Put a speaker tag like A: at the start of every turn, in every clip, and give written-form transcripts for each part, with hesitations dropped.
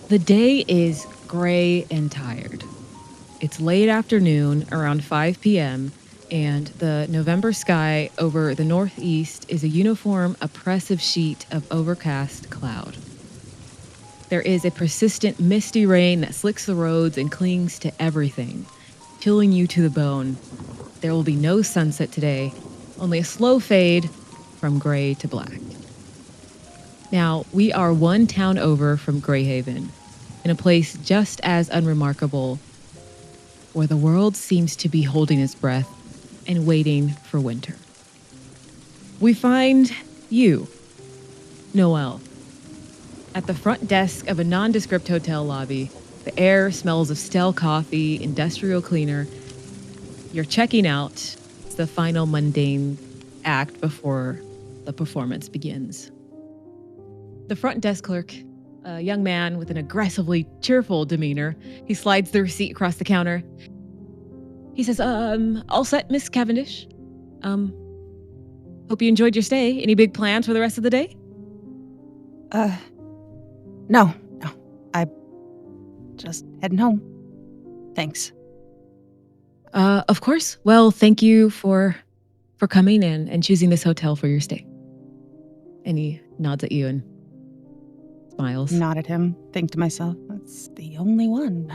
A: The day is gray and tired. It's late afternoon, around 5 p.m., and the November sky over the northeast is a uniform, oppressive sheet of overcast cloud. There is a persistent, misty rain that slicks the roads and clings to everything, chilling you to the bone. There will be no sunset today, only a slow fade from gray to black. Now, we are one town over from Greyhaven, in a place just as unremarkable, where the world seems to be holding its breath and waiting for winter. We find you, Noelle, at the front desk of a nondescript hotel lobby. The air smells of stale coffee, industrial cleaner. You're checking out. It's the final mundane act before the performance begins. The front desk clerk, a young man with an aggressively cheerful demeanor, he slides the receipt across the counter. He says, all set, Miss Cavendish. Hope you enjoyed your stay. Any big plans for the rest of the day?
B: No. I just heading home. Thanks.
A: Of course. Well, thank you for coming in and choosing this hotel for your stay. And he nods at you and smiles.
B: Nod at him, think to myself, that's the only one.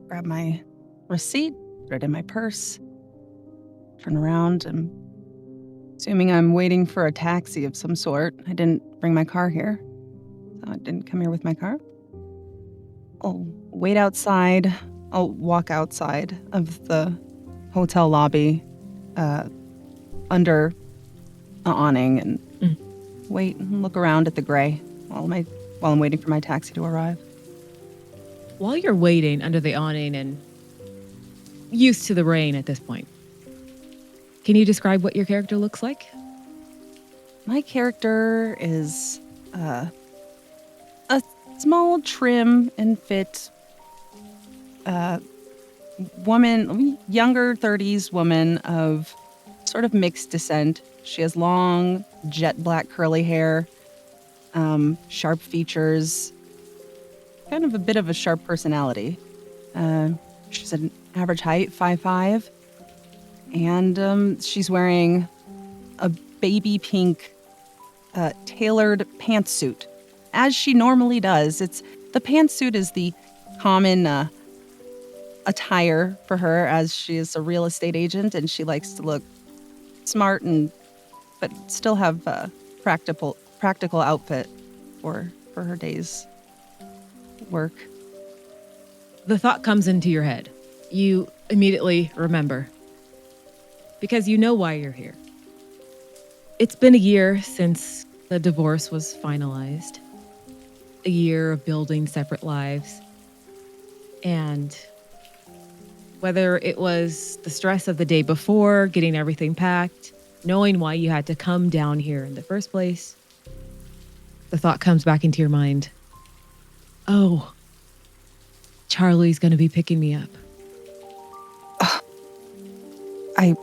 B: Grab my receipt, put it in my purse, turn around, and assuming I'm waiting for a taxi of some sort. I didn't bring my car here, so I didn't come here with my car. I'll wait outside. I'll walk outside of the hotel lobby under an awning and wait and look around at the gray while I'm waiting for my taxi to arrive.
A: While you're waiting under the awning and used to the rain at this point, can you describe what your character looks like?
B: My character is a small, trim, and fit woman, younger 30s woman of sort of mixed descent. She has long, jet black curly hair, sharp features, kind of a bit of a sharp personality. She's an average height, 5'5", and she's wearing a baby pink tailored pantsuit, as she normally does. The pantsuit is the common attire for her, as she is a real estate agent and she likes to look smart but still have a practical outfit for her day's work.
A: The thought comes into your head. You immediately remember, because you know why you're here. It's been a year since the divorce was finalized. A year of building separate lives. And whether it was the stress of the day before, getting everything packed, knowing why you had to come down here in the first place, the thought comes back into your mind. Oh, Charlie's going to be picking me up.
B: I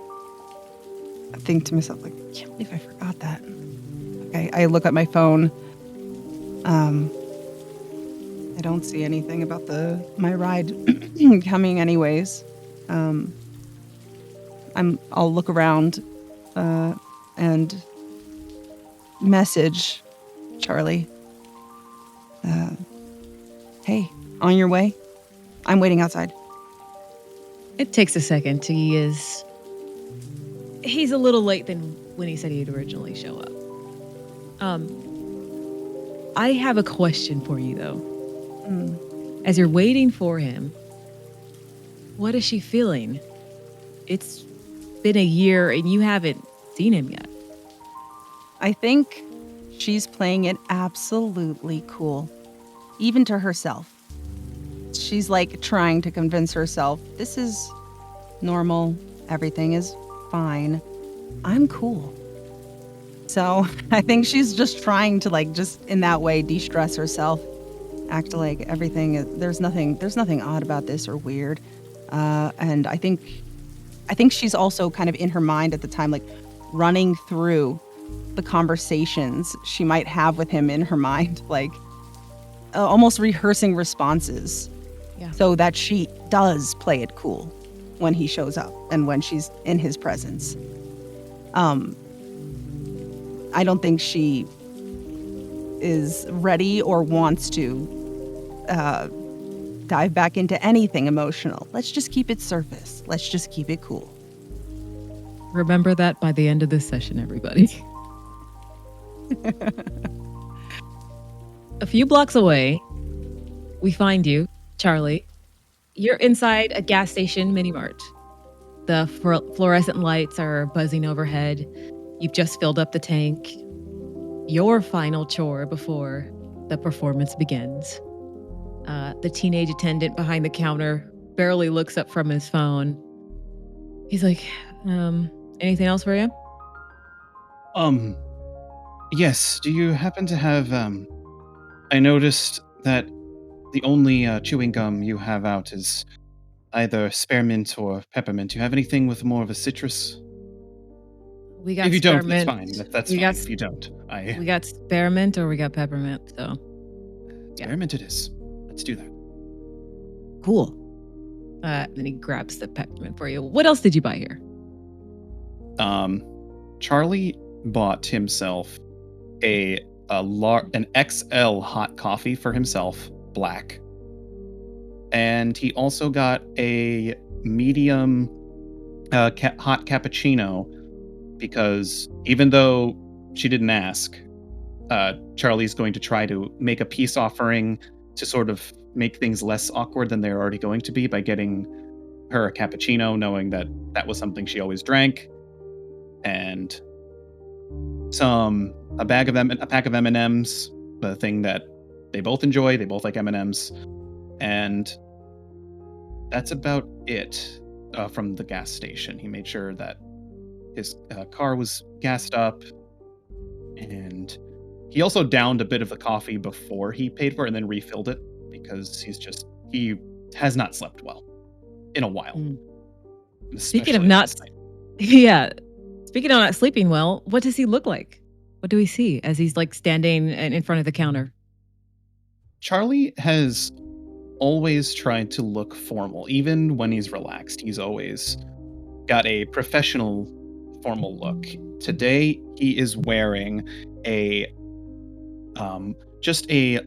B: think to myself, like, I can't believe I forgot that. I look at my phone. I don't see anything about my ride coming anyways. I'll look around and message Charlie. Hey, on your way? I'm waiting outside.
A: It takes a second. He's a little late than when he said he'd originally show up. I have a question for you, though. As you're waiting for him, what is she feeling? It's been a year and you haven't seen him yet.
B: I think she's playing it absolutely cool, even to herself. She's like trying to convince herself, this is normal, everything is fine, I'm cool. So I think she's just trying to just in that way de-stress herself, act like everything, there's nothing odd about this or weird. And I think she's also kind of in her mind at the time, running through the conversations she might have with him in her mind. almost rehearsing responses
A: Yeah.
B: so that she does play it cool when he shows up and when she's in his presence. I don't think she is ready or wants to dive back into anything emotional. Let's just keep it surface. Let's just keep it cool.
A: Remember that by the end of this session, everybody. A few blocks away, we find you, Charlie. You're inside a gas station mini mart. The fluorescent lights are buzzing overhead. You've just filled up the tank. Your final chore before the performance begins. The teenage attendant behind the counter barely looks up from his phone. He's like, anything else for you?
C: Yes. Do you happen to have, I noticed that the only chewing gum you have out is either spearmint or peppermint. Do you have anything with more of a citrus?
A: We got
C: If you don't, that's
A: spearmint.
C: fine. That's
A: we
C: fine.
A: got
C: If you don't,
A: we got spearmint or we got peppermint. So yeah.
C: Spearmint it is. Let's do that.
B: Cool.
A: Then he grabs the peppermint for you. What else did you buy here?
C: Charlie bought himself an XL hot coffee for himself, black. And he also got a medium hot cappuccino because even though she didn't ask, Charlie's going to try to make a peace offering to sort of make things less awkward than they're already going to be by getting her a cappuccino, knowing that that was something she always drank, and a pack of M&Ms, the thing that they both enjoy. They both like M&Ms, and that's about it from the gas station. He made sure that his car was gassed up, and he also downed a bit of the coffee before he paid for it and then refilled it because he has not slept well in a while.
A: Speaking of
C: especially
A: not,
C: last night.
A: yeah. Speaking of not sleeping well, what does he look like? What do we see as he's like standing in front of the counter?
C: Charlie has always tried to look formal, even when he's relaxed. He's always got a professional, formal look. Today, he is wearing just a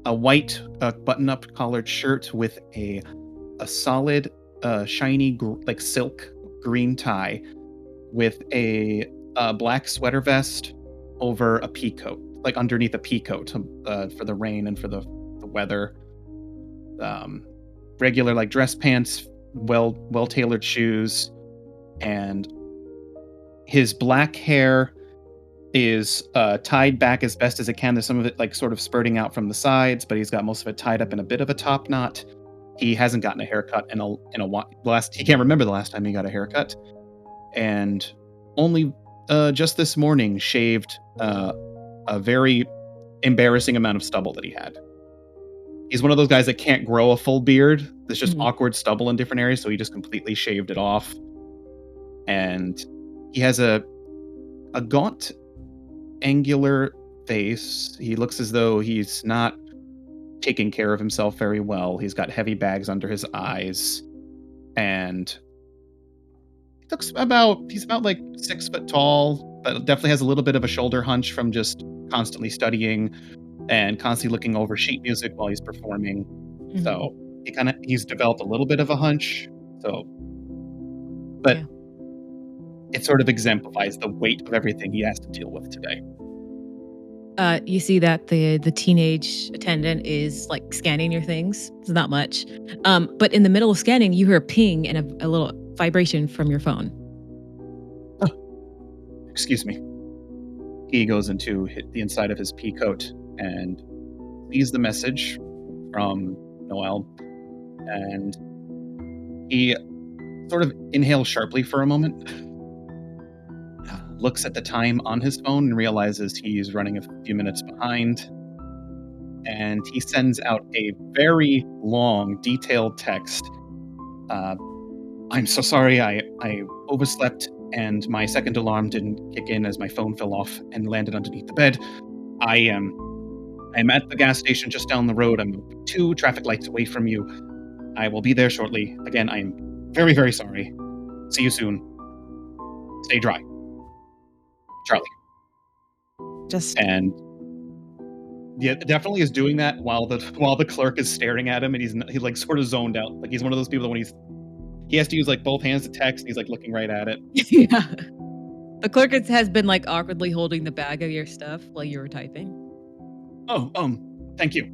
C: white button-up collared shirt with a solid, shiny like silk green tie, with a black sweater vest over a pea coat, like underneath a pea coat for the rain and for the weather. Regular like dress pants, well tailored shoes, and his black hair is tied back as best as it can. There's some of it like sort of spurting out from the sides, but he's got most of it tied up in a bit of a top knot. He hasn't gotten a haircut in a while. He can't remember the last time he got a haircut, and only just this morning shaved a very embarrassing amount of stubble that he had. He's one of those guys that can't grow a full beard. There's just awkward stubble in different areas, so he just completely shaved it off. And he has a gaunt, angular face. He looks as though he's not taking care of himself very well. He's got heavy bags under his eyes, and he's about like 6 foot tall, but definitely has a little bit of a shoulder hunch from just constantly studying and constantly looking over sheet music while he's performing. So he's developed a little bit of a hunch. But it sort of exemplifies the weight of everything he has to deal with today.
A: You see that the teenage attendant is like scanning your things. It's not much. But in the middle of scanning, you hear a ping and a little vibration from your phone.
C: Oh, excuse me. He goes into the inside of his pea coat and sees the message from Noelle, and he sort of inhales sharply for a moment, looks at the time on his phone and realizes he's running a few minutes behind, and he sends out a very long, detailed text. I'm so sorry, I overslept and my second alarm didn't kick in as my phone fell off and landed underneath the bed. I I'm at the gas station just down the road. I'm 2 traffic lights away from you. I will be there shortly. Again, I'm very, very sorry. See you soon. Stay dry. Charlie.
B: Just
C: And yeah, definitely is doing that while the clerk is staring at him, and he's like sort of zoned out. Like he's one of those people that when he has to use like both hands to text, and he's like looking right at it.
A: Yeah. The clerk has been like awkwardly holding the bag of your stuff while you were typing.
C: Oh, thank you.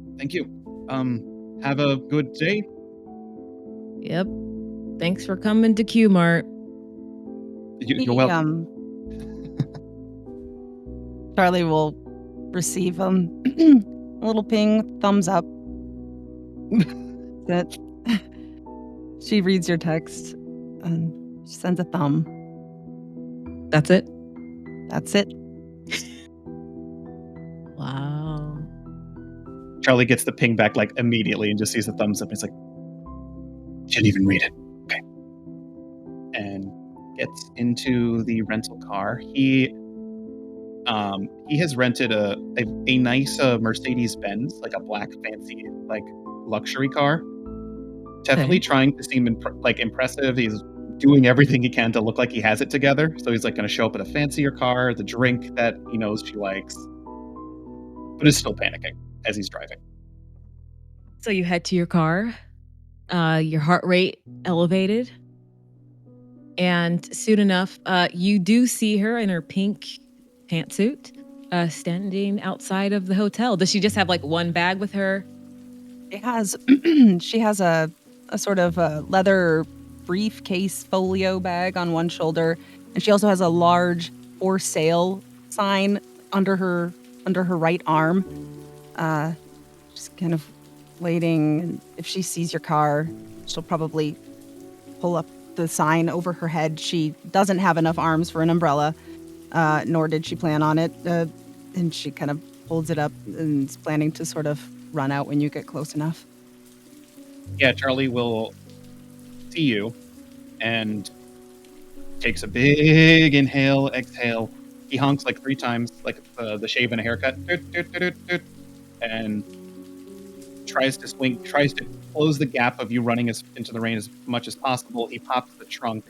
C: Have a good day.
A: Yep. Thanks for coming to Q-Mart.
C: You're welcome.
B: Charlie will receive a little ping, thumbs up. That she reads your text and she sends a thumb.
A: That's it?
B: That's it.
A: Wow.
C: Charlie gets the ping back like immediately and just sees the thumbs up. He's like, didn't even read it. Okay. And gets into the rental car. He has rented a nice Mercedes Benz, like a black fancy like luxury car. Definitely trying to seem impressive. He's doing everything he can to look like he has it together. So he's like going to show up in a fancier car, the drink that he knows she likes, but is still panicking as he's driving.
A: So you head to your car, your heart rate elevated, and soon enough, you do see her in her pink pantsuit, standing outside of the hotel. Does she just have like one bag with her?
B: She has a sort of a leather briefcase folio bag on one shoulder, and she also has a large for sale sign under her right arm. Just kind of waiting. And if she sees your car, she'll probably pull up the sign over her head. She doesn't have enough arms for an umbrella, nor did she plan on it. And she kind of holds it up and is planning to sort of run out when you get close enough.
C: Yeah, Charlie will see you and takes a big inhale, exhale. He honks like 3 times, like the shave and a haircut, and tries to close the gap of you running into the rain as much as possible. He pops the trunk.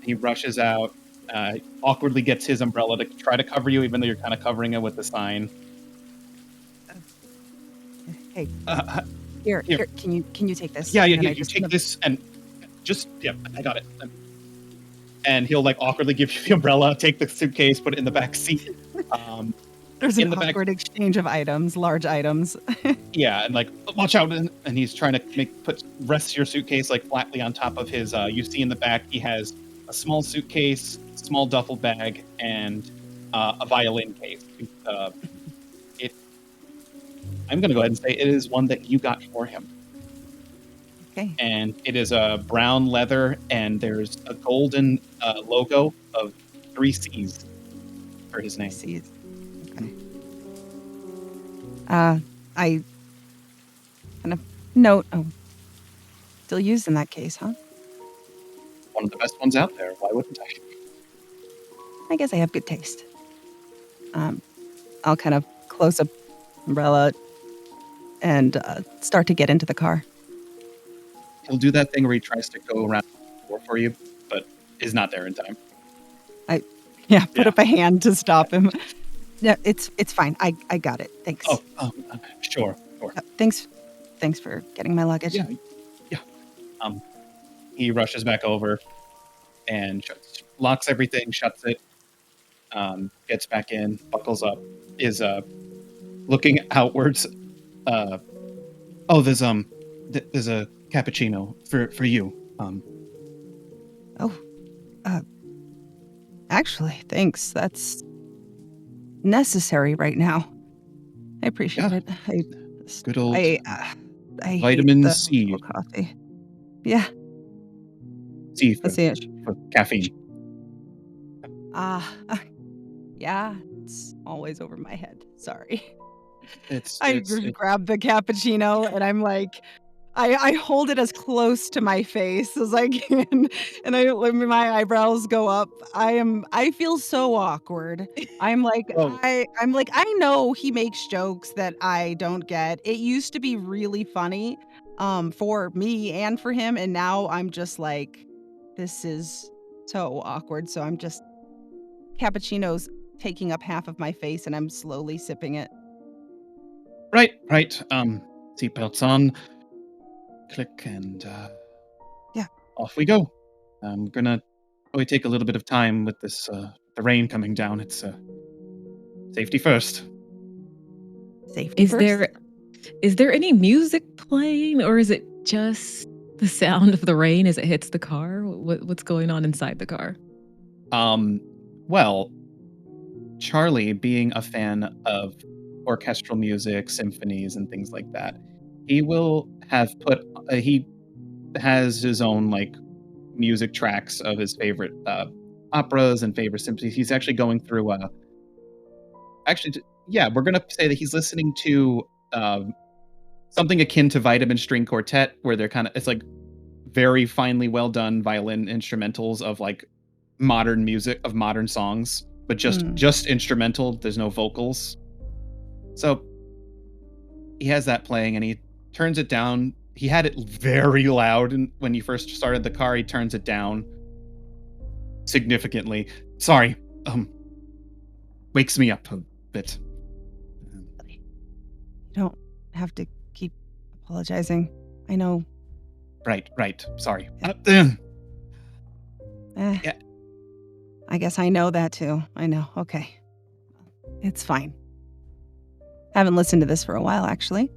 C: He rushes out, awkwardly gets his umbrella to try to cover you, even though you're kind of covering it with the sign.
B: Hey, here. Can you take this?
C: Yeah. You take this and I got it. And he'll like awkwardly give you the umbrella, take the suitcase, put it in the back seat.
B: There's an awkward exchange of items, large items.
C: Yeah, and like watch out, and he's trying to rest your suitcase like flatly on top of his. You see in the back he has a small suitcase, small duffel bag, and a violin case. I'm going to go ahead and say it is one that you got for him.
B: Okay.
C: And it is a brown leather, and there's a golden logo of 3 C's for his name.
B: C's. Okay. I kind of note. Oh, still used in that case, huh?
C: One of the best ones out there. Why wouldn't I?
B: I guess I have good taste. I'll kind of close up umbrella and start to get into the car.
C: He'll do that thing where he tries to go around the door for you, but is not there in time.
B: Put up a hand to stop him. Yeah, it's fine. I got it. Thanks.
C: Sure.
B: Thanks for getting my luggage.
C: Yeah. He rushes back over and locks everything, shuts it, gets back in, buckles up, is looking outwards. There's a cappuccino for you.
B: Actually, thanks. That's necessary right now. I appreciate it.
C: Good old
B: I
C: vitamin
B: hate the
C: C.
B: coffee. Yeah.
C: C for caffeine.
B: Yeah. It's always over my head. Sorry.
C: It's
B: I grab the cappuccino and I'm like, I hold it as close to my face as I can, and my eyebrows go up. I feel so awkward.
C: Oh,
B: I'm like, I know he makes jokes that I don't get. It used to be really funny, for me and for him, and now I'm just like, this is so awkward. So I'm just cappuccino's taking up half of my face, and I'm slowly sipping it.
C: right, right. Seatbelts on. Click and
B: Yeah,
C: off we go. I'm gonna probably take a little bit of time with this the rain coming down. It's safety first.
B: safety
A: Is
B: first.
A: there any music playing, or is it just the sound of the rain as it hits the car? What's going on inside the car?
C: Um, well, Charlie, being a fan of orchestral music, symphonies, and things like that, he will have put he has his own like music tracks of his favorite operas and favorite symphonies. He's actually going through yeah, we're gonna say that he's listening to something akin to Vitamin String Quartet, where they're kind of it's like very finely well done violin instrumentals of like modern music of modern songs, but
B: Mm.
C: just instrumental. There's no vocals. So he has that playing, and he turns it down. He had it very loud, and when you first started the car, he turns it down significantly. Sorry, um, wakes me up a bit. Um,
B: You don't have to keep apologizing. I know.
C: Right, right. Sorry.
B: Yeah. Eh,
C: Yeah,
B: I guess I know that too. I know. Okay. It's fine. Haven't listened to this for a while, actually.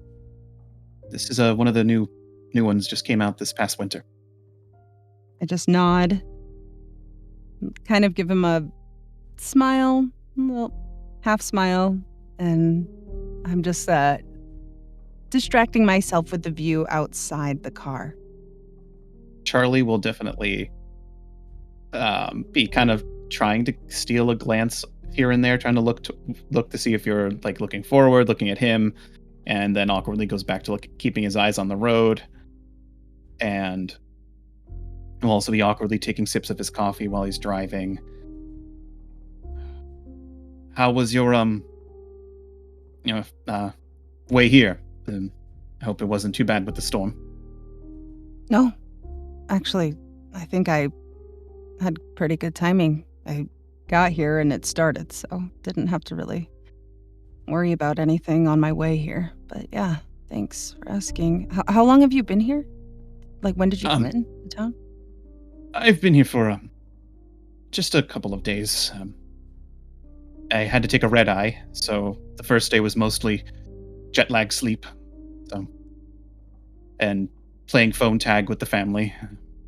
C: this is one of the new ones just came out this past winter.
B: I just nod, kind of give him a smile, well, half smile, and I'm just distracting myself with the view outside the car.
C: Charlie will definitely be kind of trying to steal a glance here and there, trying to look to see if you're like looking forward, looking at him, and then awkwardly goes back to keeping his eyes on the road, and will also be awkwardly taking sips of his coffee while he's driving. How was your you know way here? I hope it wasn't too bad with the storm.
B: No, actually, I think I had pretty good timing. I got here and it started, so didn't have to really worry about anything on my way here. But yeah, thanks for asking. How long have you been here? Like, when did you come
C: Um,
B: in to town?
C: I've been here for just a couple of days. I had to take a red eye, so the first day was mostly jet lag sleep, so and playing phone tag with the family.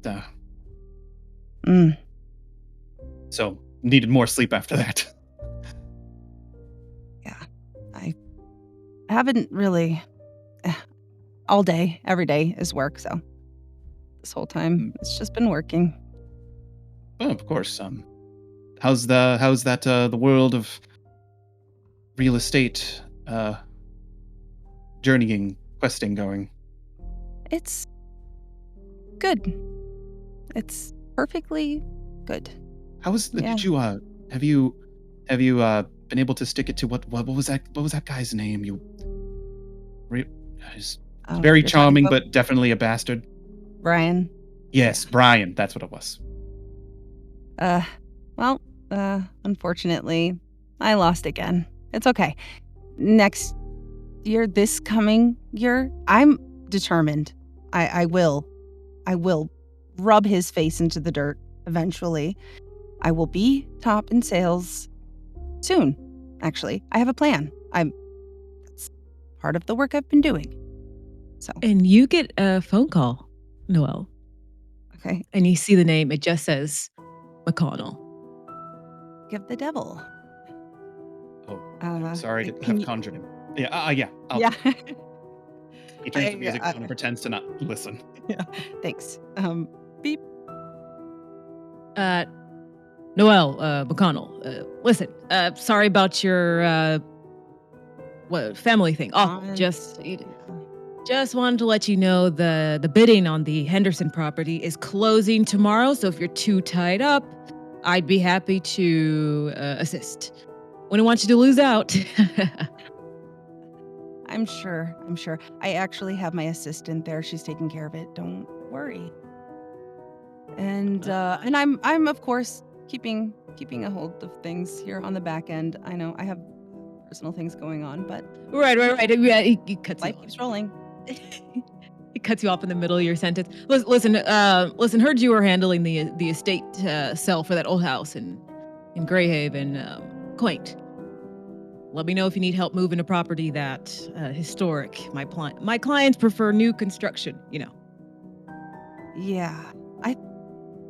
C: Uh,
B: Mm,
C: so needed more sleep after that.
B: yeah, I haven't really. eh, All day, every day is work. So this whole time,
C: Mm,
B: it's just been working.
C: oh, of course. How's that the world of real estate journeying, questing going?
B: It's good. It's perfectly good.
C: How was the,
B: Yeah.
C: did you have you have you been able to stick it to what was that guy's name? Re- he's
B: Oh,
C: very
B: you're talking
C: charming,
B: about
C: but definitely a bastard.
B: Brian. Yeah.
C: Yes, Brian. That's what it was.
B: Uh, well, unfortunately, I lost again. It's okay. Next year, this coming year, I'm determined. I will rub his face into the dirt eventually. I will be top in sales soon. Actually, I have a plan. It's part of the work I've been doing. So,
A: And you get a phone call, Noelle,
B: okay,
A: and you see the name. It just says McConnell.
B: give the devil.
C: Oh, I'm sorry to
B: Can
C: have
B: you?
C: conjured him. Yeah, yeah.
B: Yeah.
C: He turns the music down and pretends to not listen.
B: Yeah. Thanks. Beep.
A: Uh, Noelle, McConnell, listen, sorry about your what family thing. Awful.
B: Fine.
A: Just
B: Yeah.
A: Just wanted to let you know the bidding on the Henderson property is closing tomorrow, so if you're too tied up, I'd be happy to assist. Wouldn't want you to lose out.
B: I'm sure. I actually have my assistant there. She's taking care of it. Don't worry. And I'm of course keeping a hold of things here on the back end. I know I have personal things going on, but
A: Right. Yeah, he cuts you
B: life
A: off.
B: keeps rolling.
A: He cuts you off in the middle of your sentence. Listen. Heard you were handling the estate sale for that old house in Greyhaven. Quaint. Let me know if you need help moving a property that historic. My clients prefer new construction.
B: Yeah.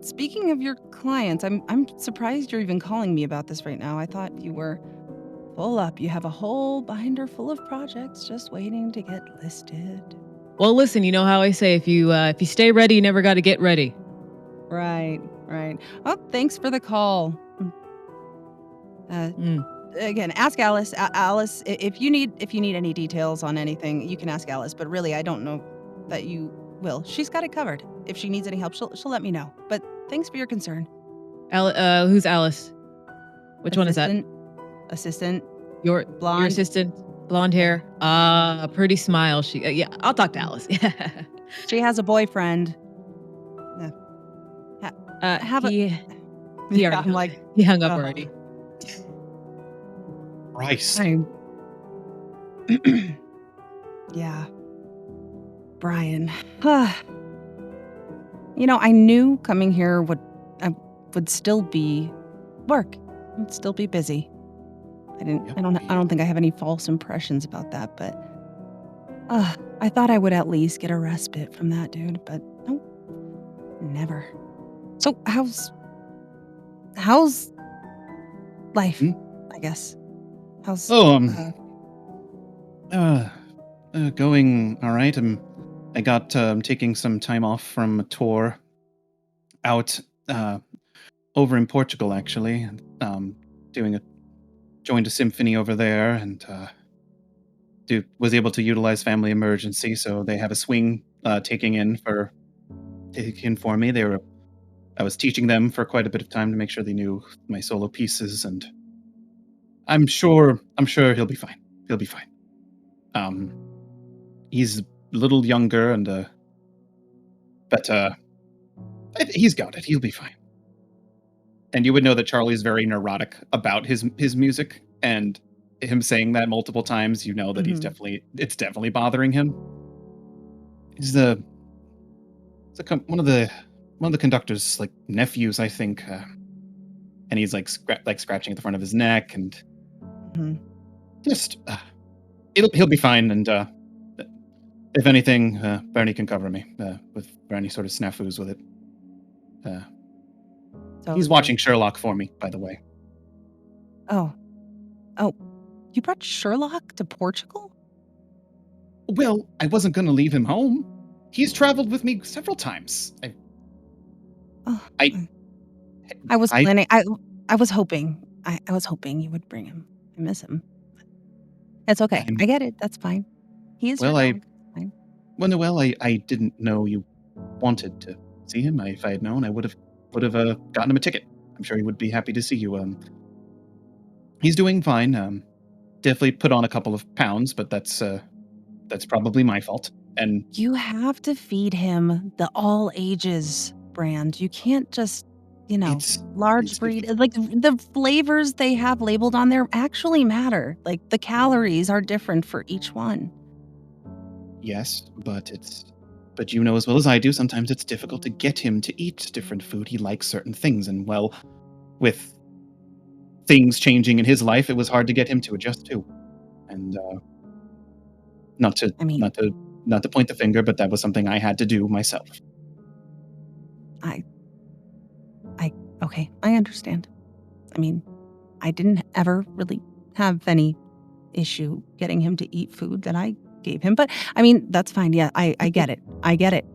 B: Speaking of your clients, I'm surprised you're even calling me about this right now. I thought you were full up. You have a whole binder full of projects just waiting to get listed.
A: Well, listen. You know how I say, if you stay ready, you never got to get ready.
B: Right. Oh, thanks for the call. Again, ask Alice. Alice, if you need any details on anything, you can ask Alice. But really, I don't know that you will. She's got it covered. If she needs any help, she'll let me know. But thanks for your concern.
A: Who's Alice? Which one is that?
B: Assistant.
A: Your
B: Blonde.
A: assistant, blonde hair. Pretty smile. She. Yeah, I'll talk to Alice.
B: She has a boyfriend.
A: He hung up already.
C: Christ.
B: Yeah. Brian. I knew coming here would still be work. Would still be busy. I don't think I have any false impressions about that, but I thought I would at least get a respite from that dude, but nope. Never. So how's life, I guess? How's
C: going all right. I got taking some time off from a tour out over in Portugal, actually. Joined a symphony over there, and was able to utilize family emergency, so they have a swing taking in for me. I was teaching them for quite a bit of time to make sure they knew my solo pieces, and I'm sure he'll be fine. He'll be fine. He's a little younger, but he's got it. He'll be fine. And you would know that Charlie's very neurotic about his music, and him saying that multiple times, you know that it's definitely bothering him. He's one of the conductor's nephews, I think, and he's scratching at the front of his neck, and just he'll be fine. And if anything, Bernie can cover me for any sort of snafus with it. He's watching Sherlock for me, by the way.
B: Oh, you brought Sherlock to Portugal?
C: Well, I wasn't going to leave him home. He's traveled with me several times.
B: I was planning. I was hoping. I was hoping you would bring him. I miss him. It's okay. I get it. That's fine. He is your dog. Fine.
C: Well, Noelle, I didn't know you wanted to see him. If I had known, I would have gotten him a ticket. I'm sure he would be happy to see you. He's doing fine. Definitely put on a couple of pounds, but that's probably my fault. And
B: you have to feed him the all ages brand. You can't just, large breed. Like the flavors they have labeled on there actually matter. Like the calories are different for each one.
C: Yes, but you know as well as I do, sometimes it's difficult to get him to eat different food. He likes certain things, and well, with things changing in his life, it was hard to get him to adjust to. And not to point the finger, but that was something I had to do myself.
B: Okay, I understand. I mean, I didn't ever really have any issue getting him to eat food that I gave him, but I mean, that's fine. Yeah, I get it. I get it.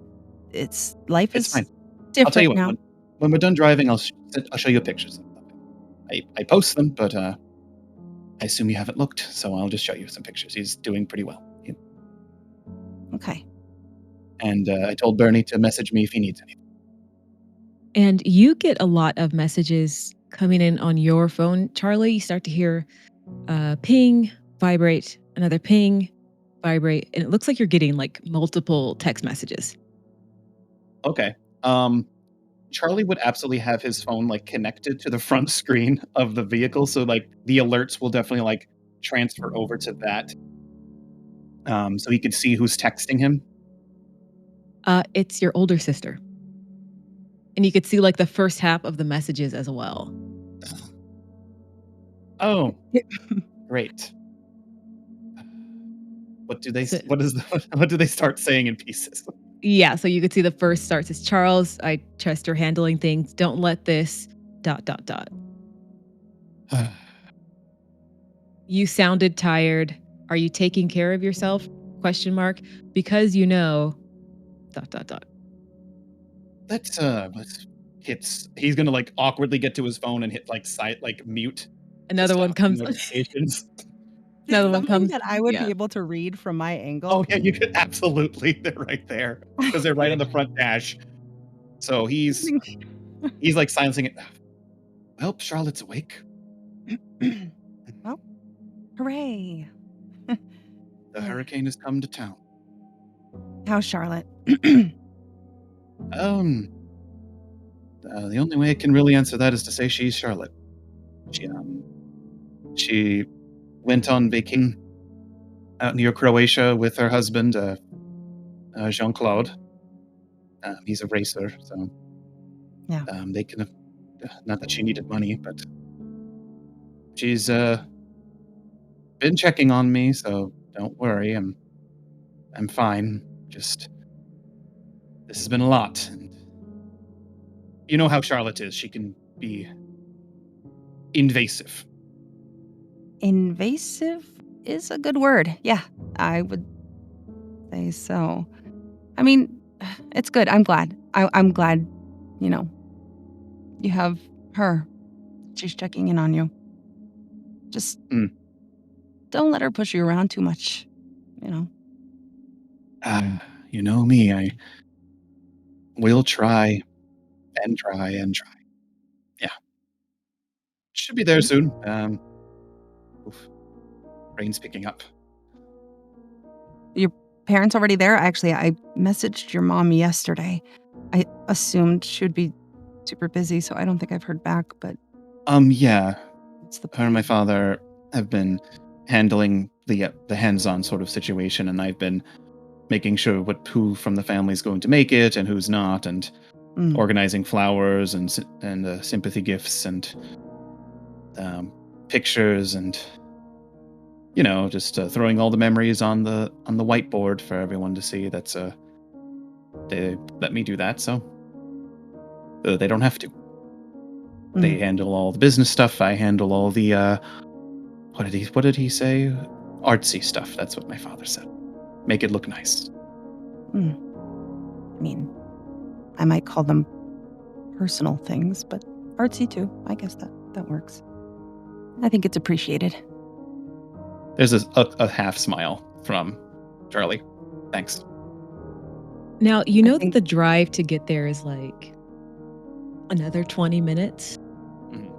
B: Life is
C: fine.
B: Different
C: I'll tell you
B: now.
C: what, when we're done driving, I'll show you pictures. I post them, but I assume you haven't looked, so I'll just show you some pictures. He's doing pretty well.
B: Okay.
C: And I told Bernie to message me if he needs anything.
A: And you get a lot of messages coming in on your phone, Charlie. You start to hear ping, vibrate, another ping, vibrate, and it looks like you're getting like multiple text messages.
C: Okay. Charlie would absolutely have his phone like connected to the front screen of the vehicle, so like the alerts will definitely like transfer over to that, so he could see who's texting him.
A: It's your older sister. And you could see like the first half of the messages as well.
C: Oh, great. What do they?
A: So,
C: What is the? What do they start saying in pieces?
A: yeah, so you could see the first starts as Charles, I trust you're handling things. Don't let this dot dot dot. You sounded tired. Are you taking care of yourself? Question mark. Because you know dot dot dot.
C: Let's hits. He's gonna like awkwardly get to his phone and hit like mute to
A: Another one
C: stop the
A: comes.
C: notifications.
B: Is
A: Another
B: it
A: one
B: something
A: comes.
B: that I would
A: Yeah.
B: be able to read from my
C: Oh
B: angle?
C: yeah, you could absolutely. They're right there because they're right on the front dash. So he's like silencing it. Well, Charlotte's awake.
B: Well, hooray.
C: The hurricane has come to town.
B: How's Charlotte?
C: Um, the only way I can really answer that is to say she's Charlotte. She went on vacation out near Croatia with her husband, Jean Claude. He's a racer, so
B: Yeah.
C: they can. Not that she needed money, but she's been checking on me, so don't worry. I'm fine. Just this has been a lot, and you know how Charlotte is. She can be invasive.
B: Invasive is a good word. Yeah, I would say so. I mean, it's good. I'm glad. I'm glad, you know, you have her. She's checking in on you. Just
C: Mm.
B: don't let her push you around too much, you know.
C: You know me. I will try and try and try. Yeah, should be there
B: Mm.
C: soon. Oof, rain's picking up.
B: Your parents already there? Actually, I messaged your mom yesterday. I assumed she would be super busy, so I don't think I've heard back, but
C: Yeah.
B: it's the
C: Her and my
B: plan.
C: father have been handling the hands-on sort of situation, and I've been making sure who from the family is going to make it and who's not, and
B: Mm,
C: organizing flowers and sympathy gifts and pictures, and just throwing all the memories on the whiteboard for everyone to see. They let me do that, so they don't have to. They
B: mm,
C: handle all the business stuff. I handle all the what did he say? Artsy stuff. That's what my father said. Make it look nice.
B: mm. I mean, I might call them personal things, but artsy too. I guess that works. I think it's appreciated.
C: There's a half smile from Charlie. Thanks.
A: Now, you
B: I
A: know that
B: think
A: the drive to get there is like another 20 minutes.
C: Mhm.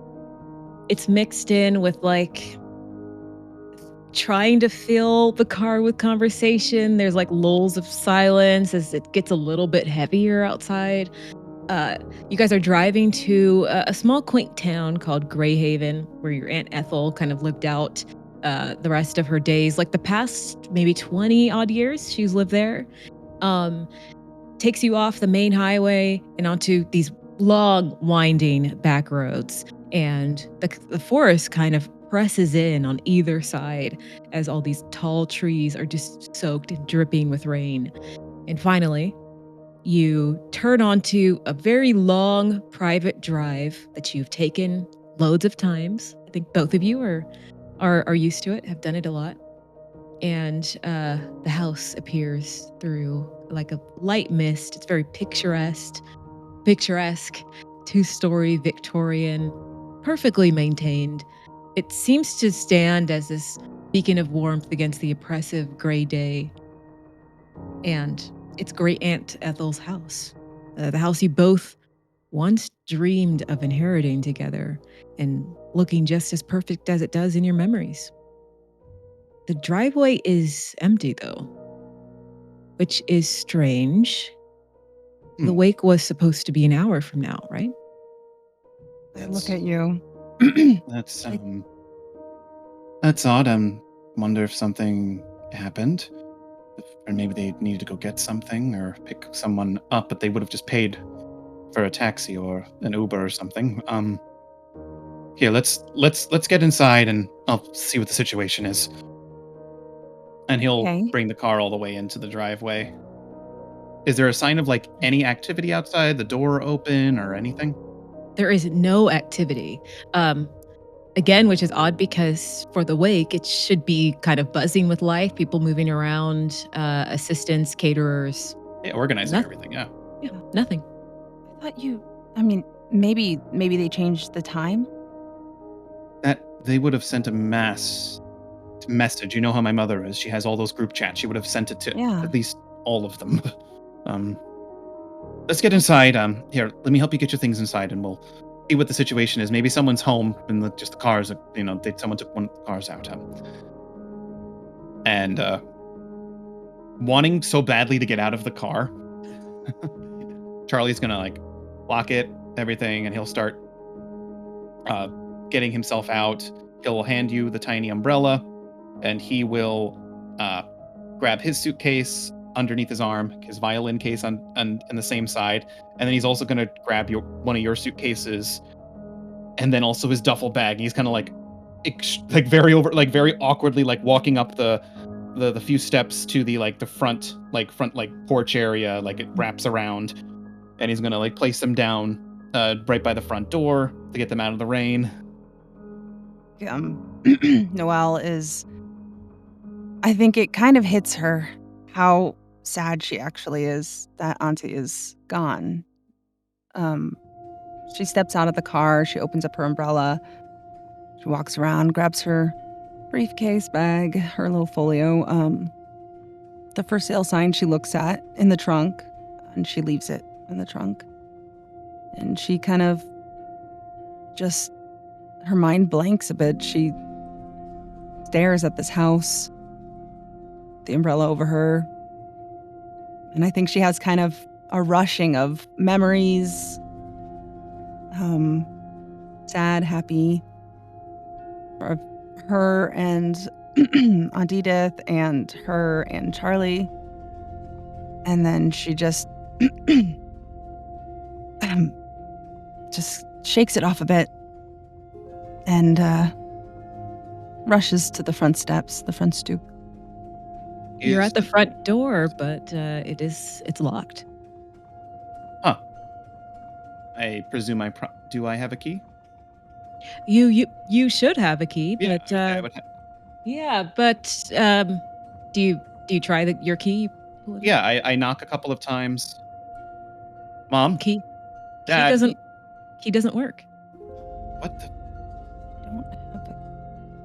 A: It's mixed in with like trying to fill the car with conversation. There's like lulls of silence as it gets a little bit heavier outside. Uh, you guys are driving to a small, quaint town called Greyhaven, where your Aunt Ethel kind of lived out the rest of her days. Like the past maybe 20 odd years, she's lived there. Um, Takes you off the main highway and onto these long, winding back roads. And the forest kind of presses in on either side as all these tall trees are just soaked and dripping with rain. And finally, you turn onto a very long private drive that you've taken loads of times. I think both of you are used to it, have done it a lot. And the house appears through like a light mist. It's very picturesque, two-story Victorian, perfectly maintained. It seems to stand as this beacon of warmth against the oppressive gray day. And it's Great Aunt Ethel's house, the house you both once dreamed of inheriting together and looking just as perfect as it does in your memories. The driveway is empty, though, which is strange. The wake was supposed to be an hour from now, right?
B: I look at you.
C: That's that's odd. Wonder if something happened. Or maybe they needed to go get something or pick someone up, but they would have just paid for a taxi or an Uber or something. Here, let's get inside and I'll see what the situation is. And he'll
B: Okay.
C: bring the car all the way into the driveway. Is there a sign of like any activity outside? The door open or anything?
A: There is no activity. Again, which is odd because for the wake, it should be kind of buzzing with life, people moving around, assistants, caterers.
C: Yeah, organizing
A: Nothing.
C: everything. Yeah.
A: Yeah, nothing.
B: I thought I mean, maybe they changed the time.
C: That they would have sent a message. You know how my mother is. She has all those group chats. She would have sent it to
B: Yeah.
C: at least all of them. Let's get inside. Here, let me help you get your things inside, and we'll see what the situation is. Maybe someone's home, and the cars. Someone took one of the cars out. And wanting so badly to get out of the car, Charlie's gonna like lock it, everything, and he'll start getting himself out. He'll hand you the tiny umbrella, and he will grab his suitcase underneath his arm, his violin case on the same side, and then he's also going to grab one of your suitcases, and then also his duffel bag. He's kind of like very awkwardly like walking up the few steps to the front porch area, like it wraps around, and he's going to like place them down right by the front door to get them out of the rain.
B: Noelle is. I think it kind of hits her how sad she actually is that Auntie is gone. She steps out of the car. She opens up her umbrella. She walks around, grabs her briefcase bag, her little folio. The for sale sign she looks at in the trunk, and she leaves it in the trunk. And she kind of just, her mind blanks a bit. She stares at this house, the umbrella over her. And I think she has kind of a rushing of memories, sad, happy, of her and Aunt Edith and her and Charlie. And then she just shakes it off a bit and rushes to the front steps, the front stoop.
A: You're at the front door, but it's locked.
C: Huh. I presume do I have a key?
A: You should have a key,
C: Yeah,
A: but
C: okay, I would
A: do you try your key? Pull it
C: yeah, I knock a couple of times. Mom?
A: Key
C: Dad?
A: key doesn't work.
C: What the?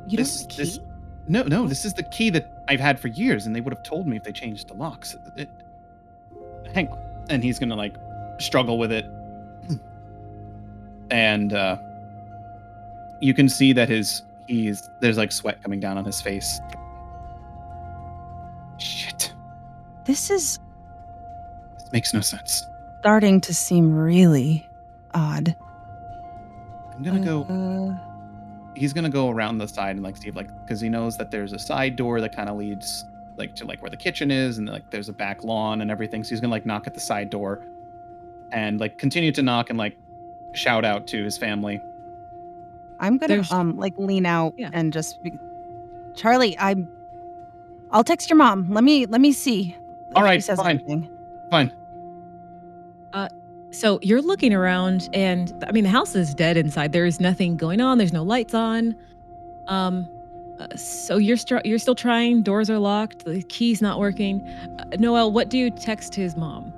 B: You don't have a key?
C: No, this is the key that I've had for years, and they would have told me if they changed the locks. Hang on. And he's gonna like struggle with it. And you can see that there's like sweat coming down on his face. Shit.
B: This
C: Makes no sense.
B: starting to seem really odd.
C: I'm gonna go. He's gonna go around the side and like see if because he knows that there's a side door that kind of leads to where the kitchen is, and like there's a back lawn and everything. So he's gonna like knock at the side door and like continue to knock and like shout out to his family.
B: I'm gonna lean out and just Charlie, I'll text your mom. Let me see.
C: All right,
B: she says
C: fine.
B: anything.
C: Fine.
A: So you're looking around, and I mean the house is dead inside. There is nothing going on. There's no lights on. So you're still trying. Doors are locked. The key's not working. Noelle, what do you text his mom?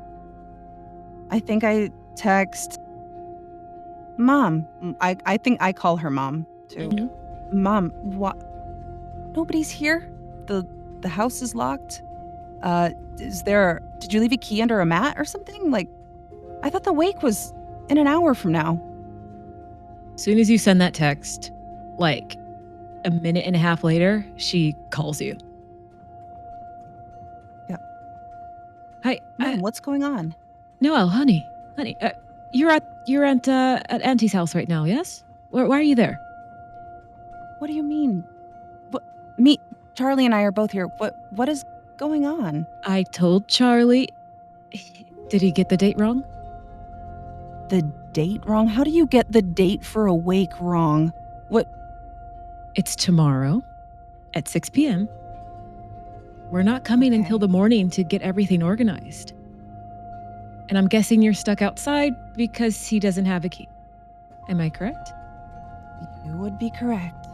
B: I think I text Mom. I think I call her Mom too.
A: Mm-hmm.
B: Mom, what? Nobody's here. The house is locked. Did you leave a key under a mat or something? Like, I thought the wake was in an hour from now.
A: As soon as you send that text, like a minute and a half later, she calls you.
B: Yep.
A: Hi,
B: Mom, what's going on?
A: Noelle, honey, you're at Auntie's house right now, yes? Why are you there?
B: What do you mean? Charlie and I are both here. What is going on?
A: I told Charlie. Did he get the date wrong?
B: The date wrong? How do you get the date for a wake wrong? What?
A: It's tomorrow at 6 p.m. We're not coming
B: Okay.
A: until the morning to get everything organized. And I'm guessing you're stuck outside because he doesn't have a key. Am I correct?
B: You would be correct.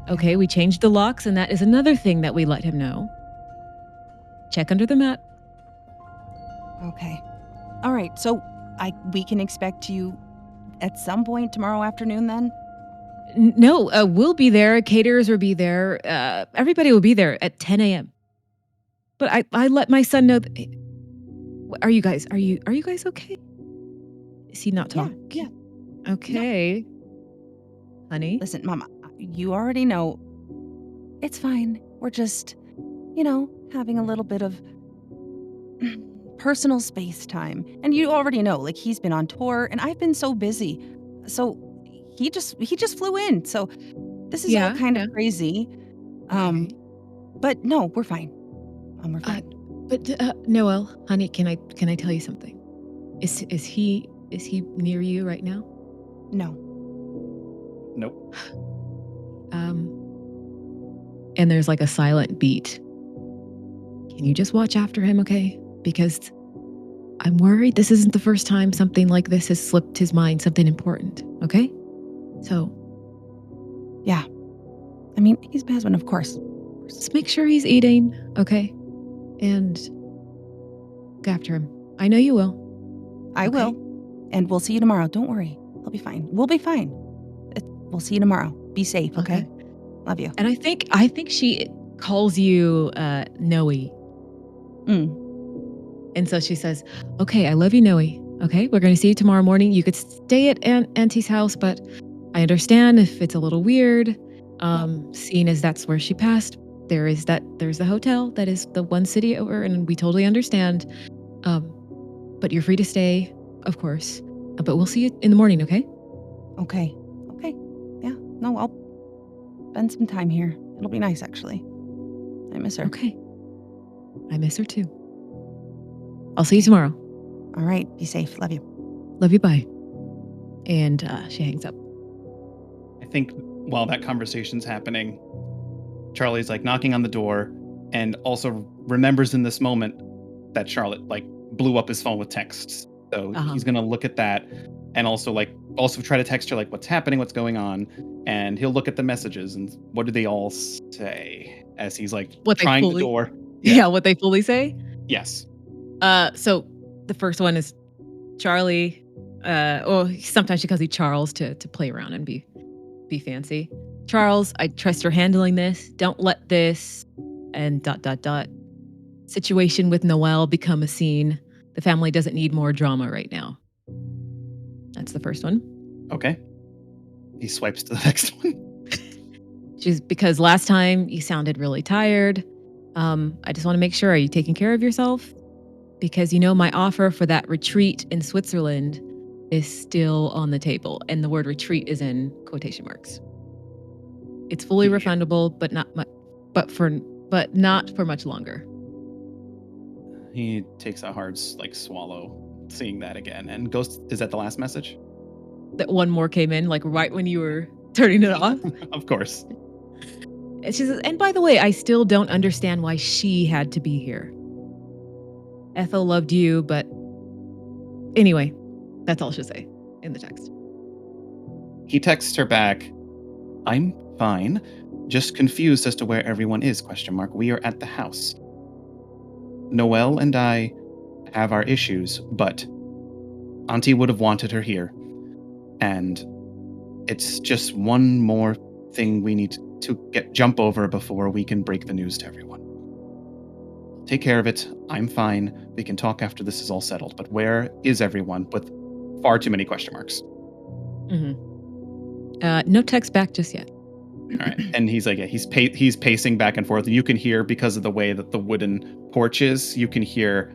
A: Okay, we changed the locks, and that is another thing that we let him know. Check under the mat.
B: Okay. All right. So we can expect you at some point tomorrow afternoon then?
A: No, we'll be there. Caterers will be there. Everybody will be there at 10 a.m. But I let my son know that. Are you guys okay? Is he not talking?
B: Yeah.
A: Okay. No. Honey?
B: Listen, Mama, you already know. It's fine. We're just, having a little bit of personal space time. And you already know, like, he's been on tour and I've been so busy. So he just flew in. So this is all kind of crazy.
A: Okay.
B: But no, we're fine. We're fine.
A: But Noelle, honey, can I tell you something? Is he near you right now?
B: No.
C: Nope.
A: And there's like a silent beat. Can you just watch after him, okay? Because I'm worried this isn't the first time something like this has slipped his mind, something important, okay? So.
B: Yeah. I mean, he's my husband, of course.
A: Just make sure he's eating, okay? And go after him. I know you will.
B: I will. And we'll see you tomorrow. Don't worry. He'll be fine. We'll be fine. We'll see you tomorrow. Be safe, okay? Love you.
A: And I think she calls you Noe. And so she says, okay, I love you, Noe. Okay, we're going to see you tomorrow morning. You could stay at Auntie's house, but I understand if it's a little weird, seeing as that's where she passed. There's the hotel that is the one city over, and we totally understand. But you're free to stay, of course. But we'll see you in the morning, okay?
B: Okay. Yeah. No, I'll spend some time here. It'll be nice, actually. I miss her.
A: Okay. I miss her too. I'll see you tomorrow.
B: All right. Be safe. Love you.
A: Love you. Bye. And she hangs up.
C: I think while that conversation's happening, Charlie's like knocking on the door and also remembers in this moment that Charlotte like blew up his phone with texts. So he's going to look at that and also try to text her like what's happening, what's going on. And he'll look at the messages and what do they all say as he's like trying the door.
A: Yeah, what they fully say?
C: Yes.
A: So the first one is Charlie. Or sometimes she calls you Charles to play around and be fancy. Charles, I trust you're handling this. Don't let this and ... situation with Noelle become a scene. The family doesn't need more drama right now. That's the first one.
C: Okay. He swipes to the next one.
A: Because last time you sounded really tired. I just want to make sure, are you taking care of yourself? Because my offer for that retreat in Switzerland is still on the table. And the word retreat is in quotation marks. It's fully refundable, but not for much longer.
C: He takes a hard swallow seeing that again and goes, is that the last message?
A: That one more came in right when you were turning it off.
C: Of course.
A: And she says, and by the way, I still don't understand why she had to be here. Ethel loved you, but anyway, that's all she'll say in the text.
C: He texts her back, I'm fine, just confused as to where everyone is, ? We are at the house. Noelle and I have our issues, but Auntie would have wanted her here. And it's just one more thing we need to jump over before we can break the news to everyone. take care of it. I'm fine. We can talk after this is all settled. But where is everyone? With far too many question marks.
A: No text back just yet.
C: All right. And he's like, yeah, he's pacing back and forth. And you can hear, because of the way that the wooden porch is, you can hear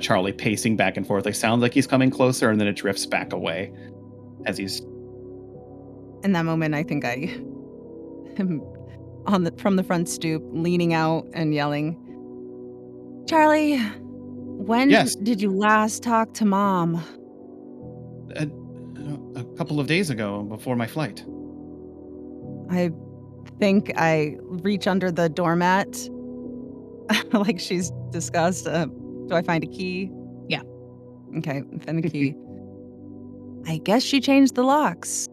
C: Charlie pacing back and forth. It sounds like he's coming closer, and then it drifts back away as he's.
B: In that moment, I think I am from the front stoop, leaning out and yelling, "Charlie, when
C: Yes.
B: did you last talk to Mom?"
C: A couple of days ago, before my flight.
B: I think I reach under the doormat, like she's discussed. Do I find a key?
A: Yeah.
B: Okay, I find the key. I guess she changed the locks.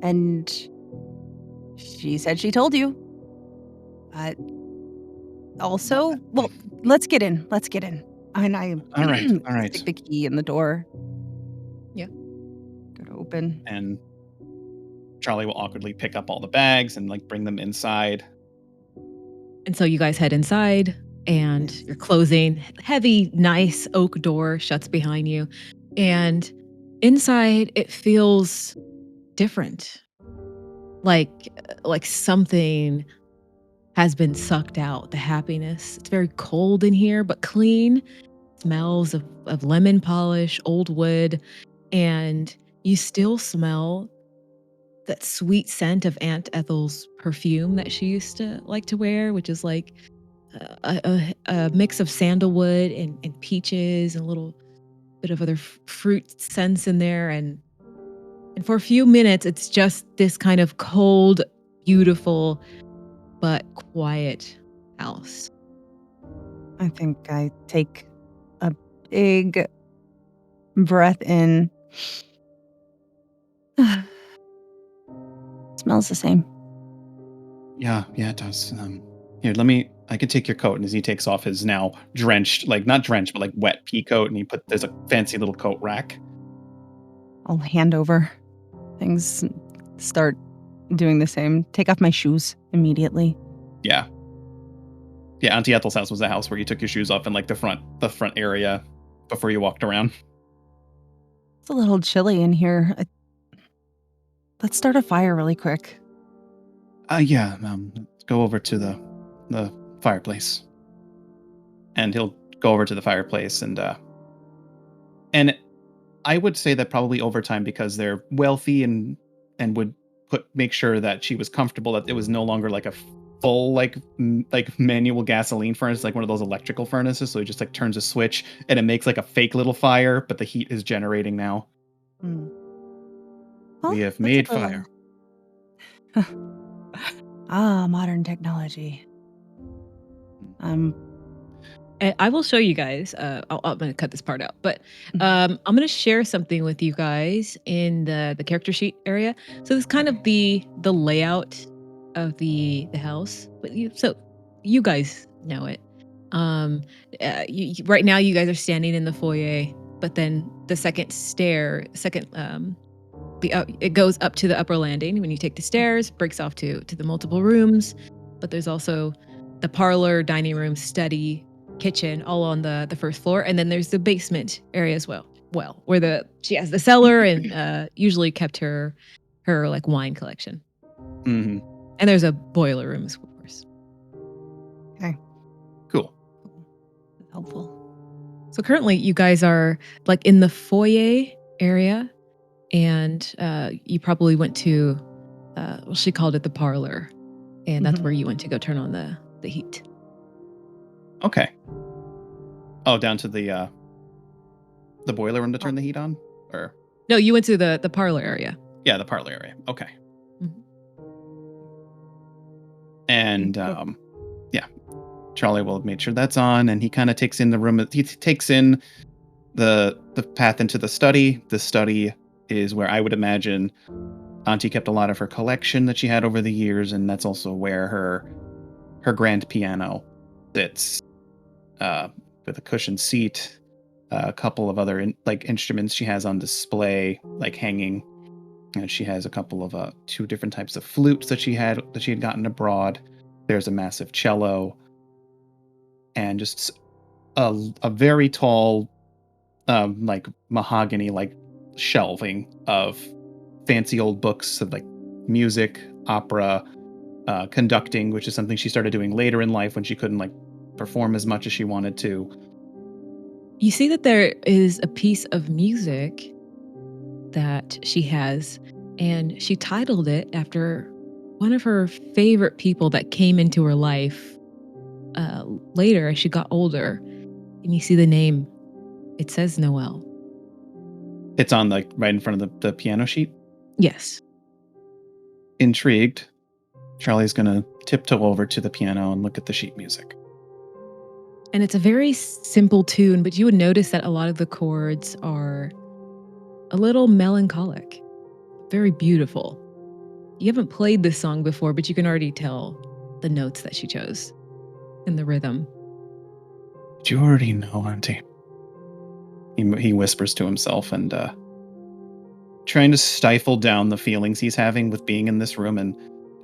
B: And she said she told you. But also, well, let's get in. Let's get in. And I
C: All right. All right.
B: stick the key in the door.
A: Yeah.
B: Go to open.
C: And Charlie will awkwardly pick up all the bags and like bring them inside.
A: And so you guys head inside, and you're closing. Heavy, nice oak door shuts behind you. And inside, it feels different. Like something has been sucked out, the happiness. It's very cold in here, but clean. Smells of lemon polish, old wood. And you still smell that sweet scent of Aunt Ethel's perfume that she used to like to wear, which is like a mix of sandalwood and peaches and a little bit of other fruit scents in there. And for a few minutes, it's just this kind of cold, beautiful, but quiet house.
B: I think I take a big breath in. Smells the same.
C: Yeah, it does. Here, I can take your coat. And as he takes off his now drenched, like not drenched, but like wet pea coat, and there's a fancy little coat rack.
B: I'll hand over things, start doing the same. Take off my shoes immediately.
C: Yeah. Yeah, Auntie Ethel's house was the house where you took your shoes off in like the front area before you walked around.
B: It's a little chilly in here. Let's start a fire really quick.
C: Yeah, let's go over to the fireplace. And he'll go over to the fireplace and I would say that probably over time, because they're wealthy and would make sure that she was comfortable, that it was no longer like a full like manual gasoline furnace, like one of those electrical furnaces. So he just like turns a switch and it makes like a fake little fire, but the heat is generating now.
B: Well,
C: We have made fire.
B: Modern technology.
A: And I will show you guys. I'm going to cut this part out, but I'm going to share something with you guys in the character sheet area. So it's kind of the layout of the house, but you guys know it. Right now, you guys are standing in the foyer, but then the it goes up to the upper landing. When you take the stairs, breaks off to the multiple rooms, but there's also the parlor, dining room, study, kitchen, all on the first floor, and then there's the basement area as well. Well, where she has the cellar and usually kept her like wine collection.
C: Mm-hmm.
A: And there's a boiler room, of course.
B: Okay.
C: Cool.
B: Helpful.
A: So currently, you guys are like in the foyer area, and you probably went to, she called it the parlor, and that's where you went to go turn on the heat.
C: Okay. Oh, down to the boiler room to turn the heat on? Or
A: no, you went to the parlor area.
C: Yeah, the parlor area. Okay.
A: Mm-hmm.
C: And yeah, Charlie will have made sure that's on, and he kind of takes in the room. He takes in the path into the study. The study is where I would imagine Auntie kept a lot of her collection that she had over the years, and that's also where her grand piano sits, with a cushioned seat, a couple of other instruments she has on display, like hanging. And she has a couple of 2 different types of flutes that she had gotten abroad. There's a massive cello. and just a very tall, like mahogany, like shelving of fancy old books of like music, opera, conducting, which is something she started doing later in life when she couldn't like perform as much as she wanted to.
A: You see that there is a piece of music that she has, and she titled it after one of her favorite people that came into her life later as she got older. And you see the name, it says Noelle.
C: It's on like right in front of the piano sheet.
A: Yes.
C: Intrigued, Charlie's gonna tiptoe over to the piano and look at the sheet music.
A: And it's a very simple tune, but you would notice that a lot of the chords are a little melancholic, very beautiful. You haven't played this song before, but you can already tell the notes that she chose and the rhythm.
C: Did you already know, Auntie? He whispers to himself and trying to stifle down the feelings he's having with being in this room. And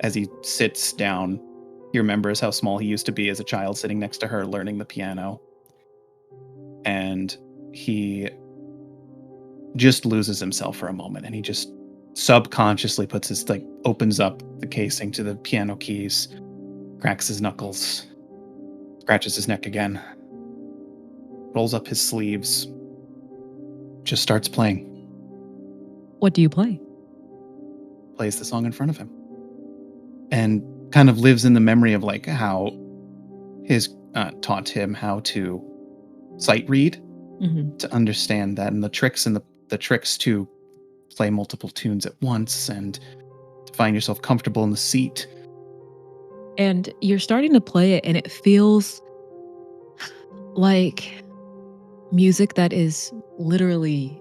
C: as he sits down, he remembers how small he used to be as a child sitting next to her learning the piano. And he just loses himself for a moment, and he just subconsciously puts his like opens up the casing to the piano keys, cracks his knuckles, scratches his neck again, rolls up his sleeves, just starts playing.
A: What do you play?
C: Plays the song in front of him, and kind of lives in the memory of like how his taught him how to sight read, to understand that, and the tricks to play multiple tunes at once and to find yourself comfortable in the seat.
A: And you're starting to play it, and it feels like music that is literally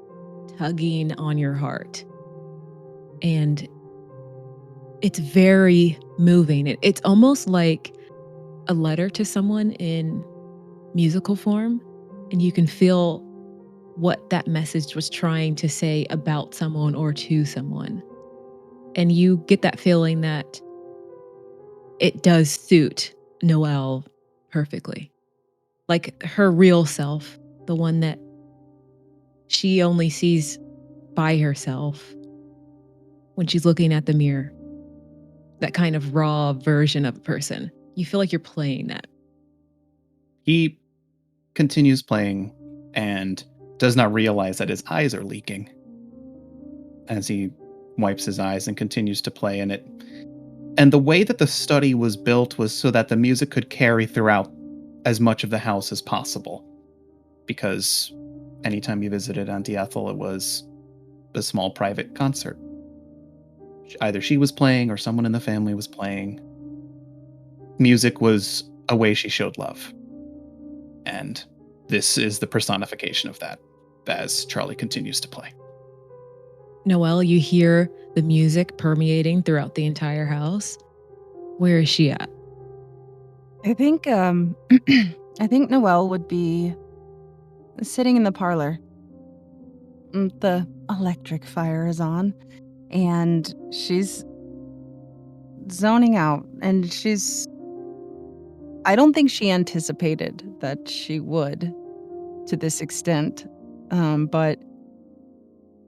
A: tugging on your heart. And it's very moving. It's almost like a letter to someone in musical form, and you can feel what that message was trying to say about someone or to someone. And you get that feeling that it does suit Noelle perfectly. Like her real self, the one that she only sees by herself when she's looking at the mirror. That kind of raw version of a person. You feel like you're playing that.
C: He continues playing and does not realize that his eyes are leaking as he wipes his eyes and continues to play in it. And the way that the study was built was so that the music could carry throughout as much of the house as possible. Because anytime you visited Auntie Ethel, it was a small private concert. Either she was playing or someone in the family was playing. Music was a way she showed love. And this is the personification of that as Charlie continues to play.
A: Noelle, you hear the music permeating throughout the entire house. Where is she at?
B: I think I think Noelle would be sitting in the parlor. The electric fire is on, and she's zoning out, and I don't think she anticipated that she would to this extent, but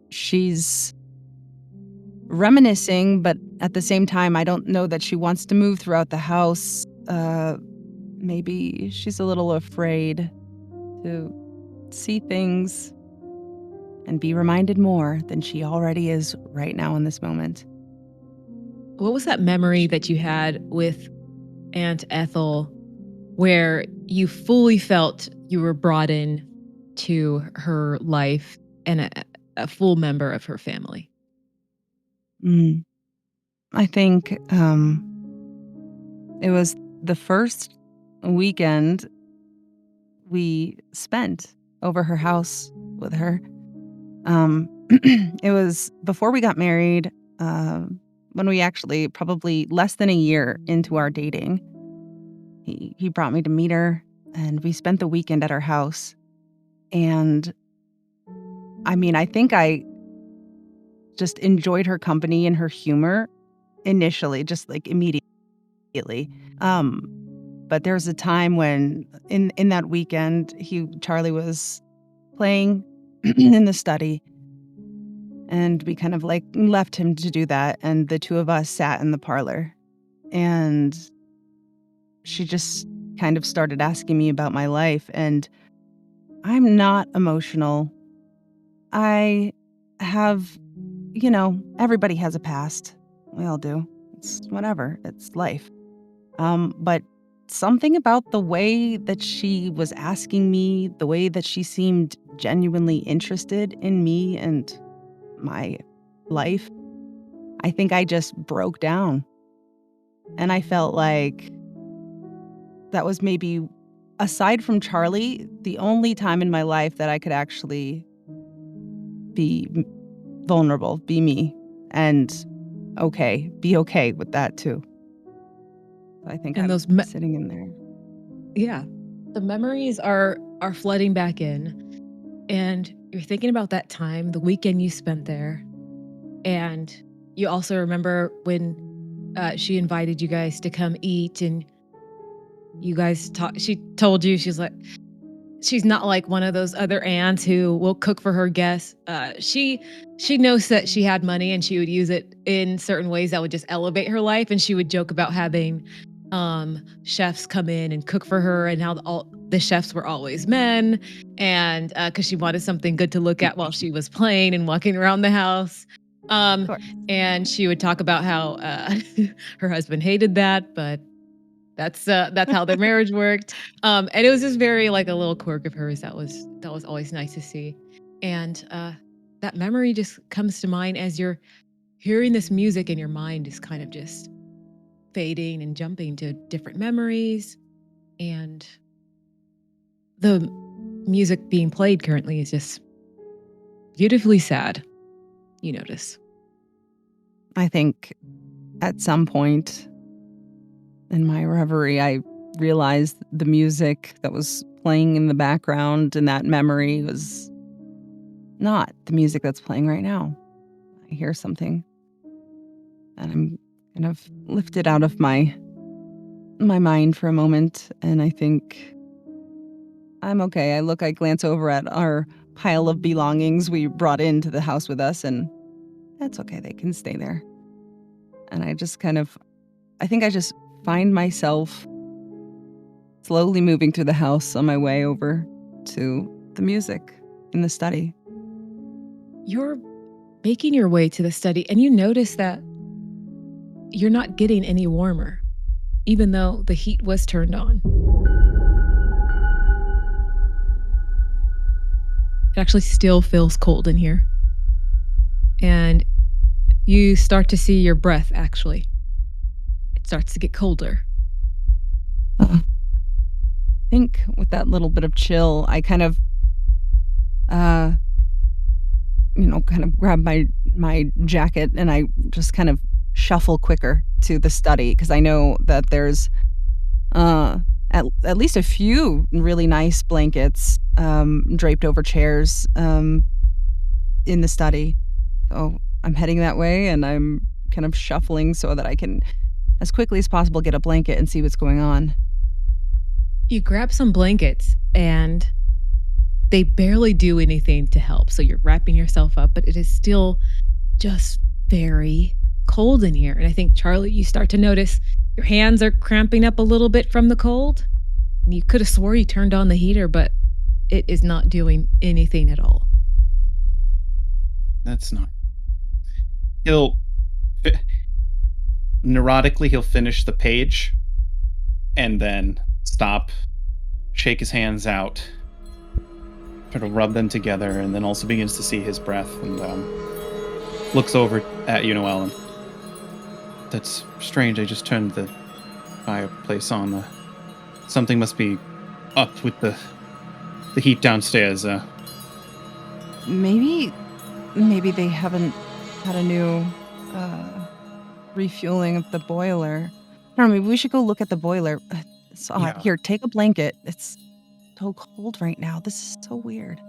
B: she's reminiscing, but at the same time, I don't know that she wants to move throughout the house. Maybe she's a little afraid to see things and be reminded more than she already is right now in this moment.
A: What was that memory that you had with Aunt Ethel where you fully felt you were brought in to her life and a full member of her family?
B: I think it was the first weekend we spent over her house with her. It was before we got married, when we actually probably less than a year into our dating. He brought me to meet her, and we spent the weekend at our house. And I mean, I think I just enjoyed her company and her humor initially, just like immediately. Um, But there's a time when in that weekend, Charlie was playing in the study, and we kind of like left him to do that, and the two of us sat in the parlor, and she just kind of started asking me about my life, and I'm not emotional. I have, everybody has a past. We all do. It's whatever. It's life. But something about the way that she was asking me, the way that she seemed genuinely interested in me and my life, I think I just broke down. And I felt like that was maybe, aside from Charlie, the only time in my life that I could actually be vulnerable, be me, and be okay with that too. I think
A: And
B: I'm
A: those
B: sitting in there.
A: yeah. The memories are flooding back in, and you're thinking about that time, the weekend you spent there, and you also remember when she invited you guys to come eat, and you guys talk. She told you she's not like one of those other aunts who will cook for her guests. She knows that she had money and she would use it in certain ways that would just elevate her life. And she would joke about having chefs come in and cook for her, and how all the chefs were always men, and because she wanted something good to look at while she was playing and walking around the house.
B: Of
A: Um,
B: course.
A: and she would talk about how her husband hated that, but that's how their marriage worked. And it was just very like a little quirk of hers that was always nice to see. And that memory just comes to mind as you're hearing this music, and your mind is kind of just fading and jumping to different memories. And the music being played currently is just beautifully sad, you notice.
B: I think at some point in my reverie, I realized the music that was playing in the background in that memory was not the music that's playing right now. I hear something, and I'm kind of lifted out of my mind for a moment, and I think I'm okay. I glance over at our pile of belongings we brought into the house with us, and that's okay. They can stay there. And I think I just find myself slowly moving through the house on my way over to the music in the study.
A: You're making your way to the study, and you notice that you're not getting any warmer, even though the heat was turned on. It actually still feels cold in here. And you start to see your breath, actually. It starts to get colder.
B: I think with that little bit of chill, I kind of, grab my jacket, and I just kind of shuffle quicker to the study, because I know that there's at least a few really nice blankets draped over chairs in the study. So I'm heading that way, and I'm kind of shuffling so that I can, as quickly as possible, get a blanket and see what's going on.
A: You grab some blankets, and they barely do anything to help. So you're wrapping yourself up, but it is still just very cold in here. And I think, Charlie, you start to notice your hands are cramping up a little bit from the cold. And you could have swore you turned on the heater, but it is not doing anything at all.
C: That's not. He'll neurotically he'll finish the page and then stop, shake his hands out, sort of rub them together, and then also begins to see his breath, and looks over at you, Noelle, and that's strange. I just turned the fireplace on. Something must be up with the heat downstairs.
B: Maybe they haven't had a new refueling of the boiler. I don't know, maybe we should go look at the boiler. It's odd.
C: Yeah.
B: Here, take a blanket. It's so cold right now. This is so weird.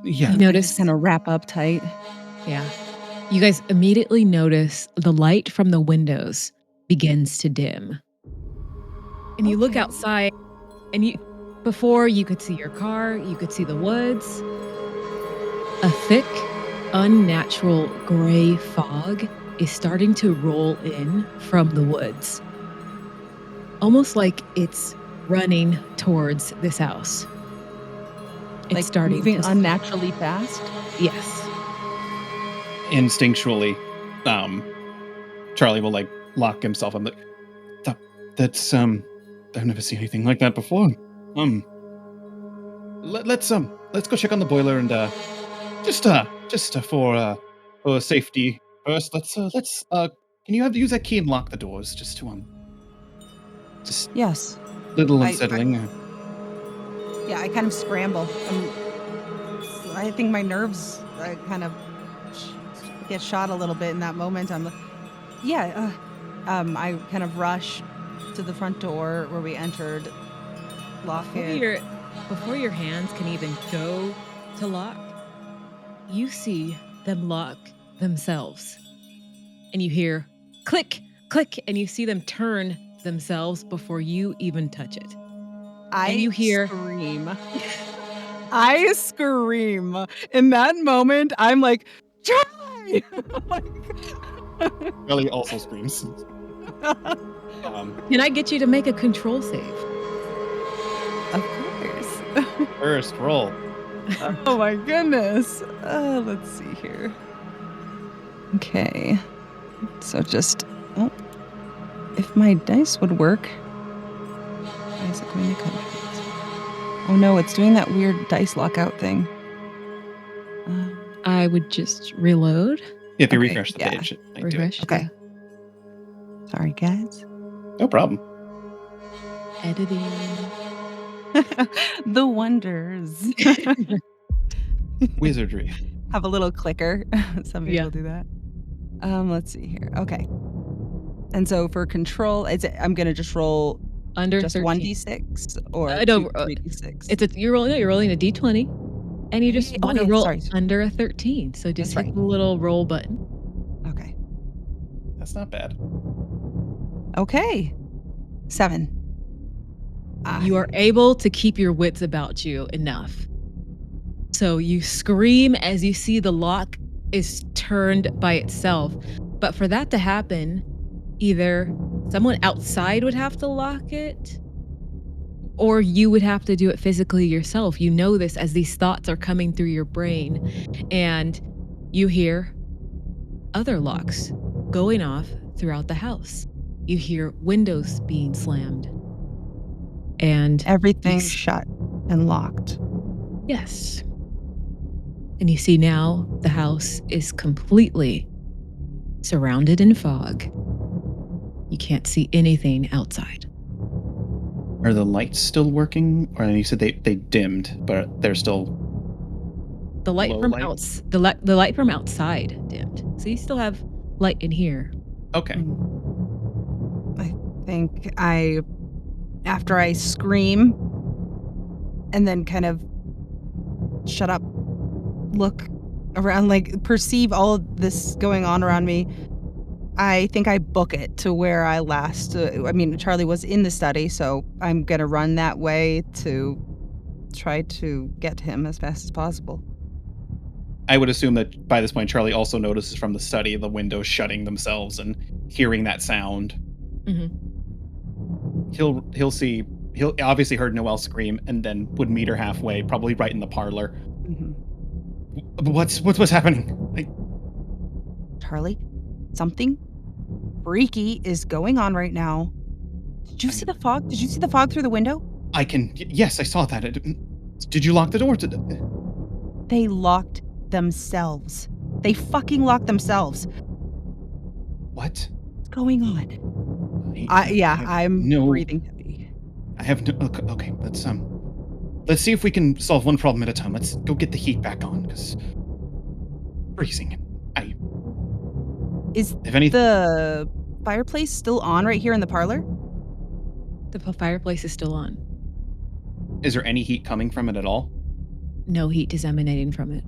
C: Yeah.
A: You
B: I
A: notice,
B: just kind of wrap up tight.
A: yeah. You guys immediately notice the light from the windows begins to dim. And you look
B: Okay.
A: outside, and before you could see your car, you could see the woods. A thick, unnatural gray fog is starting to roll in from the woods, almost like it's running towards this house. It's
B: Like
A: starting
B: moving
A: to
B: unnaturally fast.
A: Yes.
C: Instinctually, Charlie will like lock himself on the. That's I've never seen anything like that before. Let's go check on the boiler and just for safety first. Let's can you use that key and lock the doors just to just
B: Yes.
C: little
B: I
C: unsettling.
B: Yeah, I kind of scramble. I think my nerves kind of get shot a little bit in that moment. I'm like, yeah. I kind of rush to the front door where we entered. Lock it.
A: Before your hands can even go to lock, you see them lock themselves. And you hear click, click, and you see them turn themselves before you even touch it.
B: And
A: you hear
B: scream. I scream. In that moment, I'm like, Charlie!
C: Charlie also screams.
A: Can I get you to make a control save?
B: Of course.
C: First roll.
B: Oh my goodness. Let's see here. Okay. So just, if my dice would work. Why is it going to contracts? Oh no, it's doing that weird dice lockout thing.
A: I would just reload.
C: If you refresh the page, it might do it.
A: Refresh.
B: Okay. Sorry, guys.
C: No problem.
A: Editing.
B: The wonders.
C: Wizardry.
B: Have a little clicker. Some people
A: Yeah.
B: do that. Let's see here. Okay. And so for control, I'm gonna just roll
A: Under
B: just
A: 13.
B: 1d6 or
A: No,
B: 3d6.
A: you're rolling a d20, and you just want to
B: yeah,
A: roll
B: sorry.
A: under a 13. So just
B: That's
A: hit
B: right.
A: the little roll button.
B: Okay.
C: That's not bad.
B: Okay. 7.
A: You are able to keep your wits about you enough. So you scream as you see the lock is turned by itself. But for that to happen, either someone outside would have to lock it, or you would have to do it physically yourself. You know this as these thoughts are coming through your brain, and you hear other locks going off throughout the house. You hear windows being slammed. And
B: Everything's shut and locked.
A: yes. And you see now the house is completely surrounded in fog. You can't see anything outside.
C: Are the lights still working? Or you said they dimmed, but they're still
A: The light
C: low
A: from
C: lights?
A: the light from outside dimmed. So you still have light in here.
C: Okay.
B: I think after I scream and then kind of shut up, look around, like perceive all of this going on around me, I think I book it to where I last. Charlie was in the study, so I'm going to run that way to try to get to him as fast as possible.
C: I would assume that by this point, Charlie also notices from the study the windows shutting themselves and hearing that sound.
A: Mm-hmm.
C: He'll obviously heard Noelle scream and then would meet her halfway, probably right in the parlor.
B: Mm-hmm.
C: What's happening?
B: Charlie, something freaky is going on right now. Did you see the fog? Did you see the fog through the window?
C: Yes, I saw that. Did you lock the door?
B: They locked themselves. They fucking locked themselves.
C: What?
B: What's going on? I'm breathing heavy.
C: I have no. Okay, let's see if we can solve one problem at a time. Let's go get the heat back on, because freezing.
B: Is the fireplace still on right here in the parlor?
A: The fireplace is still on.
C: Is there any heat coming from it at all?
A: No heat is emanating from it.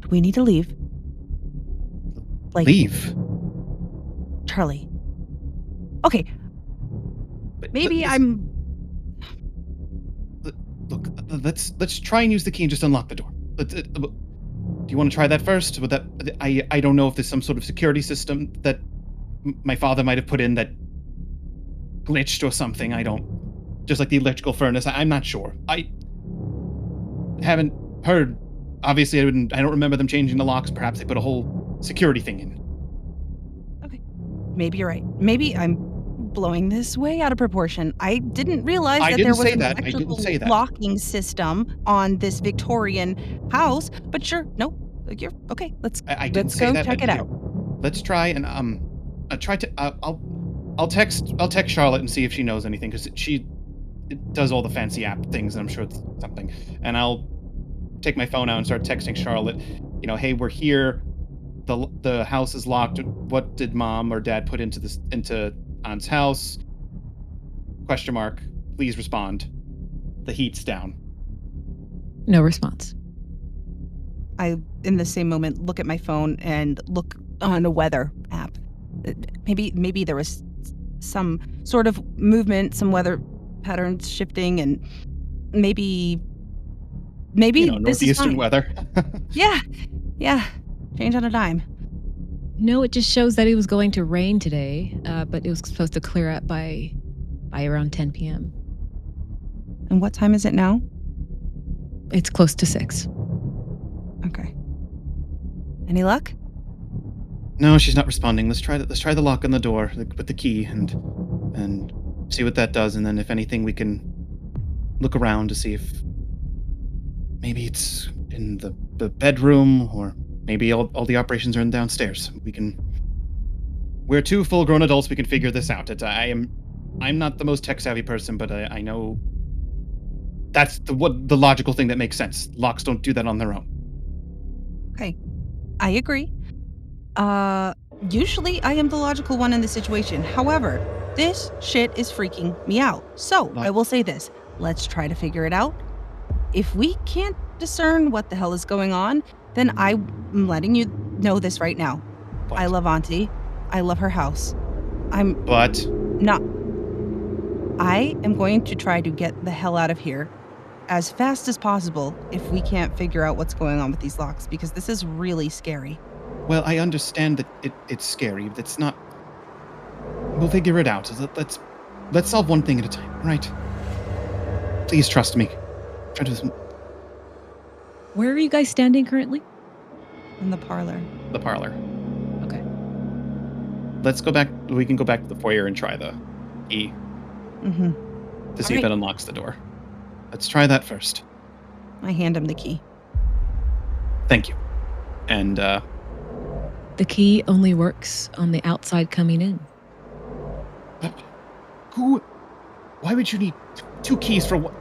B: Do we need to leave?
C: Leave?
B: Charlie. Okay. Maybe
C: Listen,
B: I'm.
C: look. Let's try and use the key and just unlock the door. Do you want to try that first? Would that I don't know if there's some sort of security system that my father might have put in that glitched or something. I don't. Just like the electrical furnace. I'm not sure. I haven't heard. Obviously, I don't remember them changing the locks. Perhaps they put a whole security thing in.
B: Okay. Maybe you're right. Maybe I'm blowing this way out of proportion. I didn't realize
C: I
B: that
C: didn't
B: there was
C: say
B: an
C: that. I didn't
B: electrical
C: say that.
B: locking system on this Victorian house. But sure, no, you're okay.
C: I didn't
B: Let's
C: say
B: go
C: that.
B: check it
C: Here,
B: out.
C: let's try and try to. I'll text Charlotte and see if she knows anything because she does all the fancy app things, and I'm sure it's something. And I'll take my phone out and start texting Charlotte. You know, hey, we're here. The house is locked. What did mom or dad put into Aunt's house? Question mark. Please respond. The heat's down.
A: No response.
B: I, in the same moment, look at my phone and look on a weather app. Maybe there was some sort of movement, some weather patterns shifting, and maybe this is
C: Northeastern
B: fine.
C: weather.
B: Yeah, yeah. Change on a dime.
A: No, it just shows that it was going to rain today, but it was supposed to clear up by around 10 p.m.
B: And what time is it now?
A: It's close to 6.
B: Okay. Any luck?
C: No, she's not responding. Let's try the lock on the door with the key and see what that does, and then if anything, we can look around to see if maybe it's in the bedroom, or maybe all the operations are in downstairs. We're two full-grown adults. We can figure this out. I'm not the most tech-savvy person, but I know that's the logical thing that makes sense. Locks don't do that on their own.
B: Okay. I agree. Usually I am the logical one in this situation. However, this shit is freaking me out. So I will say this. Let's try to figure it out. If we can't discern what the hell is going on, then I'm letting you know this right now.
C: What?
B: I love Auntie. I love her house.
C: But
B: Not. I am going to try to get the hell out of here as fast as possible if we can't figure out what's going on with these locks, because this is really scary.
C: well, I understand that it's scary. But it's not. We'll figure it out. Let's solve one thing at a time, all right? Please trust me. Try to
A: Where are you guys standing currently?
B: In the parlor.
C: the parlor.
A: Okay.
C: Let's go back. We can go back to the foyer and try the key
B: Mm-hmm.
C: to see
B: All
C: if
B: right.
C: it unlocks the door. Let's try that first.
B: I hand him the key.
C: Thank you. And
A: The key only works on the outside coming in.
C: why would you need two keys for what?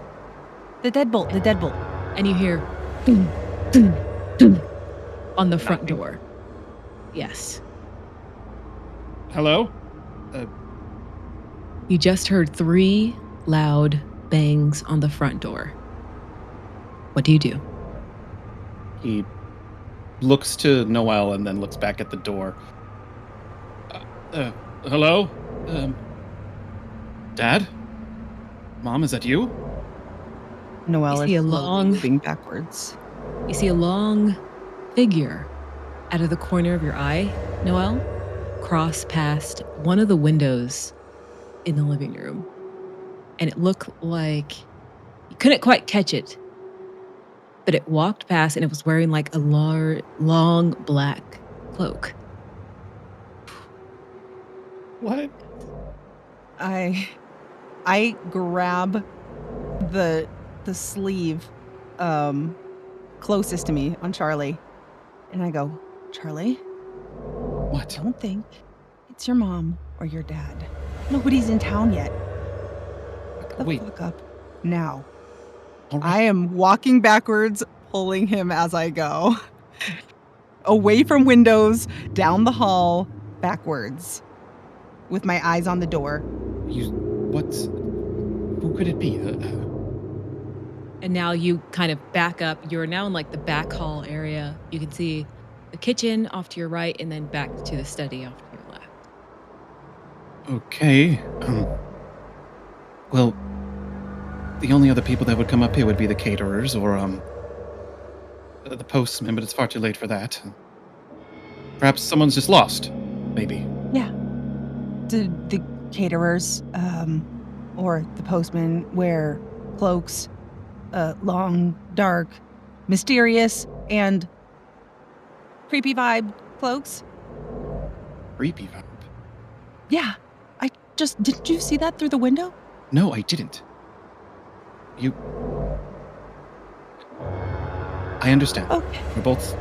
B: The deadbolt. The deadbolt.
A: And you hear boom, boom, boom on the front
C: Knocking.
A: door. Yes.
C: Hello?
A: You just heard 3 loud bangs on the front door. What do you do?
C: He looks to Noelle and then looks back at the door. Hello? Dad? Mom, is that you?
B: Noelle
A: You see
B: is
A: a
B: slowly
A: long-
B: moving backwards.
A: You see a long figure out of the corner of your eye, Noelle, cross past one of the windows in the living room. And it looked like you couldn't quite catch it, but it walked past and it was wearing like a long black cloak.
C: What?
B: I grab the sleeve closest to me on Charlie, and I go, Charlie,
C: What?
B: don't think it's your mom or your dad. Nobody's in town yet. Shut the
C: Wait.
B: fuck up now.
C: All
B: I
C: right.
B: am walking backwards, pulling him as I go. Away from windows, down the hall, backwards, with my eyes on the door.
C: Who could it be?
A: And now you kind of back up. You're now in like the back hall area. You can see the kitchen off to your right and then back to the study off to your left.
C: Okay. Well, the only other people that would come up here would be the caterers or the postman, but it's far too late for that. Perhaps someone's just lost. Maybe.
B: Yeah. Did the caterers or the postman wear cloaks, long, dark, mysterious, and creepy vibe cloaks?
C: Creepy vibe.
B: Yeah. Didn't you see that through the window?
C: No, I didn't. I understand.
B: Okay.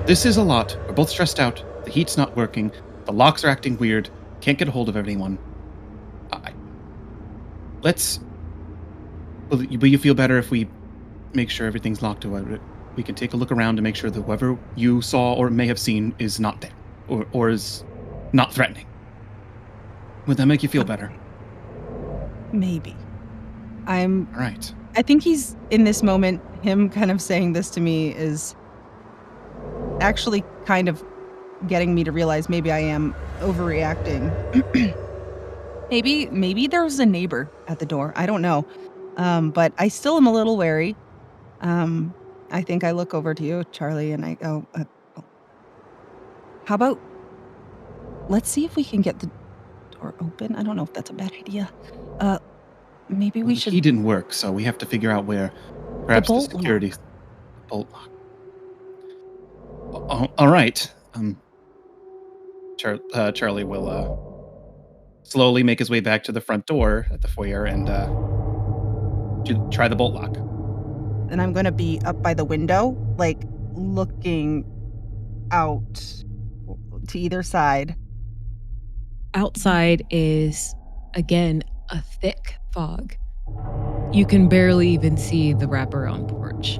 C: This is a lot. We're both stressed out. The heat's not working. The locks are acting weird. Can't get a hold of anyone. Will you feel better if we make sure everything's locked away? We can take a look around to make sure that whoever you saw or may have seen is not there or is not threatening. Would that make you feel better?
B: Maybe.
C: All right.
B: I think he's, in this moment, him kind of saying this to me is actually kind of getting me to realize maybe I am overreacting. maybe there's a neighbor at the door. I don't know. But I still am a little wary. I think I look over to you, Charlie, and I go, how about let's see if we can get the door open? I don't know if that's a bad idea. Maybe we should.
C: He didn't work, so we have to figure out where. Perhaps the security bolt lock. All right. Charlie will slowly make his way back to the front door at the foyer and try the bolt lock.
B: And I'm going to be up by the window, like looking out to either side.
A: Outside is, again, a thick fog. You can barely even see the wraparound porch.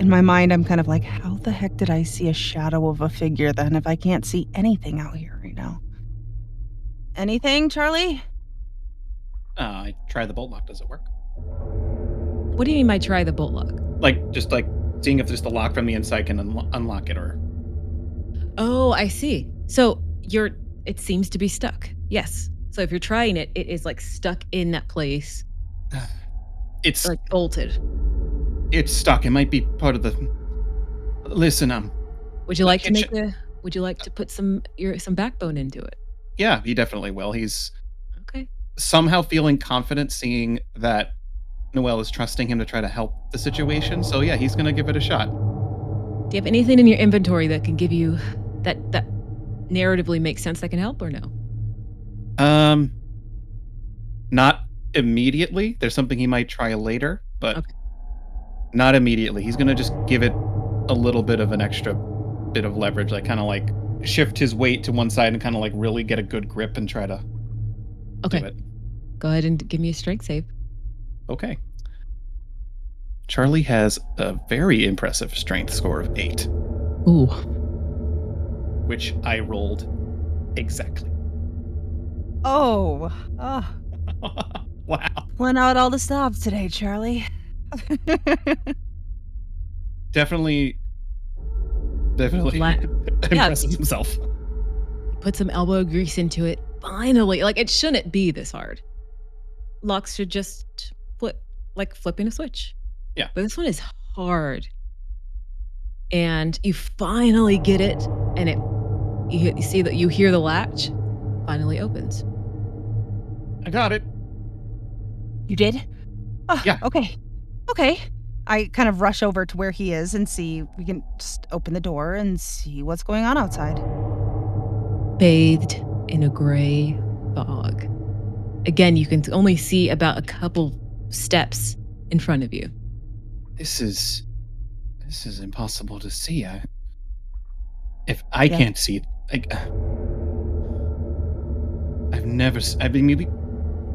B: In my mind, I'm kind of like, how the heck did I see a shadow of a figure then if I can't see anything out here right now? Anything, Charlie?
C: I try the bolt lock. Does it work?
A: What do you mean by try the bolt lock?
C: Just seeing if just the lock from the inside can unlock it or...
A: Oh, I see. So it seems to be stuck. Yes. So if you're trying it, it is like stuck in that place.
C: It's
A: like bolted.
C: It's stuck. It might be part of the... Listen,
A: would you like to would you like to put some backbone into it?
C: Yeah, he definitely will. He's
A: okay.
C: Somehow feeling confident seeing that Noelle is trusting him to try to help the situation. So yeah, he's going to give it a shot.
A: Do you have anything in your inventory that can give you that narratively makes sense that can help or no?
C: Not immediately. There's something he might try later, but
A: okay.
C: Not immediately. He's going to just give it a little bit of an extra bit of leverage, like kind of like shift his weight to one side and kind of like really get a good grip and try to do it.
A: Go ahead and give me a strength save.
C: Okay. Charlie has a very impressive strength score of 8.
A: Ooh.
C: Which I rolled exactly.
B: Oh.
C: Wow.
B: Went out all the stops today, Charlie.
C: Definitely impresses himself.
A: Put some elbow grease into it. Finally, like it shouldn't be this hard. Locks should just flip, like flipping a switch.
C: Yeah.
A: But this one is hard. And you finally get it, and you see that you hear the latch finally opens.
C: I got it.
B: You did? Oh,
C: yeah.
B: Okay. I kind of rush over to where he is and see we can just open the door and see what's going on outside.
A: Bathed in a gray fog. Again, you can only see about a couple steps in front of you.
C: This is impossible to see. If I can't see it, maybe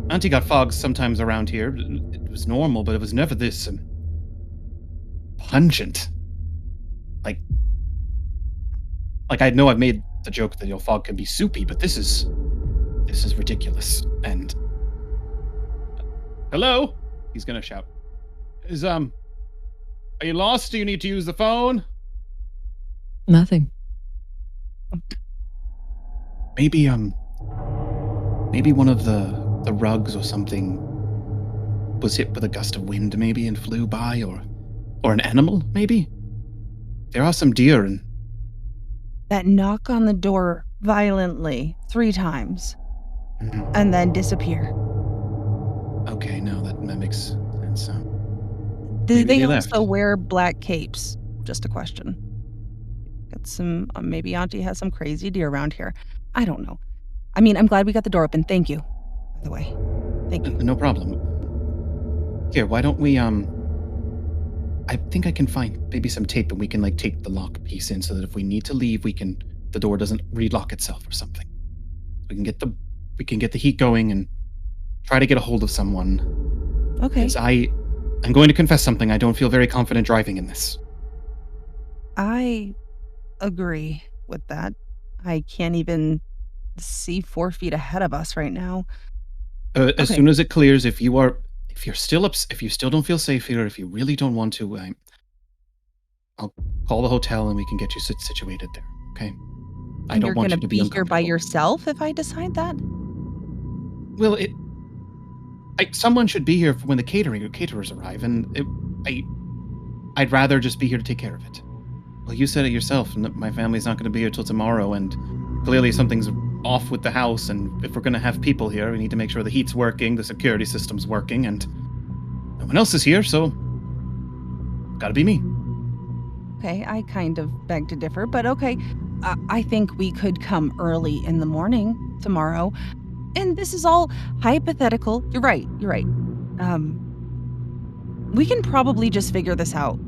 C: Auntie got fog sometimes around here. It was normal, but it was never this pungent. Like I know I've made the joke that fog can be soupy, but this is ridiculous. And hello, he's gonna shout. Are you lost? Do you need to use the phone?
A: Nothing.
C: Maybe one of the rugs or something was hit with a gust of wind maybe and flew by, or an animal maybe. There are some deer and
B: That knock on the door violently 3 times
C: Mhm.
B: and then disappear.
C: Okay, no, that makes sense. So
B: Do
C: maybe
B: they
C: they
B: also
C: left.
B: wear black capes? Just a question. Got some maybe auntie has some crazy deer around here. I don't know. I mean, I'm glad we got the door open. Thank you, by the way. Thank you.
C: No problem. Here, why don't we I think I can find maybe some tape and we can like tape the lock piece in so that if we need to leave, the door doesn't relock itself or something. We can get the heat going and try to get a hold of someone.
B: Okay.
C: Because I'm going to confess something. I don't feel very confident driving in this.
B: I agree with that. I can't even see 4 feet ahead of us right now.
C: As
B: Okay.
C: soon as it clears, if you're still if you still don't feel safe here, if you really don't want to, I'll call the hotel and we can get you situated there. Okay. I
B: And
C: don't
B: you're
C: want
B: gonna
C: you to be
B: be here by
C: uncomfortable.
B: yourself if I decide that?
C: Well, someone should be here for when the caterers arrive, and I I'd rather just be here to take care of it. Well, you said it yourself, and that my family's not going to be here till tomorrow, and clearly something's off with the house. And if we're going to have people here, we need to make sure the heat's working, the security system's working, and no one else is here, so gotta be me.
B: Okay, I kind of beg to differ, but okay. I think we could come early in the morning tomorrow. And this is all hypothetical. You're right. You're right. Um, we can probably just figure this out.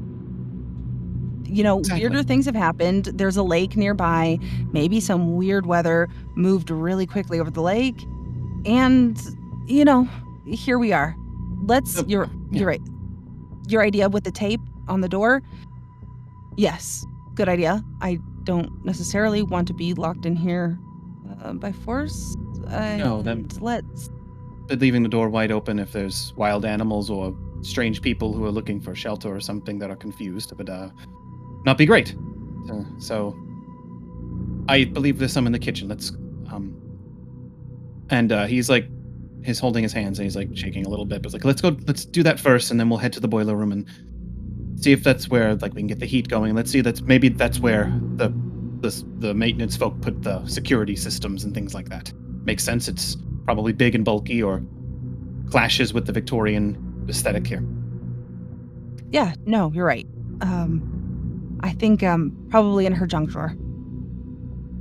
C: Exactly.
B: Weirder things have happened. There's a lake nearby. Maybe some weird weather moved really quickly over the lake. And, you know, here we are. You're
C: Yeah.
B: right. Your idea with the tape on the door? Yes, good idea. I don't necessarily want to be locked in here by force.
C: No,
B: And let's.
C: leaving the door wide open if there's wild animals or strange people who are looking for shelter or something that are confused would not be great. So I believe there's some in the kitchen. Let's um and he's holding his hands and he's like shaking a little bit, but it's like let's do that first and then we'll head to the boiler room and see if that's where like we can get the heat going. Let's see that's where the maintenance folk put the security systems and things like that. Makes sense. It's probably big and bulky or clashes with the Victorian aesthetic here.
B: Yeah, no, you're right. I think probably in her junk drawer.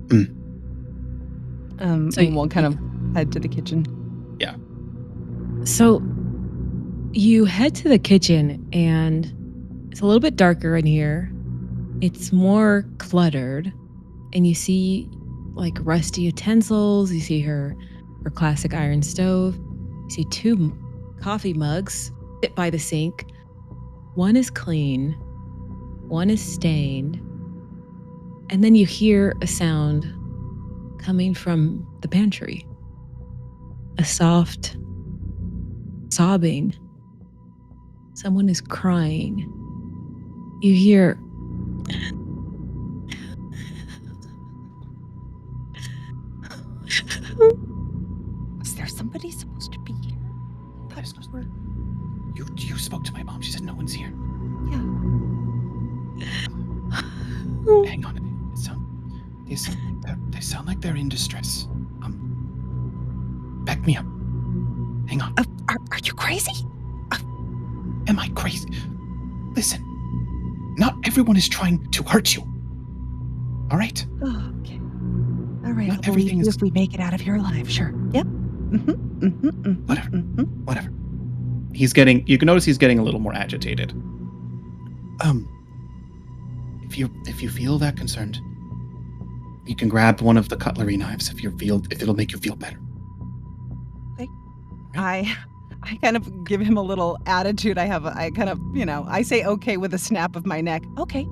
C: Mm.
A: So,
B: And we'll kind of head to the kitchen.
C: Yeah.
A: so you head to the kitchen and it's a little bit darker in here. It's more cluttered, and you see like rusty utensils. You see her classic iron stove. You see two coffee mugs sit by the sink. One is clean, one is stained. And then you hear a sound coming from the pantry. A soft sobbing. Someone is crying. You hear
B: Is there somebody supposed to be here?
C: There's you spoke to my mom. She said no one's here.
B: Yeah.
C: Hang on a minute. They sound like they're in distress. Back me up. Hang on.
B: Are you crazy?
C: Am I crazy? Listen, not everyone is trying to hurt you. All right?
B: Oh, okay. All right,
C: Not
B: I'll believe
C: everything
B: you
C: is
B: if we make it out of here alive. Sure. Yep.
C: Whatever.
B: Mm-hmm.
C: Whatever. You can notice he's getting a little more agitated. If you feel that concerned, you can grab one of the cutlery knives if it'll make you feel better.
B: Okay. I kind of give him a little attitude. I kind of, I say okay with a snap of my neck. Okay.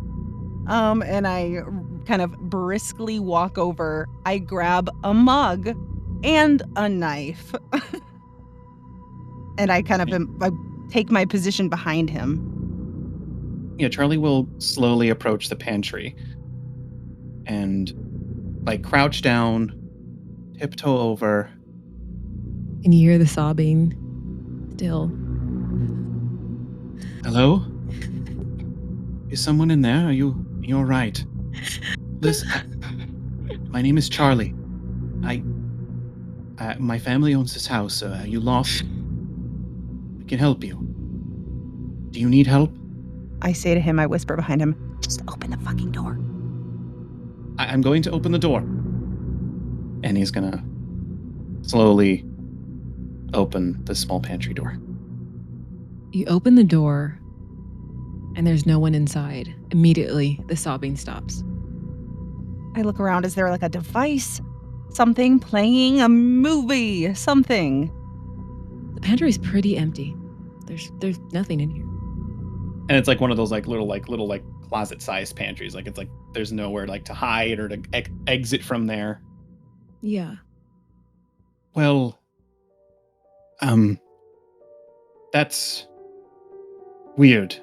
B: And I kind of briskly walk over. I grab a mug and a knife. And I kind of I take my position behind him.
C: Yeah, Charlie will slowly approach the pantry and like crouch down, tiptoe over.
A: and you hear the sobbing still.
C: Hello? Is someone in there? Are you all right? Listen, my name is Charlie. I my family owns this house. Are you lost? I can help you. Do you need help?
B: I say to him, I whisper behind him, just open the fucking door.
C: I'm going to open the door. And he's gonna slowly open the small pantry door.
A: You open the door, and there's no one inside. Immediately, the sobbing stops.
B: I look around. Is there like a device? Something playing? A movie? Something?
A: The pantry's pretty empty. There's nothing in here.
C: And it's like one of those little closet-sized pantries. Like it's like there's nowhere like to hide or to exit from there.
A: Yeah.
C: Well, that's weird.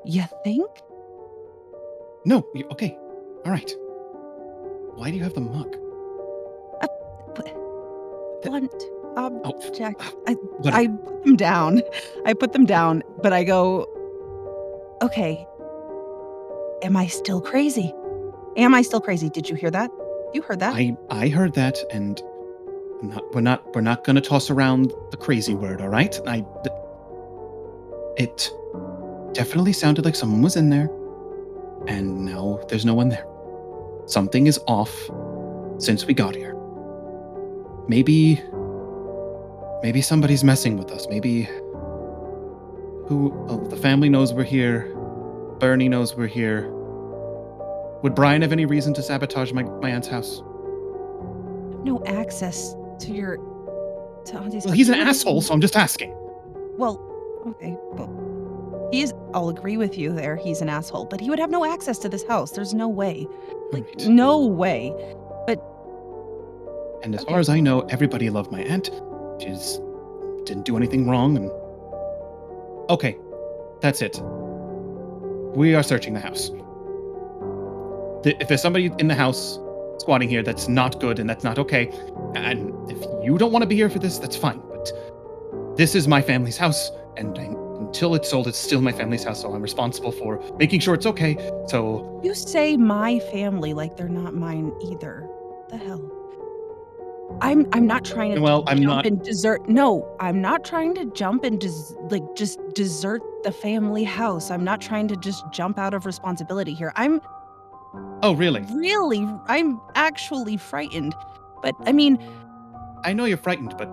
B: You think?
C: No, okay. All right. Why do you have the mug?
B: Blunt object.
C: But
B: I put them down. But I go, okay, am I still crazy? Did you hear that? You heard that?
C: I heard that, and we're not gonna toss around the crazy word, all right? It definitely sounded like someone was in there, and now there's no one there. Something is off since we got here. Maybe somebody's messing with us. Maybe the family knows we're here. Bernie knows we're here. Would Brian have any reason to sabotage my aunt's house?
B: No access to Auntie's.
C: Well, he's an asshole, so I'm just asking.
B: Well, okay. Well, I'll agree with you there. He's an asshole, but he would have no access to this house. There's no way.
C: Right.
B: No way.
C: And as far as I know, everybody loved my aunt. She didn't do anything wrong. And okay, that's it. We are searching the house. If there's somebody in the house squatting here, that's not good and that's not okay. And if you don't want to be here for this, that's fine. But this is my family's house, and until it's sold, it's still my family's house. So I'm responsible for making sure it's okay. So
B: You say my family like they're not mine either. What the hell? I'm not trying to jump and desert. No, I'm not trying to jump and just desert the family house. I'm not trying to just jump out of responsibility here.
C: Oh, really?
B: I'm actually frightened. But I mean,
C: I know you're frightened, but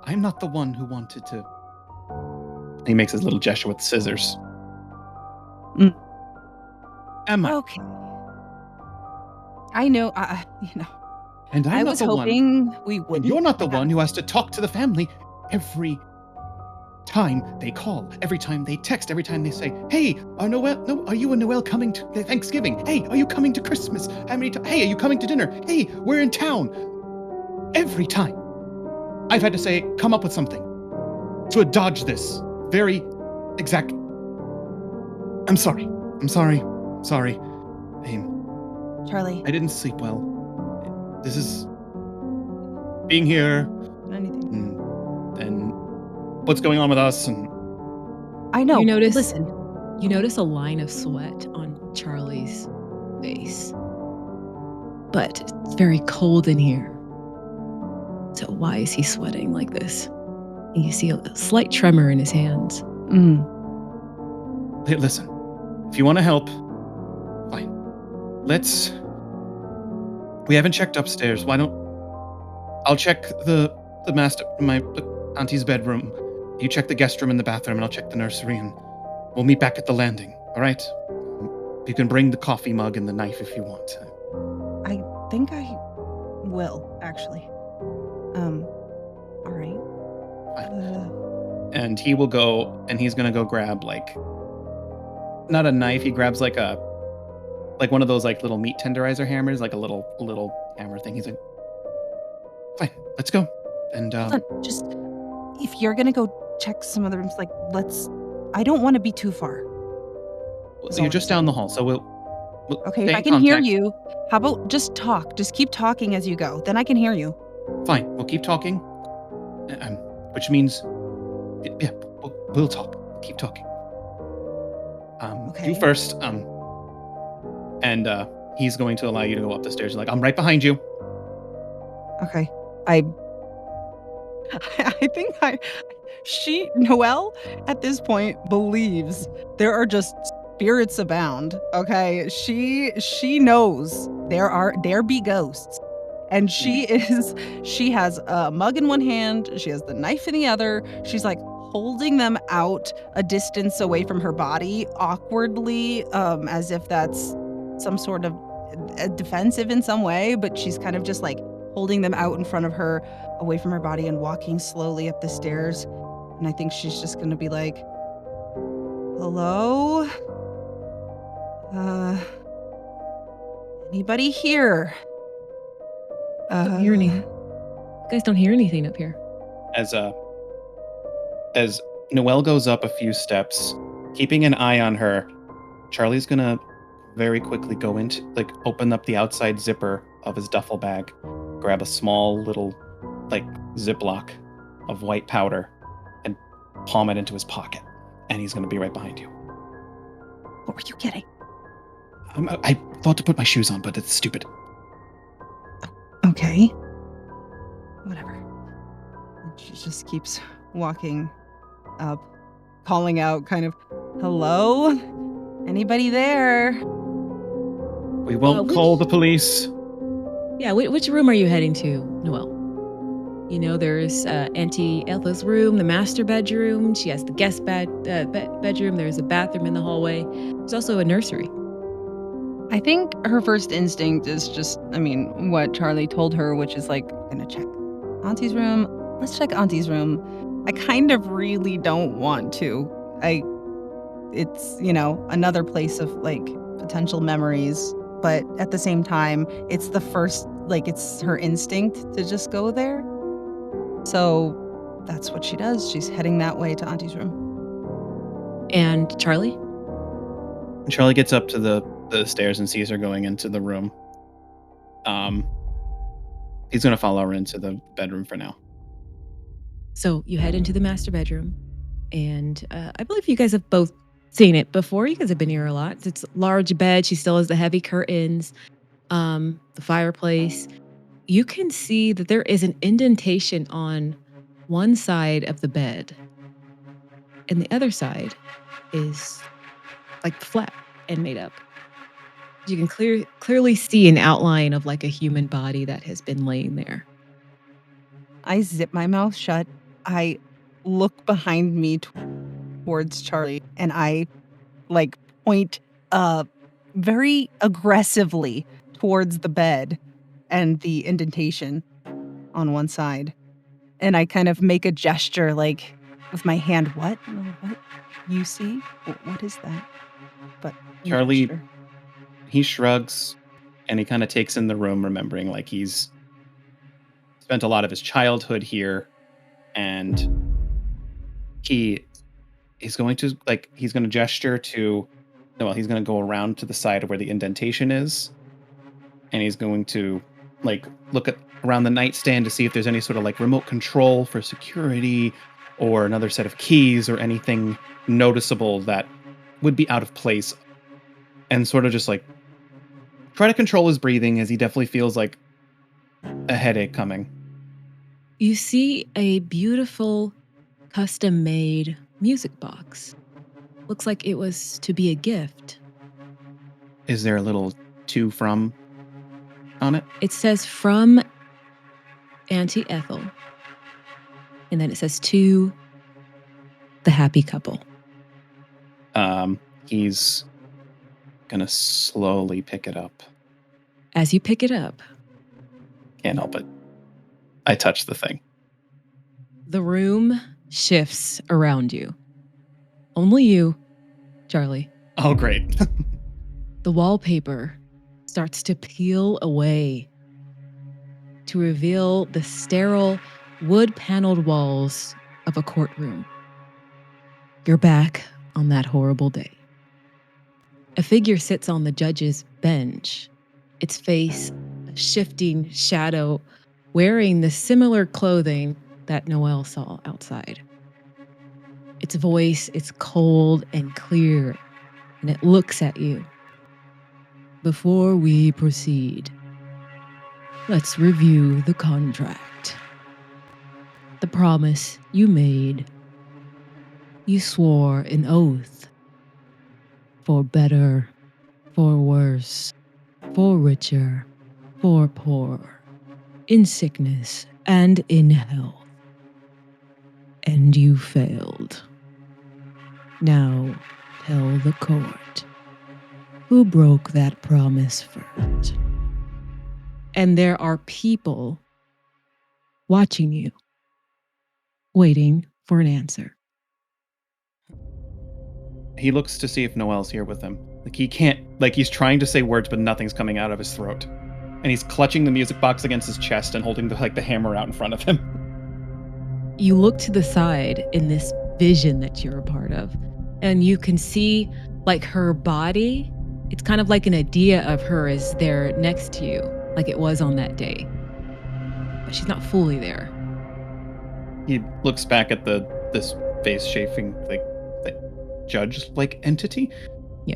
C: I'm not the one who wanted to. He makes his little gesture with scissors. Am I?
B: okay. I know,
C: And I'm
B: I
C: not
B: was
C: the one.
B: hoping we
C: And
B: wouldn't.
C: you're not the one who has to talk to the family every time they call, every time they text, every time they say, "Hey, are you and Noelle coming to Thanksgiving? Hey, are you coming to Christmas? Hey, are you coming to dinner? Hey, we're in town." Every time I've had to say, "Come up with something to dodge this very exact." I'm sorry.
B: Charlie,
C: I didn't sleep well. This is being here
B: anything.
C: and what's going on with us, and
B: I know.
A: You notice-
B: Listen,
A: You notice a line of sweat on Charlie's face. But it's very cold in here. So why is he sweating like this? And you see a slight tremor in his hands.
C: hey, listen, if you want to help, fine. We haven't checked upstairs. I'll check the auntie's bedroom. You check the guest room and the bathroom, and I'll check the nursery, and we'll meet back at the landing. All right? You can bring the coffee mug and the knife if you want.
B: I think I will, actually. All right.
C: And he will go, and he's gonna go grab not a knife. He grabs one of those little meat tenderizer hammers, like a little hammer thing. He's like, "Fine, let's go." And
B: Hold on, just if you're gonna go check some other rooms, I don't want to be too far.
C: you're just down the hall, so we'll
B: Okay,
C: stay
B: if I
C: in
B: can hear
C: contact.
B: you, how about just talk? Just keep talking as you go. Then I can hear you.
C: Fine, we'll keep talking. which means, yeah, we'll talk. Keep talking.
B: Okay.
C: You first. And he's going to allow you to go up the stairs. Like, I'm right behind you.
B: Okay. I think Noelle at this point believes there are just spirits abound. Okay. She knows there be ghosts. And she has a mug in one hand, she has the knife in the other. She's like holding them out a distance away from her body awkwardly, as if that's some sort of defensive in some way, but she's kind of just like holding them out in front of her, away from her body, and walking slowly up the stairs. And I think she's just gonna be like, "Hello? Anybody here?"
A: Don't hear anything. You guys don't hear anything up here.
C: As Noelle goes up a few steps, keeping an eye on her, Charlie's gonna very quickly go into, like, open up the outside zipper of his duffel bag, grab a small little, like, Ziploc of white powder, and palm it into his pocket. And he's gonna be right behind you.
B: What were you getting?
C: I thought to put my shoes on, but it's stupid.
B: Okay. Whatever. And she just keeps walking up, calling out kind of, "Hello? Anybody there?"
C: We won't call the police.
A: Yeah, which room are you heading to, Noelle? You know, there's Auntie Ethel's room, the master bedroom. She has the guest bedroom. There's a bathroom in the hallway. There's also a nursery.
B: I think her first instinct is just, what Charlie told her, which is like, "I'm gonna check Auntie's room. Let's check Auntie's room." I kind of really don't want to. It's, another place of like potential memories, but at the same time, it's the first, like, it's her instinct to just go there. So that's what she does. She's heading that way to Auntie's room.
A: And Charlie?
C: Charlie gets up to the stairs and sees her going into the room. He's gonna follow her into the bedroom for now.
A: So you head into the master bedroom, and I believe you guys have both seen it before. You guys have been here a lot. It's a large bed. She still has the heavy curtains, the fireplace. You can see that there is an indentation on one side of the bed, and the other side is like flat and made up. You can clearly see an outline of like a human body that has been laying there.
B: I zip my mouth shut. I look behind me towards Charlie, and I like point very aggressively towards the bed and the indentation on one side. And I kind of make a gesture like with my hand, "What? What? You see? What is that?" But
C: Charlie,
B: gesture.
C: he shrugs and he kind of takes in the room, remembering like he's spent a lot of his childhood here, and he's going to gesture to, well, he's going to go around to the side of where the indentation is, and he's going to like look around the nightstand to see if there's any sort of like remote control for security or another set of keys or anything noticeable that would be out of place, and sort of just like try to control his breathing, as he definitely feels like a headache coming.
A: You see a beautiful custom-made music box. Looks like it was to be a gift.
C: Is there a little to from on it?
A: It says from Auntie Ethel. And then it says to the happy couple.
C: He's gonna slowly pick it up.
A: As you pick it up,
C: Can't help it. I touch the thing.
A: the room shifts around you. Only you, Charlie.
C: Oh, great.
A: The wallpaper starts to peel away to reveal the sterile, wood-paneled walls of a courtroom. You're back on that horrible day. A figure sits on the judge's bench, its face a shifting shadow, wearing the similar clothing that Noelle saw outside. Its voice is cold and clear, and it looks at you. Before we proceed, let's review the contract. The promise you made. You swore an oath. For better, for worse, for richer, for poor, in sickness and in health. And you failed. Now tell the court who broke that promise first. And there are people watching you, waiting for an answer.
C: He looks to see if Noelle's here with him. Like he can't, like he's trying to say words, but nothing's coming out of his throat. And he's clutching the music box against his chest and holding the hammer out in front of him.
A: You look to the side in this vision that you're a part of, and you can see like her body. It's kind of like an idea of her is there next to you, like it was on that day. But she's not fully there.
C: He looks back at this face-shaping, like judge-like entity.
A: Yeah.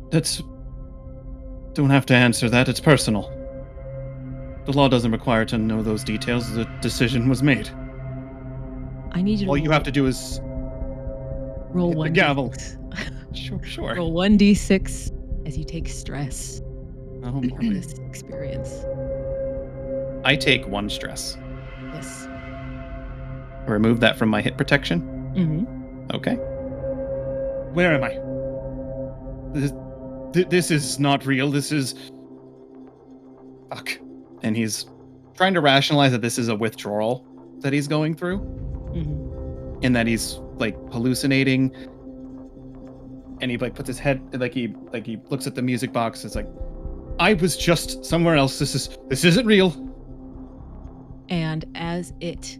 C: That's... Don't have to answer that. It's personal. The law doesn't require to know those details. The decision was made.
A: I need you to
C: All you have to do is
A: roll
C: hit the
A: 1d6.
C: gavel. Sure.
A: Roll 1d6 as you take stress
C: Oh,
A: for
C: boy.
A: this experience.
C: I take 1 stress.
A: Yes.
C: Remove that from my hit protection.
A: Mm-hmm.
C: Okay. Where am I? This is not real. This is... Fuck. And he's trying to rationalize that this is a withdrawal that he's going through.
A: Mm-hmm.
C: And that he's, like, hallucinating. And he, like, puts his head... Like, he looks at the music box. It's like, I was just somewhere else. This isn't real.
A: And as it,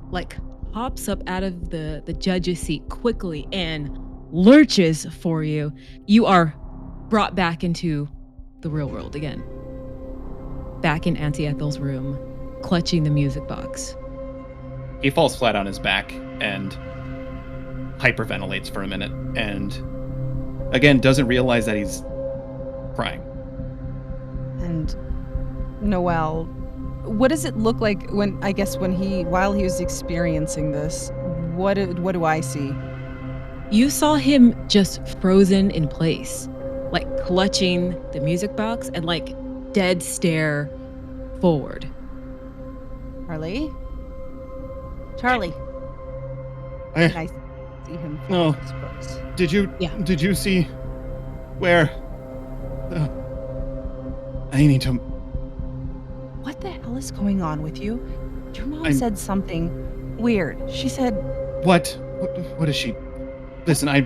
A: like, hops up out of the judge's seat quickly and lurches for you, you are brought back into the real world again. Back in Auntie Ethel's room, clutching the music box.
C: He falls flat on his back and hyperventilates for a minute. And, again, doesn't realize that he's crying.
B: And Noelle, what does it look like while he was experiencing this? What do I see?
A: You saw him just frozen in place, like clutching the music box and like dead stare forward.
B: Charlie. And I see him.
C: No. Did you?
A: Yeah.
C: Did you see where? I need to.
B: What the hell is going on with you? Your mom
C: I'm-
B: said something weird. She said,
C: What? What is she? Listen, I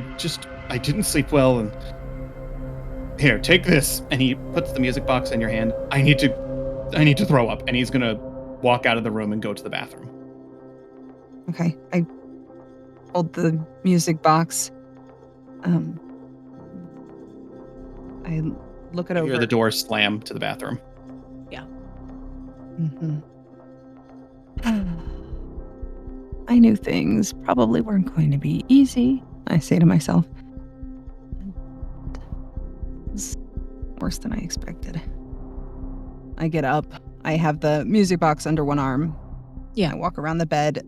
C: didn't sleep well, and here, take this. And he puts the music box in your hand. I need to throw up, and he's gonna walk out of the room and go to the bathroom.
B: okay. I hold the music box. I look it
C: You
B: over.
C: hear the door slam to the bathroom.
B: Mhm. I knew things probably weren't going to be easy, I say to myself. It's worse than I expected. I get up. I have the music box under one arm.
A: Yeah.
B: I walk around the bed.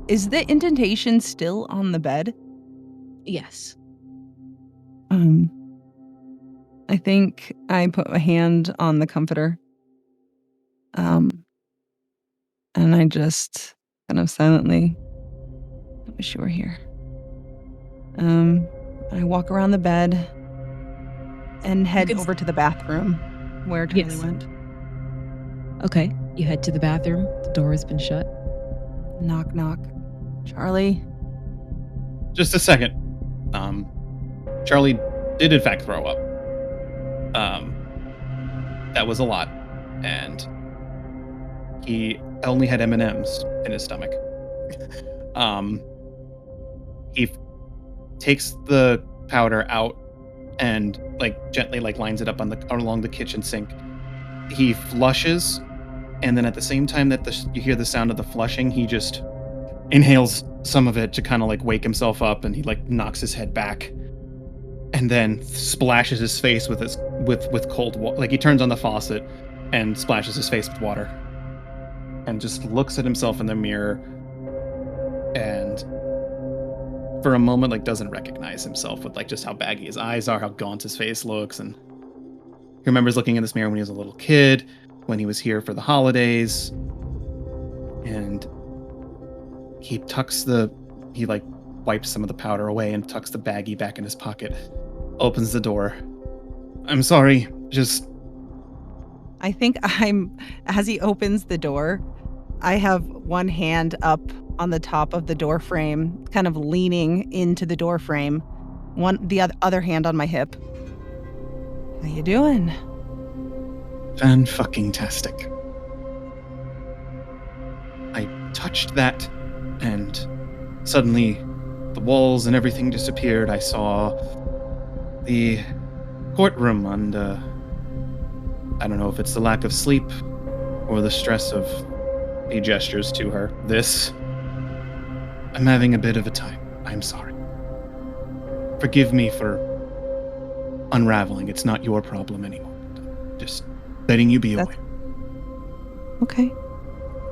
B: Is the indentation still on the bed?
A: Yes.
B: I think I put a hand on the comforter. And I just kind of silently, I wish you were here. I walk around the bed and head
A: can
B: over to the bathroom where Charlie
A: Yes.
B: went.
A: Okay. You head to the bathroom. The door has been shut.
B: Knock, knock. Charlie?
C: Just a second. Charlie did in fact throw up. That was a lot, and he only had M&Ms in his stomach. He takes the powder out and like gently like lines it up on along the kitchen sink. He flushes And then at the same time that you hear the sound of the flushing, he just inhales some of it to kind of like wake himself up, and he like knocks his head back and then splashes his face with cold water. Like he turns on the faucet and splashes his face with water and just looks at himself in the mirror, and for a moment like doesn't recognize himself with like just how baggy his eyes are, how gaunt his face looks. And he remembers looking in this mirror when he was a little kid, when he was here for the holidays. And he like wipes some of the powder away and tucks the baggie back in his pocket, opens the door. I'm sorry, just...
B: I think as he opens the door, I have one hand up on the top of the door frame, kind of leaning into the door frame, the other hand on my hip. How you doing?
C: Fan-fucking-tastic. I touched that, and suddenly the walls and everything disappeared. I saw the courtroom, and I don't know if it's the lack of sleep or the stress of the gestures to her. I'm having a bit of a time. I'm sorry. Forgive me for unraveling. It's not your problem anymore. Just letting you be aware.
B: Okay.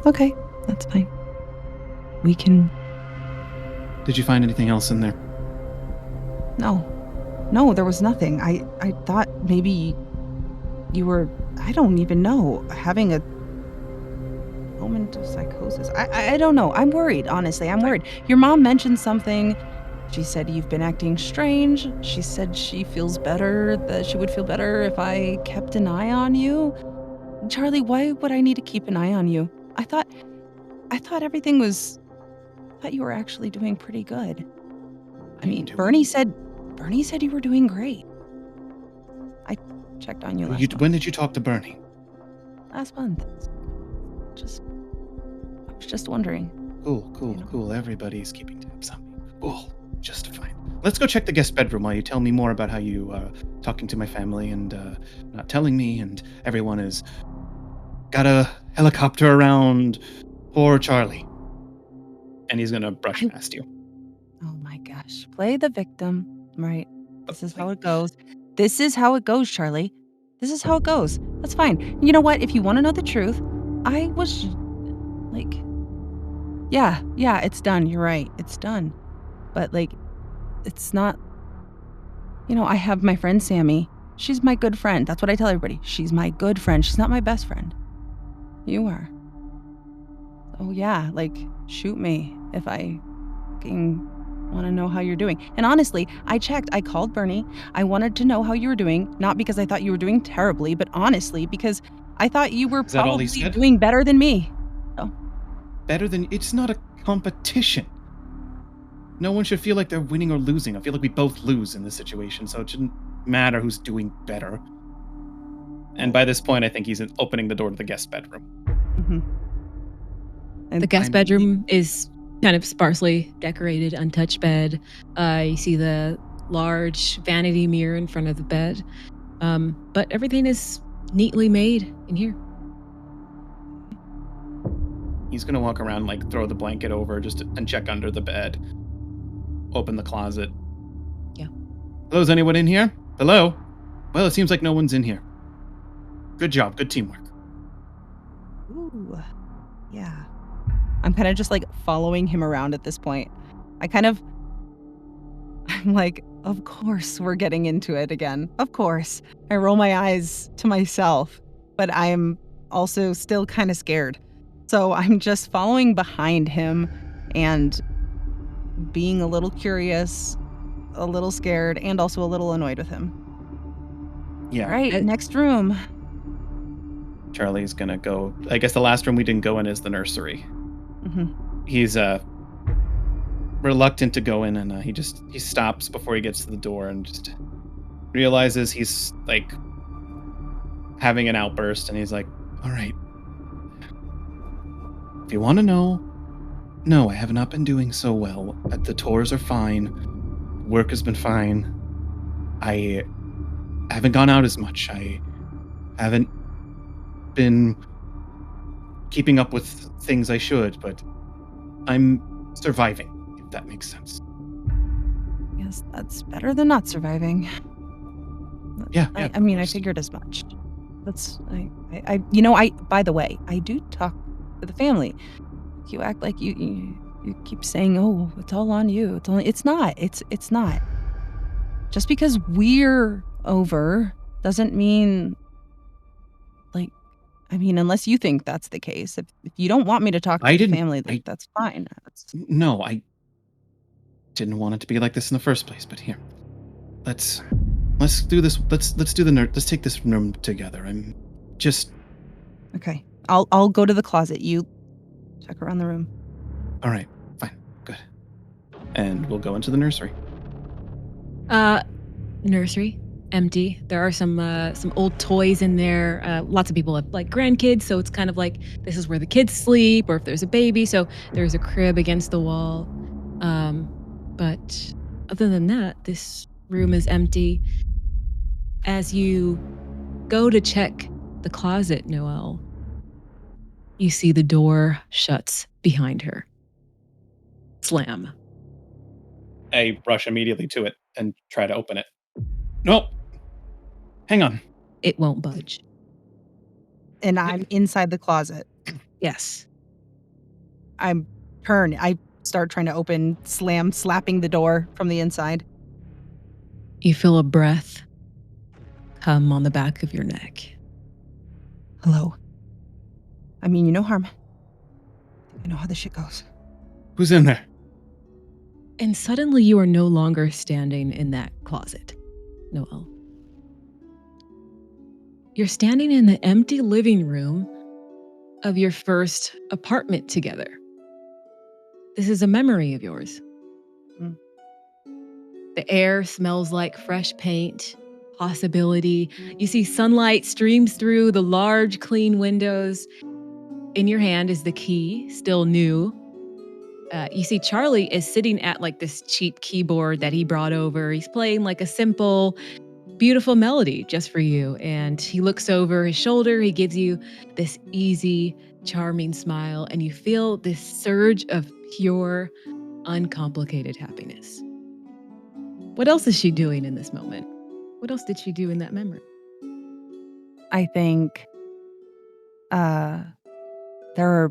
B: Okay, that's fine. We can...
C: Did you find anything else in there?
B: No, there was nothing. I thought maybe you were, I don't even know, having a moment of psychosis. I don't know. I'm worried, honestly. I'm worried. Your mom mentioned something. She said you've been acting strange. She said she feels better, that she would feel better if I kept an eye on you. Charlie, why would I need to keep an eye on you? I thought everything was... I thought you were actually doing pretty good. I mean, Bernie said you were doing great. I checked on you last month.
C: When did you talk to Bernie?
B: Last month. I was just wondering.
C: Cool. Everybody's keeping tabs on me. Cool. Just fine. Let's go check the guest bedroom while you tell me more about how you are talking to my family and not telling me, and everyone is got a helicopter around poor Charlie. And he's gonna brush past you.
B: Oh my gosh. Play the victim, right? This is how it goes. This is how it goes, Charlie. This is how it goes. That's fine. You know what? If you want to know the truth, I was like, yeah, it's done. You're right. It's done. But like, it's not, I have my friend Sammy. She's my good friend. That's what I tell everybody. She's my good friend. She's not my best friend. You are. Oh yeah, like, shoot me if I fucking want to know how you're doing. And honestly, I checked. I called Bernie. I wanted to know how you were doing, not because I thought you were doing terribly, but honestly, because I thought you were probably doing better than me. Oh.
C: Better than... It's not a competition. No one should feel like they're winning or losing. I feel like we both lose in this situation, so it shouldn't matter who's doing better. And by this point, I think he's opening the door to the guest bedroom.
B: Mm-hmm.
A: And the guest bedroom is kind of sparsely decorated, untouched bed. You see the large vanity mirror in front of the bed. But everything is neatly made in here.
C: He's going to walk around, like, throw the blanket over and check under the bed. Open the closet.
A: Yeah.
C: Hello, is anyone in here? Hello? Well, it seems like no one's in here. Good job. Good teamwork.
B: Ooh. Yeah. I'm kind of just like following him around at this point. I'm like, of course we're getting into it again. Of course. I roll my eyes to myself, but I'm also still kind of scared. So I'm just following behind him and being a little curious, a little scared, and also a little annoyed with him.
C: Yeah.
B: All right, next room.
C: Charlie's gonna go... I guess the last room we didn't go in is the nursery.
B: Mm-hmm.
C: He's reluctant to go in, and he stops before he gets to the door and just realizes he's like having an outburst, and he's like, all right, if you want to know, no, I have not been doing so well. The tours are fine, work has been fine, I haven't gone out as much, I haven't been keeping up with things I should, but I'm surviving, if that makes sense.
B: Yes, that's better than not surviving.
C: Yeah,
B: I mean, I
C: just-
B: figured as much. That's by the way, I do talk to the family. You act like you keep saying, "Oh, it's all on you." It's not. It's not. Just because we're over doesn't mean, like, I mean, unless you think that's the case. If you don't want me to talk to
C: I
B: the
C: didn't.
B: family,
C: I
B: that's fine.
C: No, I didn't want it to be like this in the first place. But here, let's do this. Let's do the nerd. Let's take this room together. I'm just
B: Okay. I'll go to the closet. You check around the room.
C: all right. Fine, good. And we'll go into the nursery.
A: Nursery, empty. There are some old toys in there. Lots of people have like grandkids, so it's kind of like this is where the kids sleep, or if there's a baby. So there's a crib against the wall. But other than that, this room is empty. As you go to check the closet, Noelle, you see the door shuts behind her. Slam.
C: I rush immediately to it and try to open it. No, hang on.
A: It won't budge.
B: And I'm inside the closet.
A: Yes.
B: I start trying to slapping the door from the inside.
A: You feel a breath come on the back of your neck.
B: Hello. I mean, you no harm. I know how this shit goes.
C: Who's in there?
A: And suddenly you are no longer standing in that closet, Noelle. You're standing in the empty living room of your first apartment together. This is a memory of yours.
B: Mm.
A: The air smells like fresh paint, possibility. You see sunlight streams through the large, clean windows. In your hand is the key, still new. You see Charlie is sitting at like this cheap keyboard that he brought over. He's playing like a simple, beautiful melody just for you. And he looks over his shoulder. He gives you this easy, charming smile. And you feel this surge of pure, uncomplicated happiness. What else is she doing in this moment? What else did she do in that memory?
B: I think there are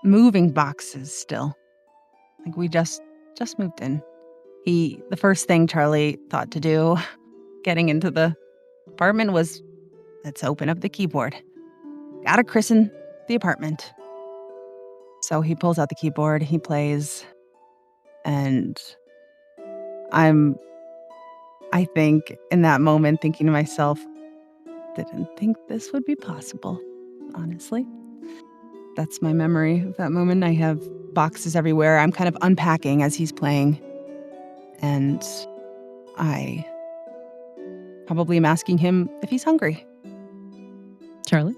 B: moving boxes still. Like we just moved in. The first thing Charlie thought to do getting into the apartment was, let's open up the keyboard. Gotta christen the apartment. So he pulls out the keyboard, he plays, and I think in that moment thinking to myself, didn't think this would be possible, honestly. That's my memory of that moment. I have boxes everywhere. I'm kind of unpacking as he's playing. And I probably am asking him if he's hungry.
A: Charlie?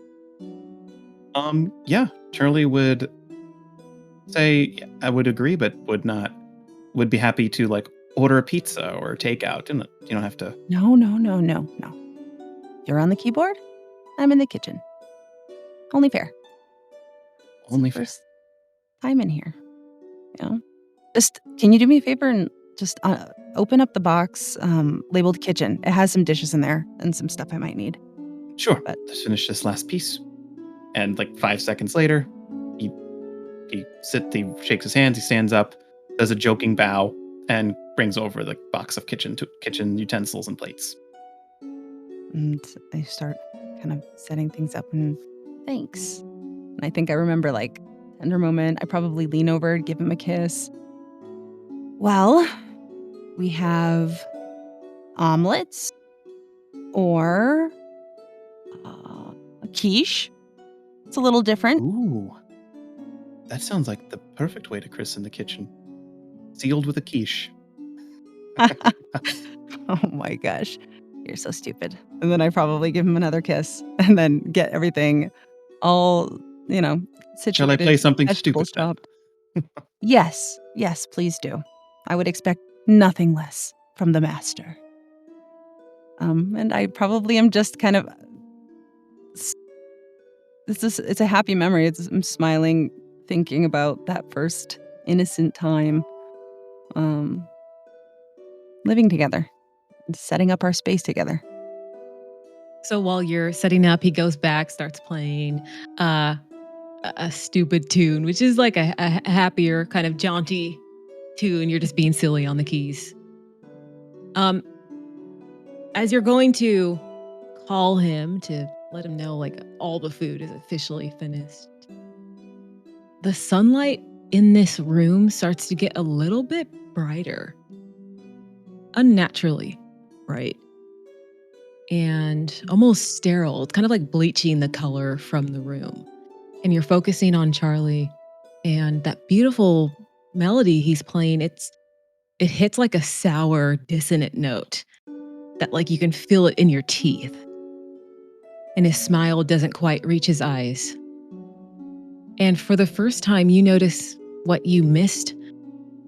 C: Yeah, Charlie would say I would agree, but would be happy to like order a pizza or takeout. And you don't have to.
B: No. You're on the keyboard. I'm in the kitchen. Only fair. It's
C: Only
B: the
C: fair.
B: first time in here. You know? Just, can you do me a favor and just open up the box labeled kitchen? It has some dishes in there and some stuff I might need.
C: Sure.
B: But-
C: Let's finish this last piece. And like 5 seconds later, he shakes his hands, he stands up, does a joking bow, and brings over the box of kitchen utensils and plates.
B: And I start kind of setting things up and thanks. And I think I remember like tender moment. I probably lean over and give him a kiss. Well, we have omelets or a quiche. It's a little different.
C: Ooh. That sounds like the perfect way to christen the kitchen. Sealed with a quiche.
B: Oh my gosh. You're so stupid. And then I probably give him another kiss and then get everything all, situated.
C: Shall I play something
B: vegetables
C: stupid then?
B: chopped. Yes, please do. I would expect nothing less from the master. And I probably am just kind of it's a happy memory. I'm smiling, thinking about that first innocent time, um, living together, setting up our space together.
A: So while you're setting up, he goes back, starts playing uh, a stupid tune, which is like a happier, kind of jaunty tune. You're just being silly on the keys. Um, as you're going to call him to let him know, like, all the food is officially finished, the sunlight in this room starts to get a little bit brighter, unnaturally bright, and almost sterile. It's kind of like bleaching the color from the room. And you're focusing on Charlie and that beautiful melody he's playing. It hits like a sour, dissonant note that, like, you can feel it in your teeth. And his smile doesn't quite reach his eyes. And for the first time, you notice what you missed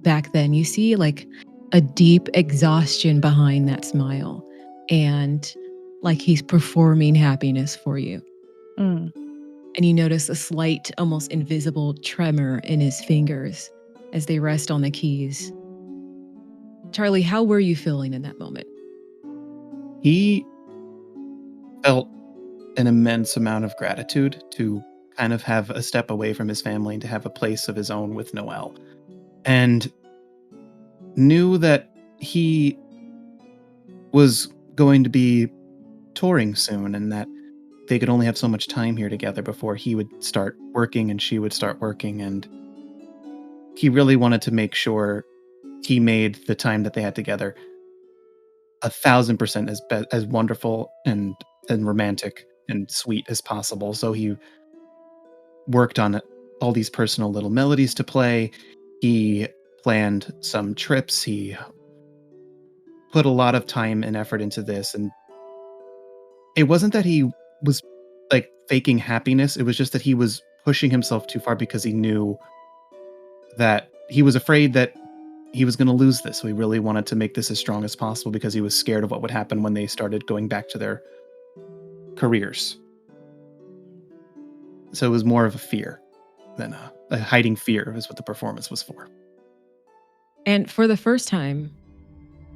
A: back then. You see, like, a deep exhaustion behind that smile, and like he's performing happiness for you.
B: Mm.
A: And you notice a slight, almost invisible tremor in his fingers as they rest on the keys. Charlie, how were you feeling in that moment?
C: He felt an immense amount of gratitude to kind of have a step away from his family and to have a place of his own with Noelle. And knew that he was going to be touring soon and that they could only have so much time here together before he would start working and she would start working. And he really wanted to make sure he made the time that they had together 1,000% as wonderful and romantic and sweet as possible. So he worked on all these personal little melodies to play. He planned some trips. He put a lot of time and effort into this. And it wasn't that he was like faking happiness. It was just that he was pushing himself too far because he knew that he was afraid that he was going to lose this. So he really wanted to make this as strong as possible because he was scared of what would happen when they started going back to their careers. So it was more of a fear than a hiding fear is what the performance was for.
A: And for the first time,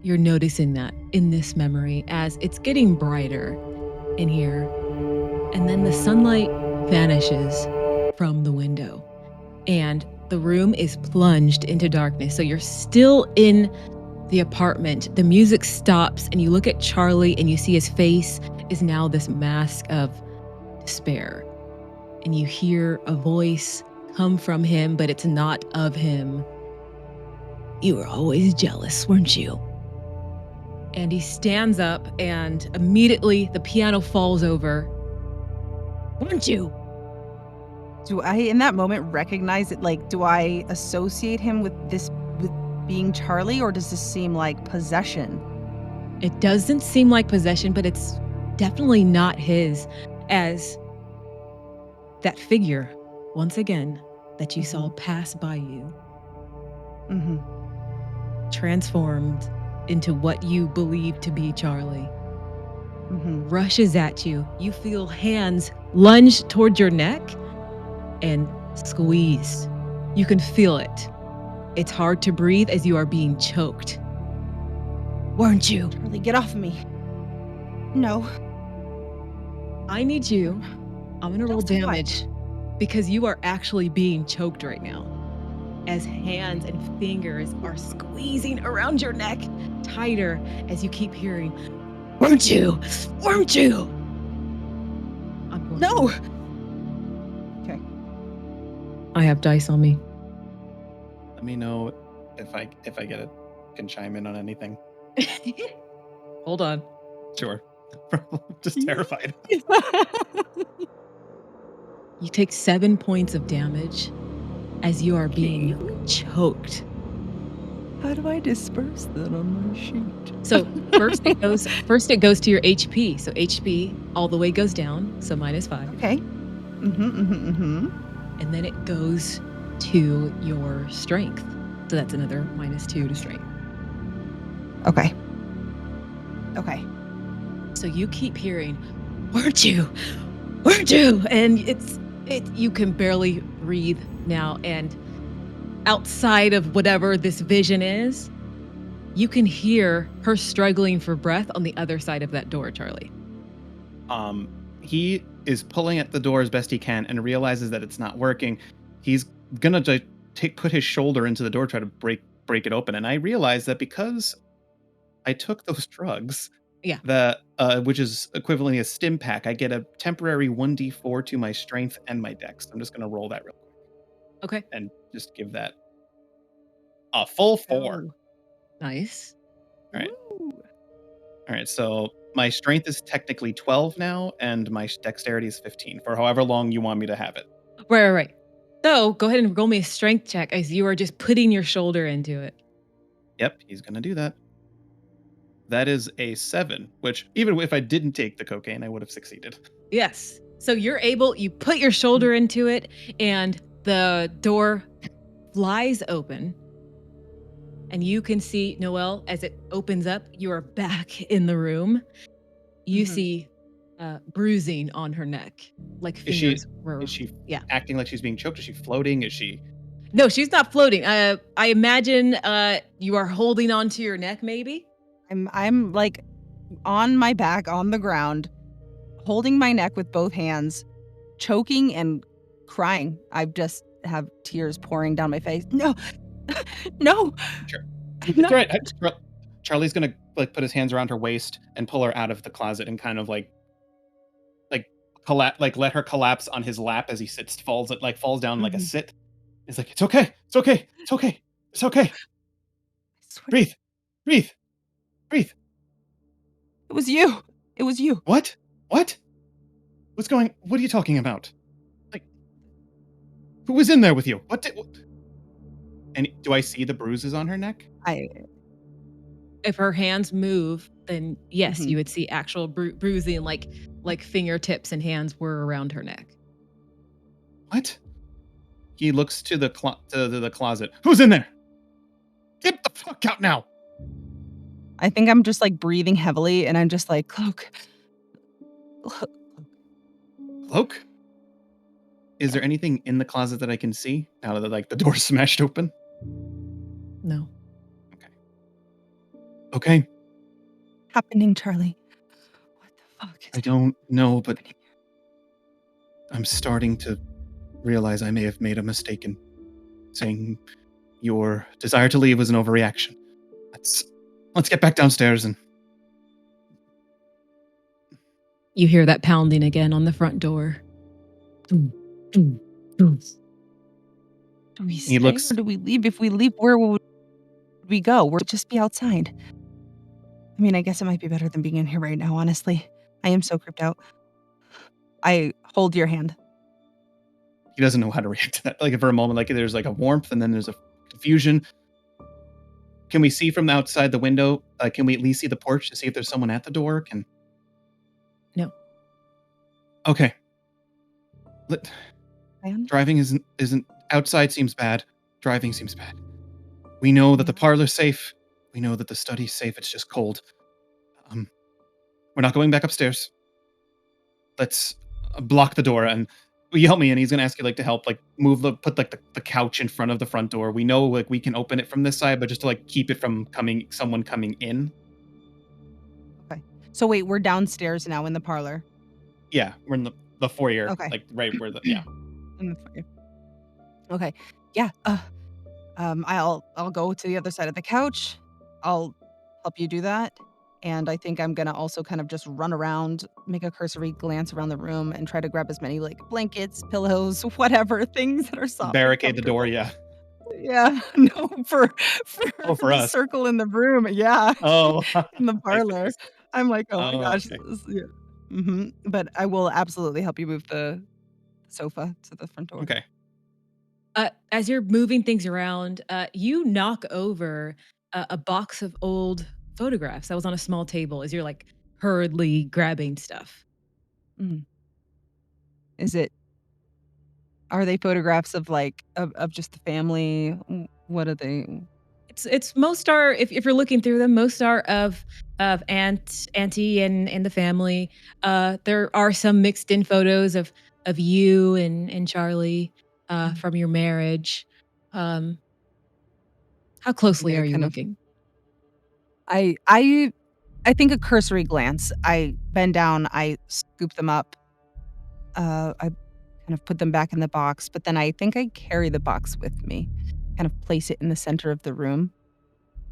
A: you're noticing that in this memory as it's getting brighter in here. And then the sunlight vanishes from the window and the room is plunged into darkness. So you're still in the apartment. The music stops and you look at Charlie and you see his face is now this mask of despair. And you hear a voice come from him, but it's not of him. You were always jealous, weren't you? And he stands up and immediately the piano falls over. Weren't you?
B: Do I, in that moment, recognize it? Like, do I associate him with being Charlie, or does this seem like possession?
A: It doesn't seem like possession, but it's definitely not his, as that figure, once again, that you saw pass by you, transformed into what you believe to be Charlie, rushes at you. You feel hands lunge toward your neck and squeeze. You can feel it. It's hard to breathe as you are being choked. Weren't you?
B: Charlie, get off of me. No.
A: I need you. I'm going to roll
B: Justify.
A: damage because you are actually being choked right now. As hands and fingers are squeezing around your neck tighter as you keep hearing, weren't you? Weren't you?
B: No.
A: Okay. I have dice on me.
C: Let me know if I get it, can chime in on anything.
A: Hold on.
C: Sure. Just terrified.
A: You take 7 points of damage as you are being choked.
B: How do I disperse that on my sheet?
A: So first it goes to your HP. So HP all the way goes down, so -5.
B: Okay.
A: And then it goes to your strength. So that's another -2 to strength.
B: Okay.
A: So you keep hearing, weren't you? where'd you? And you can barely breathe now. And outside of whatever this vision is, you can hear her struggling for breath on the other side of that door, Charlie.
C: He is pulling at the door as best he can and realizes that it's not working. He's gonna put his shoulder into the door, try to break it open. And I realize that because I took those drugs,
A: Yeah.
C: which is equivalently a stim pack, I get a temporary 1d4 to my strength and my dex. I'm just gonna roll that real quick
A: Okay.
C: and just give that a full 4.
B: Oh.
A: Nice.
C: All right.
B: Ooh.
C: All right, so my strength is technically 12 now, and my dexterity is 15 for however long you want me to have it.
A: Right. So go ahead and roll me a strength check as you are just putting your shoulder into it.
C: Yep, he's gonna do that. That is a 7, which even if I didn't take the cocaine, I would have succeeded.
A: Yes. So you put your shoulder into it, and the door flies open. And you can see, Noelle, as it opens up, you are back in the room. You see bruising on her neck, like fingers were.
C: Is she
A: Yeah.
C: acting like she's being choked? Is she floating? Is she?
A: No, she's not floating. I imagine you are holding onto your neck, maybe.
B: I'm like on my back on the ground, holding my neck with both hands, choking and crying. I just have tears pouring down my face. No, no.
C: Sure.
B: I'm
C: It's
B: not-
C: all right. Charlie's gonna like put his hands around her waist and pull her out of the closet and kind of like let her collapse on his lap as he falls down like a sit. He's like, it's okay.
B: I swear,
C: Breathe.
B: it was you. It was you.
C: What? What are you talking about? Like, who was in there with you? And do I see the bruises on her neck?
A: If her hands move, then yes,
B: Mhm.
A: you would see actual bruising, like fingertips and hands were around her neck.
C: What? He looks to the closet. Who's in there? Get the fuck out now!
B: I think I'm just like breathing heavily and I'm just like, Cloak.
C: Cloak? Is there anything in the closet that I can see now that the door's smashed open?
A: No.
C: Okay.
B: Happening, Charlie. What the fuck?
C: I don't know, but I'm starting to realize I may have made a mistake in saying your desire to leave was an overreaction. Let's get back downstairs and
A: You hear that pounding again on the front door.
B: Do we stay
C: looks-
B: or do we leave? If we leave, where would we go? We'll just be outside. I mean, I guess it might be better than being in here right now, honestly. I am so creeped out. I hold your hand.
C: he doesn't know how to react to that. Like for a moment, like there's like a warmth and then there's a confusion. Can we see from outside the window? Can we at least see the porch to see if there's someone at the door?
A: No.
C: Okay.
B: And
C: Driving isn't outside seems bad. Driving seems bad. We know that the parlor's safe. We know that the study's safe. It's just cold. We're not going back upstairs. Let's block the door and will you help me? And he's gonna ask you to help put the couch in front of the front door. We know we can open it from this side, but just to keep it from someone coming in.
B: so wait, we're downstairs now in the parlor.
C: Yeah, we're in the foyer.
B: Okay.
C: Right where yeah.
B: In the foyer. Okay. Yeah. I'll go to the other side of the couch. I'll help you do that. And I think I'm gonna also kind of just run around, make a cursory glance around the room, and try to grab as many blankets, pillows, whatever things that are soft. and
C: Barricade the door,
B: comfortable.
C: yeah.
B: Yeah, no, for
C: For
B: the
C: us.
B: circle in the room. Yeah,
C: Oh.
B: in the
C: I see, I
B: parlor.
C: see.
B: I'm like, oh my gosh.
C: Okay.
B: Yeah. But I will absolutely help you move the sofa to the front door.
C: Okay.
A: As you're moving things around, you knock over a box of old photographs that was on a small table as you're hurriedly grabbing stuff.
B: Is it? Are they photographs of of just the family? What are they?
A: It's most are if you're looking through them, most are of auntie and the family. There are some mixed in photos of you and Charlie from your marriage. Um, how closely
B: Okay,
A: are you
B: kind of.
A: looking?
B: I think a cursory glance. I bend down, I scoop them up, I kind of put them back in the box, but then I think I carry the box with me, kind of place it in the center of the room,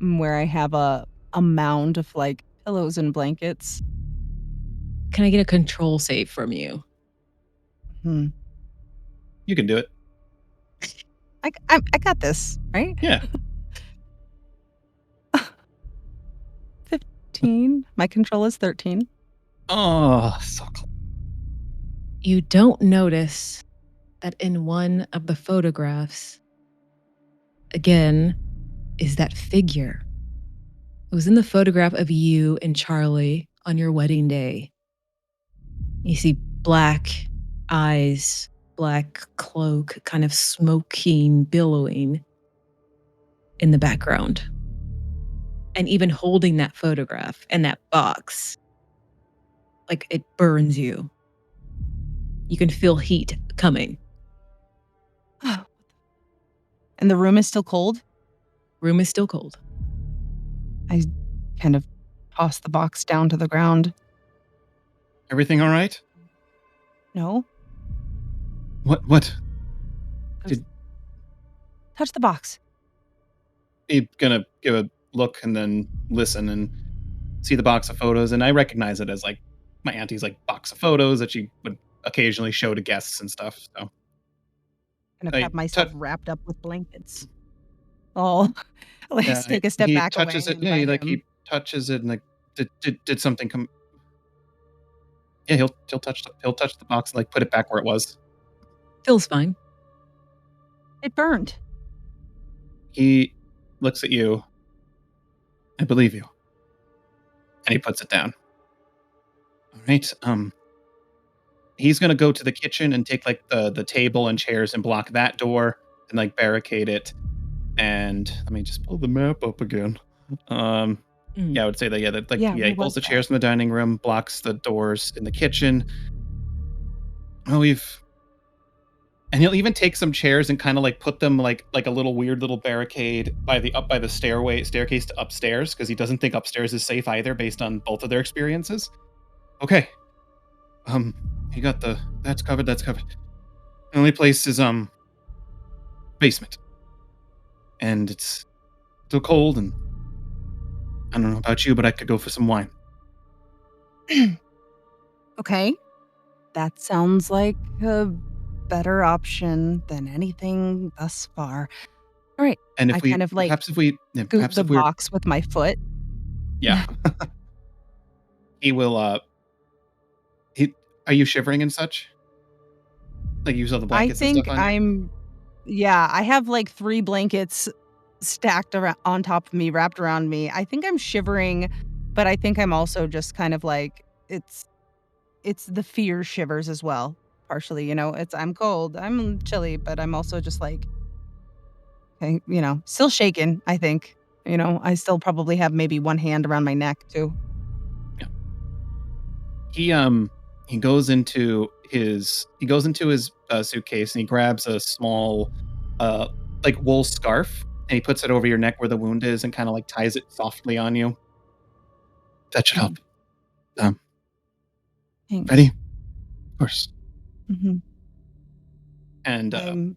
B: where I have a mound of, like, pillows and blankets.
A: Can I get a control save from you?
B: Hmm.
C: You can do it.
B: I got this, right?
C: Yeah.
B: 15. My control is 13.
C: Oh, so close.
A: You don't notice that in one of the photographs, again, is that figure. It was in the photograph of you and Charlie on your wedding day. You see black eyes, black cloak, kind of smoking, billowing in the background. And even holding that photograph and that box, like it burns you. You can feel heat coming.
B: And the room is still cold?
A: Room is still cold.
B: I kind of toss the box down to the ground.
C: Everything all right?
B: No?
C: What?
B: Touch the box.
C: He's gonna give a look and then listen and see the box of photos, and I recognize it as like my auntie's like box of photos that she would occasionally show to guests and stuff. So
B: Kind of
C: I
B: have myself wrapped up with blankets. Oh, let's
C: yeah,
B: take a step
C: he
B: back
C: touches
B: away
C: it.
B: and
C: Yeah,
B: let him.
C: he touches it and like did something come? Yeah, he'll touch the box and like put it back where it was.
A: Feels fine.
B: It burned.
C: He looks at you. I believe you, and he puts it down. All right. He's gonna go to the kitchen and take like the table and chairs and block that door and like barricade it. And let me just pull the map up again.
A: Mm.
C: Yeah, I would say that. Yeah, that like
B: Yeah,
C: yeah,
B: where
C: he pulls
B: was
C: the
B: that?
C: chairs from the dining room, blocks the doors in the kitchen. Oh, and he'll even take some chairs and kind of like put them like a little weird little barricade by the staircase to upstairs because he doesn't think upstairs is safe either based on both of their experiences. Okay. You got that's covered, that's covered. The only place is basement. And it's still cold and I don't know about you, but I could go for some wine.
B: Okay. That sounds like a better option than anything thus far. All right.
C: And
B: I
C: if we
B: kind of like
C: perhaps if we yeah,
B: scoop
C: perhaps
B: the
C: if we're
B: box with my foot.
C: yeah. He will he are you shivering and such? Like you saw the
B: I
C: blankets and stuff
B: think
C: on you?
B: I'm, yeah, I have like 3 blankets stacked on top of me, wrapped around me. I think I'm shivering, but I think I'm also just kind of like, it's the fear shivers as well, partially, it's I'm cold, I'm chilly, but I'm also just like, okay, still shaken, I think. I still probably have maybe one hand around my neck too.
C: Yeah. He goes into his suitcase and he grabs a small uh like wool scarf and he puts it over your neck where the wound is and kind of like ties it softly on you. That should
B: Mm,
C: help. Um,
B: thanks.
C: ready? Of course.
B: Mhm.
C: And
B: I'm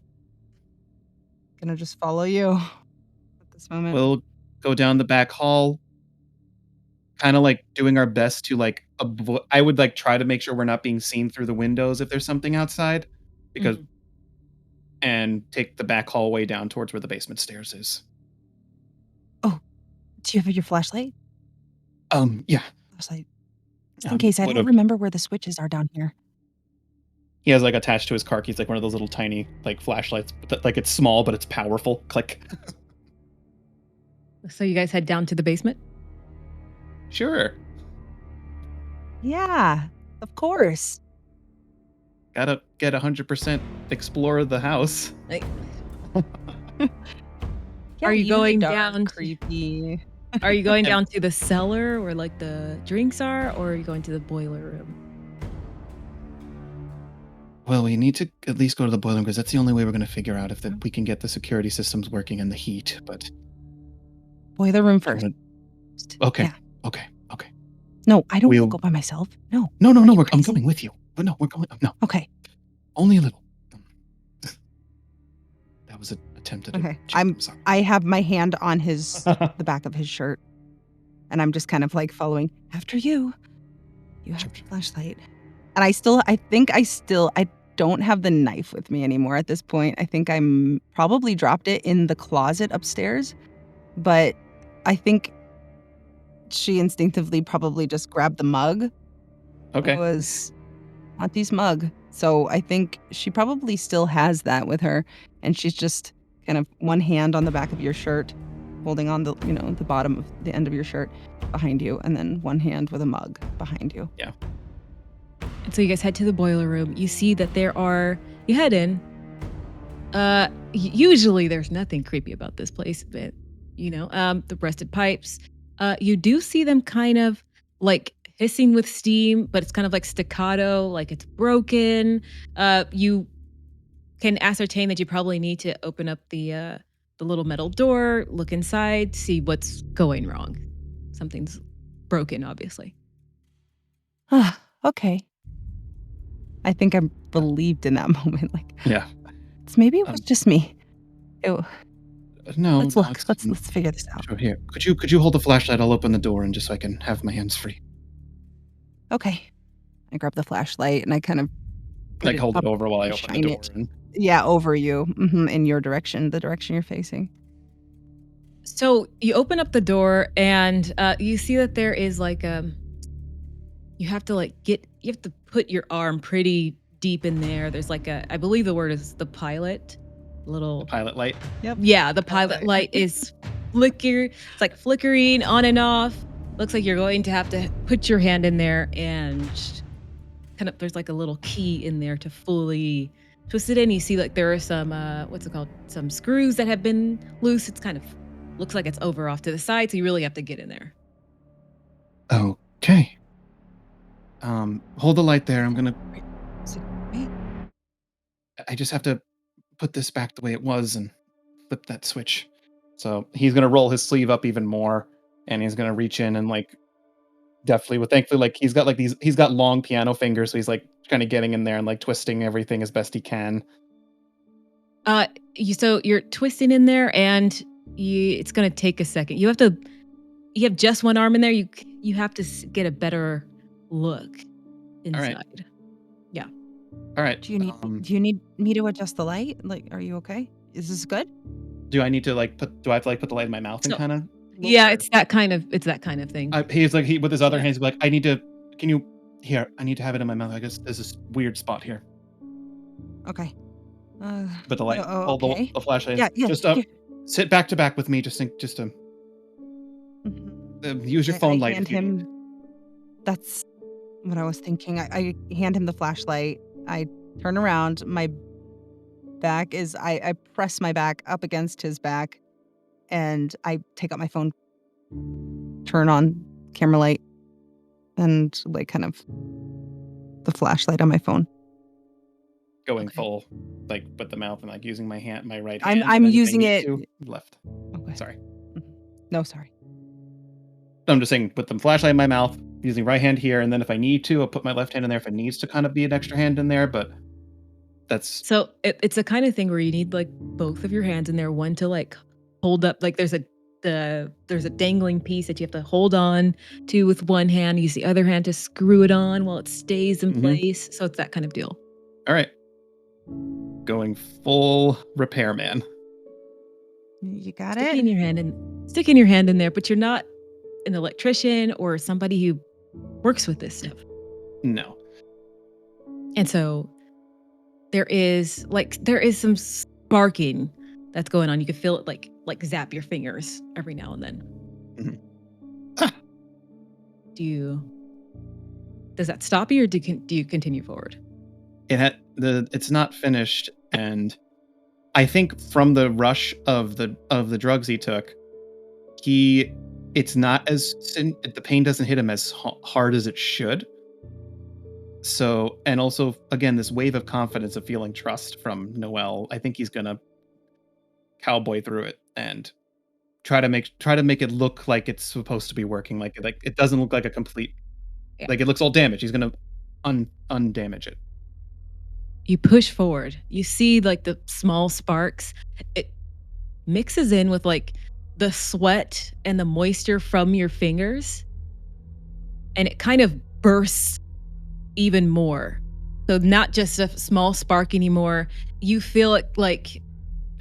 B: gonna just follow you at this moment.
C: we'll go down the back hall, kind of like doing our best to like I would like try to make sure we're not being seen through the windows if there's something outside, because
A: Mhm.
C: and take the back hallway down towards where the basement stairs is.
B: Oh, do you have your flashlight?
C: Yeah.
B: Flashlight. Just in case, I
C: Would
B: don't
C: have.
B: remember where the switches are down here.
C: He has like attached to his car keys like one of those little tiny like flashlights, but like it's small but it's powerful. Click.
A: So you guys head down to the basement?
C: Sure.
B: Yeah, of course.
C: Gotta get 100% explore the house.
A: Like,
B: Yeah,
A: Are you
B: usually
A: going
B: dark,
A: down?
B: creepy.
A: Are you going
C: And-
A: down to the cellar where like the drinks are, or are you going to the boiler room?
C: Well, we need to at least go to the boiler room because that's the only way we're going to figure out if we can get the security systems working in the heat. But
B: Boiler room
C: I'm
B: first.
C: gonna- okay,
B: Yeah.
C: okay.
B: No, I don't
C: We'll-
B: want to go by myself. No.
C: No,
B: Are you
C: I'm
B: crazy?
C: coming with you. But no, we're going. No,
B: Okay.
C: only a little. That was an attempt at a
B: Okay.
C: joke, I'm sorry.
B: I have my hand on the back of his shirt, and I'm just kind of like following after you. You have
C: Sure.
B: the flashlight, and I don't have the knife with me anymore at this point. I think I'm probably dropped it in the closet upstairs, but I think she instinctively probably just grabbed the mug.
C: Okay.
B: It was Auntie's mug. So I think she probably still has that with her, and she's just kind of one hand on the back of your shirt, holding on the bottom of the end of your shirt behind you, and then one hand with a mug behind you.
A: And so you guys head to the boiler room. You see that you head in. Usually there's nothing creepy about this place, but the rusted pipes. You do see them kind of like hissing with steam, but it's kind of like staccato, like it's broken. You can ascertain that you probably need to open up the little metal door, look inside, see what's going wrong. Something's broken, obviously.
B: Okay. I think I believed in that moment. Like,
C: Yeah.
B: maybe it was just me.
C: No.
B: Let's
C: no,
B: look.
C: it's-
B: Let's figure this out.
C: Sure. Here. Could you hold the flashlight? I'll open the door and just so I can have my hands free.
B: Okay. I grab the flashlight and I kind of put
C: Like hold
B: up
C: it over while I
B: and
C: open the
B: shine
C: door.
B: it.
C: And
B: Yeah, over you, in your direction, the direction you're facing.
A: So you open up the door and you see that there is like you have to put your arm pretty deep in there. There's like I believe the word is the pilot.
C: the pilot light.
B: Yep.
A: Yeah, the pilot light is it's like flickering on and off. Looks like you're going to have to put your hand in there and kind of there's like a little key in there to fully twist it in. You see like there are some what's it called? Some screws that have been loose. It's kind of looks like it's over off to the side, so you really have to get in there.
C: Okay. Hold the light there. I'm gonna.
B: Wait.
C: I just have to put this back the way it was and flip that switch. So he's gonna roll his sleeve up even more, and he's gonna reach in and like deftly, with thankfully like he's got long piano fingers, so he's like kind of getting in there and like twisting everything as best he can.
A: So you're twisting in there, and it's gonna take a second. You have just one arm in there. You have to get a better look inside.
C: right. All right.
B: Do you need me to adjust the light? Like, are you okay? Is this good?
C: Do I need to like do I have to like put the light in my mouth and
A: So-
C: kind of?
A: Yeah, it's that kind of thing.
C: He's like with his other
A: Yeah.
C: hands, he's like, I need to. Can you? Here, I need to have it in my mouth. I guess there's this weird spot here.
B: Okay.
C: But the light, hold
B: okay.
C: the flashlight.
B: Yeah.
C: Just
B: here.
C: sit back to back with me. Just use your phone
B: I
C: light.
B: hand
C: if you need.
B: him. That's what I was thinking. I hand him the flashlight. I turn around. My back is. I press my back up against his back, and I take out my phone, turn on camera light, and like kind of the flashlight on my phone.
C: Going
B: Okay.
C: full, like with the mouth and like using my right
B: I'm
C: hand. and then if I
B: using
C: need
B: it-
C: to, left.
B: Okay.
C: Sorry.
B: No, sorry.
C: I'm just saying, with the flashlight in my mouth, using right hand here, and then if I need to, I'll put my left hand in there if it needs to kind of be an extra hand in there. But that's
A: So it's a kind of thing where you need like both of your hands in there. One to like hold up, like there's a dangling piece that you have to hold on to with one hand. Use the other hand to screw it on while it stays in
C: Mhm.
A: place. So it's that kind of deal.
C: all right. Going full repairman.
B: You got
A: Sticking
B: it.
A: your hand in there, but you're not an electrician or somebody who works with this stuff.
C: No.
A: And so there is some sparking that's going on. You can feel it like zap your fingers every now and then.
C: Mhm. Ah!
A: Does that stop you, or do you continue forward?
C: It's not finished, and I think from the rush of the drugs he took, it's not as the pain doesn't hit him as hard as it should. So, and also again, this wave of confidence of feeling trust from Noelle, I think he's gonna cowboy through it and try to make it look like it's supposed to be working. Like it doesn't look like a complete
A: Yeah.
C: like it looks all damaged. He's gonna undamage it.
A: You push forward. You see like the small sparks. It mixes in with like the sweat and the moisture from your fingers, and it kind of bursts even more. So not just a small spark anymore. You feel it like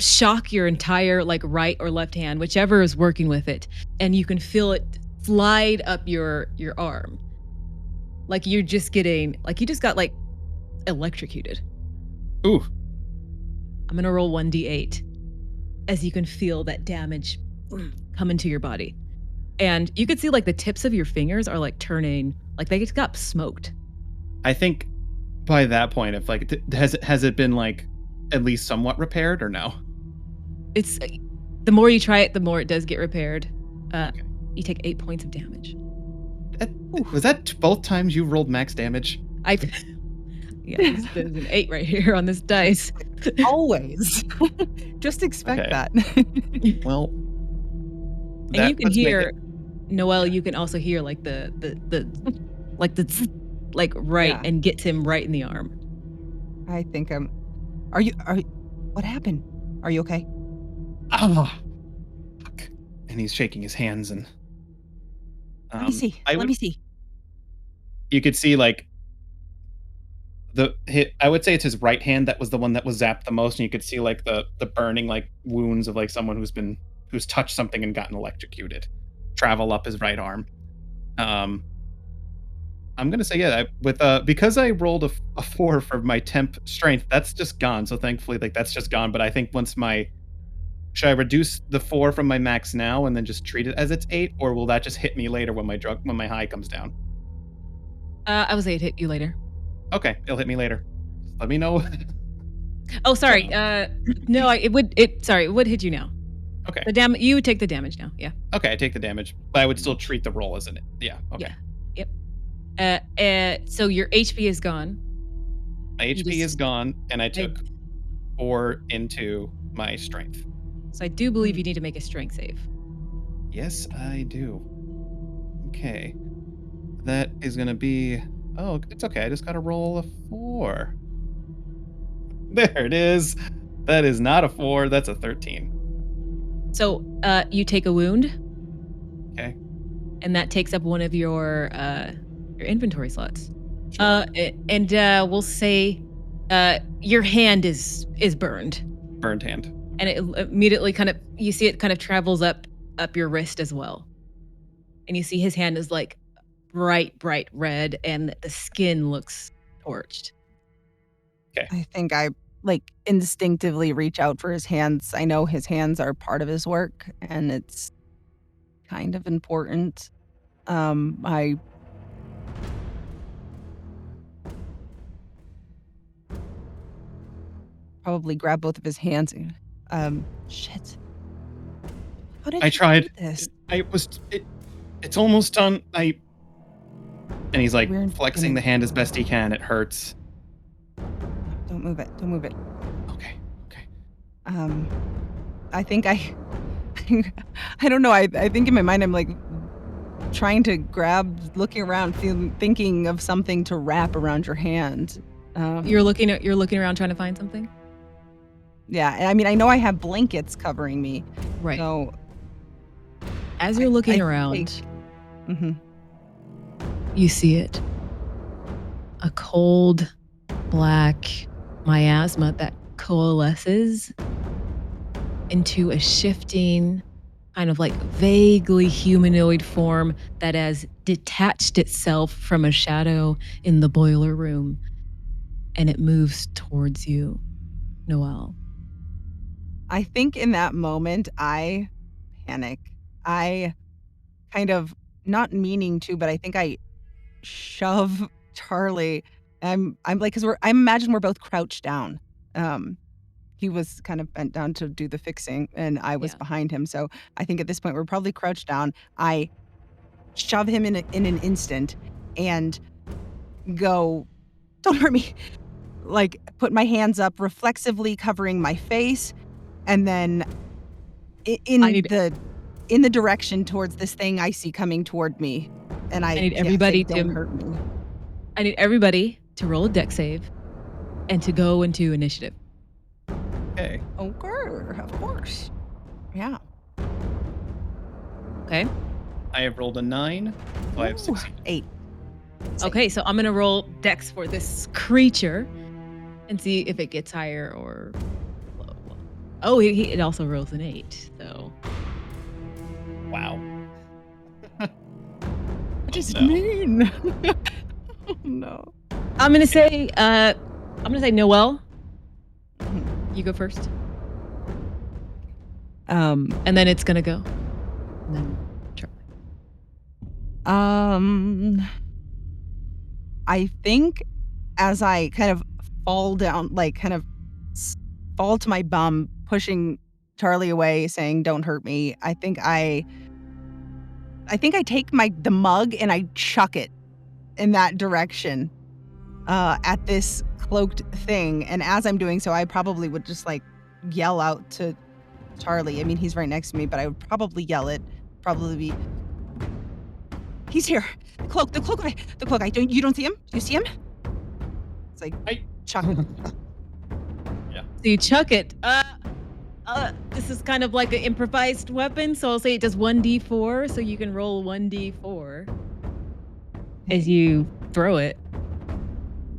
A: shock your entire like right or left hand, whichever is working with it, and you can feel it slide up your arm. Like you're just getting like you just got like electrocuted.
C: Ooh,
A: I'm gonna roll 1d8 as you can feel that damage come into your body. And you can see like the tips of your fingers are like turning, like they just got smoked.
C: I think by that point, if like has it been like at least somewhat repaired or no?
A: It's the more you try it, the more it does get repaired.
C: Okay.
A: You take 8 points of damage.
C: Was that both times you rolled max damage?
A: Yeah, there's an 8 right here on this dice.
B: Always. Just expect
C: Okay.
B: that.
C: Well,
A: And you can
C: puts me-
A: hear, Noelle, you can also hear like the right,
B: Yeah.
A: and gets him right in the arm.
B: I think are you what happened? Are you okay?
C: Oh, fuck. And he's shaking his hands and
B: Let me see. Let me see.
C: you could see like I would say it's his right hand that was the one that was zapped the most, and you could see like the burning like wounds of like someone who's touched something and gotten electrocuted travel up his right arm. I'm gonna say because I rolled a 4 for my temp strength, that's just gone. So thankfully, like that's just gone. But I think should I reduce the 4 from my max now and then just treat it as it's 8, or will that just hit me later when my high comes down?
A: I would say it hit you later.
C: Okay, it'll hit me later. Just let me know.
A: Oh, sorry. No, it would hit you now.
C: Okay.
A: You would take the damage now. Yeah.
C: Okay, I take the damage, but I would still treat the roll as an yeah. Okay.
A: Yeah. Yep. So your HP is gone.
C: My HP is gone, and I took
A: I-
C: 4 into my strength.
A: So I do believe you need to make a strength save.
C: Yes, I do. Okay. That is going to be... Oh, it's okay. I just got to roll a 4. There it is. That is not a 4. That's a 13.
A: So you take a wound.
C: Okay.
A: And that takes up one of your inventory slots.
C: Sure.
A: And we'll say your hand is burned.
C: Burned hand.
A: And it immediately you see it kind of travels up your wrist as well. And you see his hand is like bright red, and the skin looks torched.
B: I think I like instinctively reach out for his hands. I know his hands are part of his work and it's kind of important. I probably grab both of his hands. Shit. How did
C: I
B: you
C: tried.
B: do this?
C: It's almost done. And he's like
B: We're
C: flexing the hand as best he can. It hurts.
B: Don't move it. Don't move it.
C: Okay.
B: I think I don't know. I think in my mind I'm like trying to looking around, thinking of something to wrap around your hand.
A: You're looking around trying to find something?
B: Yeah, and I mean I know I have blankets covering me.
A: Right.
B: So
A: As you're looking
B: I
A: around,
B: Mhm.
A: you see it. A cold, black miasma that coalesces into a shifting, kind of like vaguely humanoid form that has detached itself from a shadow in the boiler room. And it moves towards you, Noelle.
B: I think in that moment I panic. I kind of not meaning to, but I think I shove Charlie. I'm like, I imagine we're both crouched down. he was kind of bent down to do the fixing, and I was
A: Yeah.
B: behind him. So I think at this point we're probably crouched down. I shove him in an instant and go, "Don't hurt me." Like, put my hands up, reflexively covering my face, and then
A: I need
B: in the direction towards this thing I see coming toward me, and
A: I
B: I
A: need
B: say,
A: everybody
B: "Don't
A: to
B: hurt me."
A: I need everybody to roll a deck save and to go into initiative.
C: Okay.
B: Okay, of course. Yeah.
A: Okay?
C: I have rolled a 9, so I have
B: Ooh,
C: succeeded.
B: 8.
A: Okay, so I'm gonna roll dex for this creature and see if it gets higher or low. Oh, it also rolls an 8. So
C: Wow.
B: What does it
C: no.
B: mean? Oh, no.
A: I'm gonna say Noelle.
B: Mhm.
A: You go first,
B: Um,
A: and then it's gonna go. And then Charlie.
B: I think as I kind of fall down, like, kind of fall to my bum, pushing Charlie away, saying, "Don't hurt me," I think I take the mug and I chuck it in that direction, at this cloaked thing, and as I'm doing so, I probably would just, like, yell out to Charlie. I mean, he's right next to me, but I would probably yell it, probably be, "He's here! The cloak, the cloak, the cloak, you don't see him? Do you see him?" It's like, chuck it.
C: Yeah.
A: So you chuck it. This is kind of like an improvised weapon, so I'll say it does 1d4, so you can roll 1d4 as you throw it.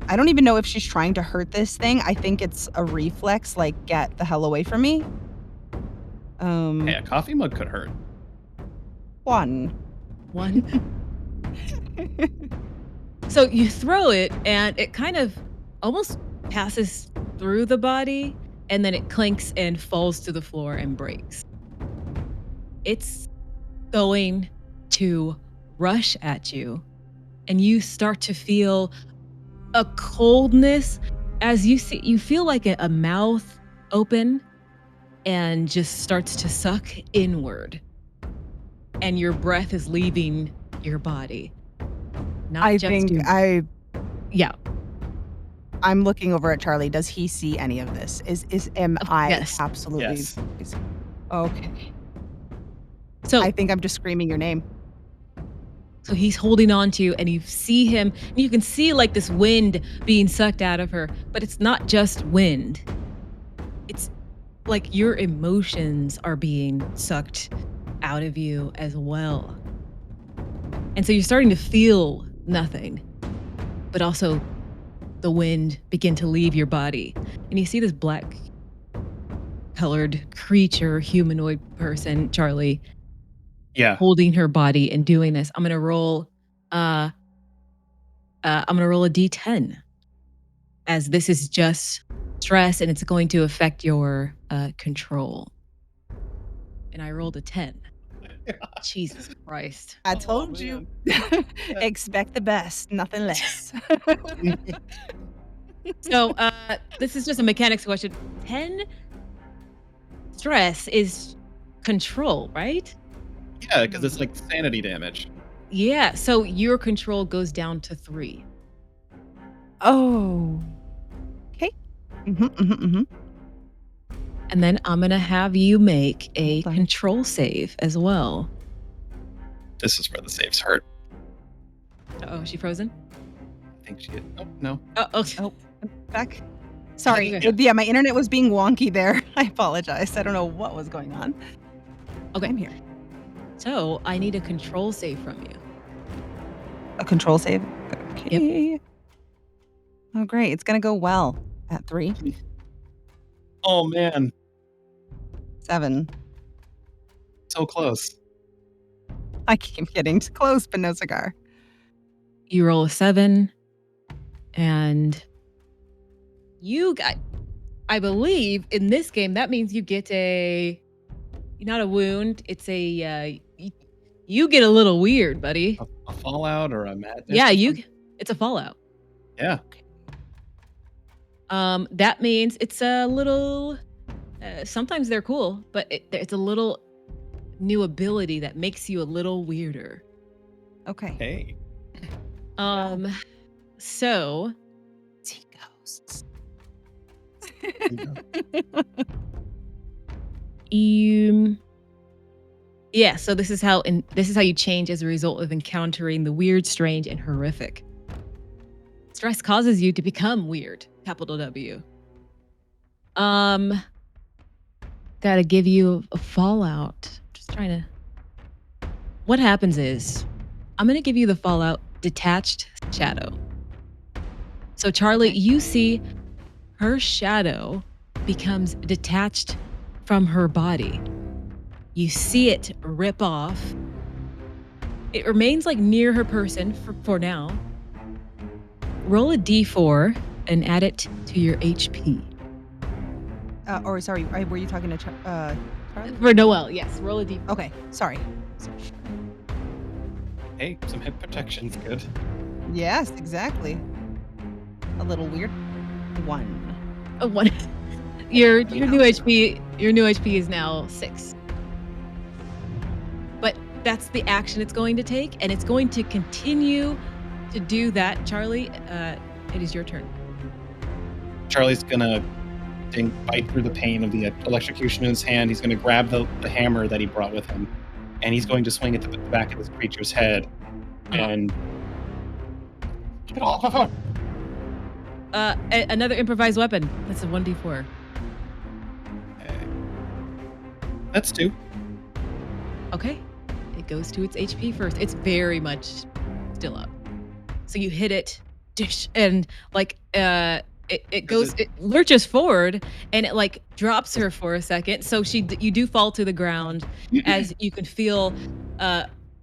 B: I don't even know if she's trying to hurt this thing. I think it's a reflex, like, get the hell away from me.
C: Hey, a coffee mug could hurt.
B: 1.
A: 1. So you throw it, and it kind of almost passes through the body, and then it clinks and falls to the floor and breaks. It's going to rush at you, and you start to feel a coldness as you feel like a mouth open and just starts to suck inward, and your breath is leaving your body. Not
B: I
A: just
B: think
A: your, yeah.
B: I'm looking over at Charlie. Does he see any of this? Am I
A: Yes.
B: absolutely
C: Yes.
B: okay.
A: So
B: I think I'm just screaming your name.
A: So he's holding on to you, and you see him, and you can see like this wind being sucked out of her, but it's not just wind. It's like your emotions are being sucked out of you as well. And so you're starting to feel nothing, but also the wind begin to leave your body. And you see this black colored creature, humanoid person, Charlie,
C: Yeah.
A: holding her body and doing this. I'm gonna roll a D10, as this is just stress and it's going to affect your control. And I rolled a 10. Jesus Christ.
B: I
C: Oh,
B: told you.
C: man.
B: Expect the best, nothing less.
A: So this is just a mechanics question. 10 stress is control, right?
C: Yeah, because it's like sanity damage.
A: Yeah. So your control goes down to 3.
B: Oh. Okay.
A: And then I'm going to have you make a
B: Hold on.
A: control save as well.
C: This is where the saves hurt.
A: Oh, is she frozen?
C: I think she. Oh no.
A: Oh, okay.
B: Oh, back. Sorry.
A: Okay.
B: Yeah, my internet was being wonky there. I apologize. I don't know what was going on.
A: Okay.
B: I'm here.
A: So I need a control save from you.
B: A control save. Okay. Oh, great. It's going to go well at 3.
C: Oh man,
B: 7.
C: so close.
B: I keep getting close, but no cigar.
A: You roll a 7, and you got, I believe in this game, that means you get not a wound, it's a, you get a little weird, buddy.
C: A fallout or a madness?
A: Yeah,
C: or something?
A: it's a fallout.
C: Yeah.
A: That means it's a little Sometimes they're cool, but it's a little new ability that makes you a little weirder.
B: Okay.
C: Hey.
A: So
B: See ghosts.
A: so this is how you change as a result of encountering the weird, strange, and horrific. Stress causes you to become weird, capital W. Gotta give you a fallout. Just trying to. What happens is, I'm gonna give you the fallout detached shadow. So Charlie,
B: Okay.
A: you see her shadow becomes detached from her body. You see it rip off. It remains like near her person for now. Roll a d4 and add it to your HP.
B: Or sorry, were you talking to Charlie?
A: For Noelle, yes. Roll a d4.
B: Okay, sorry.
C: Hey, some hip protection's good.
B: Yes, exactly. A little weird. 1.
A: A 1. Your new HP is now 6. But that's the action it's going to take, and it's going to continue to do that. Charlie, it is your turn.
C: Charlie's gonna bite through the pain of the electrocution in his hand. He's gonna grab the hammer that he brought with him, and he's going to swing at the back of this creature's head. And get off of her!
A: Another improvised weapon. That's a 1d4.
C: That's 2.
A: Okay. It goes to its HP first. It's very much still up. So you hit it, dish, and like it lurches forward, and it like drops her for a second. So you do fall to the ground as you can feel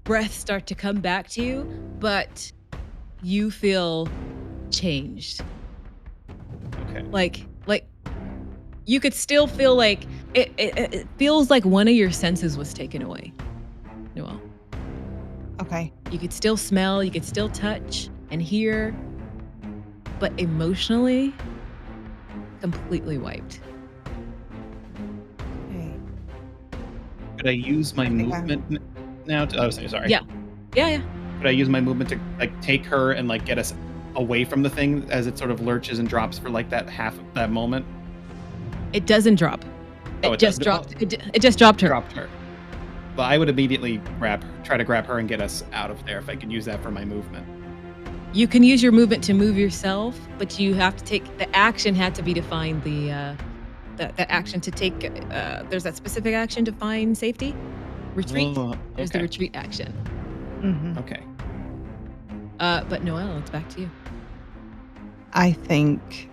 A: breath start to come back to you, but you feel changed.
C: Okay.
A: Like you could still feel like it feels like one of your senses was taken away. Noelle.
B: Okay.
A: You could still smell, you could still touch and hear, but emotionally, completely wiped.
B: Okay.
C: Could I use my movement now? Sorry.
A: Yeah.
C: Could I use my movement to like take her and like get us away from the thing as it sort of lurches and drops for like that half of that moment?
A: It doesn't drop. It just dropped. It just dropped her.
C: Dropped her. But I would immediately try to grab her and get us out of there if I could use that for my movement.
A: You can use your movement to move yourself, but you have to take the action. Had to be to find the action to take. There's that specific action to find safety. Retreat.
C: Oh,
A: There's the
C: okay.
A: retreat action.
B: Mm-hmm.
C: Okay.
A: But Noelle, it's back to you.
B: I think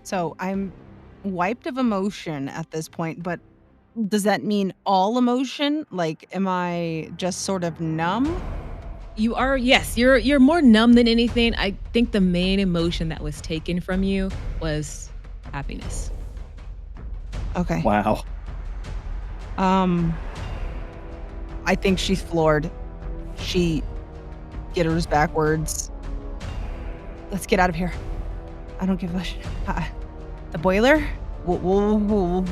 B: so. I'm wiped of emotion at this point, but does that mean all emotion? Like, am I just sort of numb?
A: You are, yes, you're more numb than anything. I think the main emotion that was taken from you was happiness.
B: Okay.
C: Wow.
B: I think she's floored. She gitters backwards. Let's get out of here. I don't give a shit. The boiler? We'll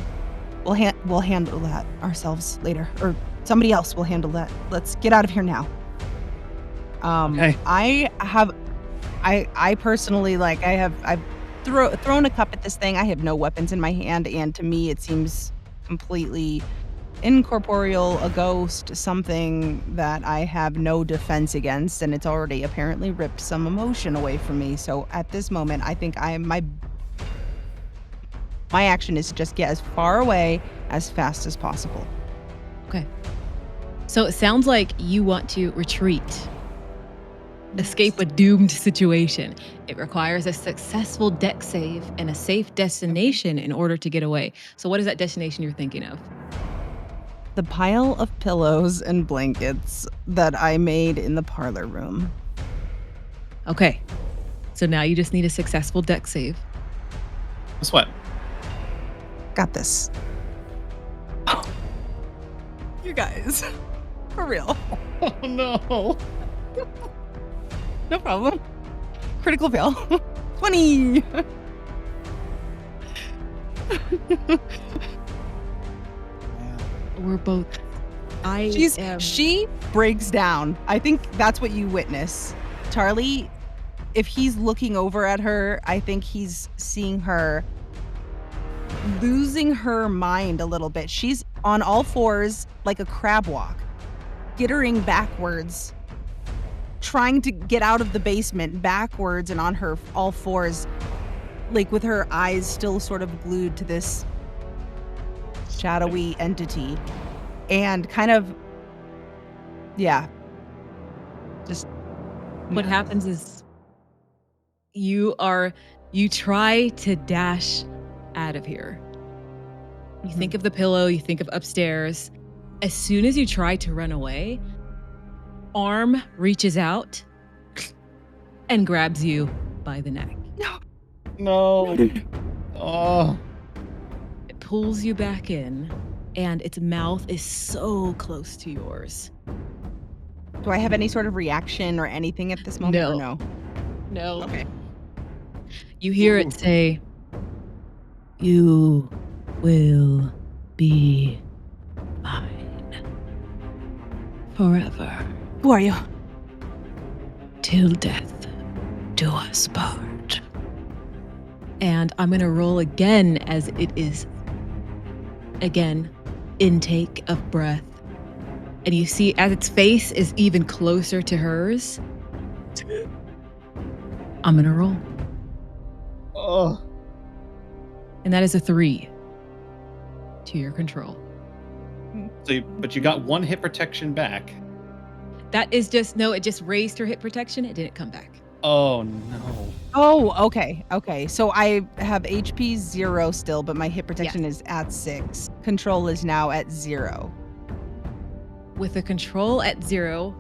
B: handle that ourselves later, or somebody else will handle that. Let's get out of here now.
C: Okay.
B: I personally I've thrown a cup at this thing. I have no weapons in my hand, and to me it seems completely incorporeal, a ghost, something that I have no defense against, and it's already apparently ripped some emotion away from me. So at this moment, I think my action is to just get as far away as fast as possible.
A: Okay. So it sounds like you want to retreat. Escape a doomed situation. It requires a successful deck save and a safe destination in order to get away. So what is that destination you're thinking of?
B: The pile of pillows and blankets that I made in the parlor room.
A: Okay. So now you just need a successful deck save.
C: Guess what?
B: Got this. Oh. You guys. For real.
C: Oh no.
B: No problem. Critical fail. 20.
A: We're both.
B: She breaks down. I think that's what you witness. Charlie, if he's looking over at her, I think he's seeing her losing her mind a little bit. She's on all fours like a crab walk, skittering backwards, trying to get out of the basement backwards and on her all fours, like with her eyes still sort of glued to this shadowy entity. And kind of, yeah. Just
A: What happens is you try to dash out of here. You think of the pillow, you think of upstairs. As soon as you try to run away, arm reaches out and grabs you by the neck.
C: No. Oh.
A: It pulls you back in, and its mouth is so close to yours.
B: Do I have any sort of reaction or anything at this moment?
A: No.
B: Or no?
A: No.
B: Okay.
A: You hear it say, "You will be mine forever,
B: Who are you?
A: till death do us part." And I'm going to roll again, as it is, again, intake of breath. And you see, as its face is even closer to hers, I'm going to roll.
C: Oh.
A: And that is a 3 to your control.
C: But you got 1 hit protection back.
A: That is just, no, it just raised her hit protection. It didn't come back.
C: Oh no.
B: Oh, okay. Okay. So I have HP 0 still, but my hit protection is at 6. Control is now at 0.
A: With the control at 0,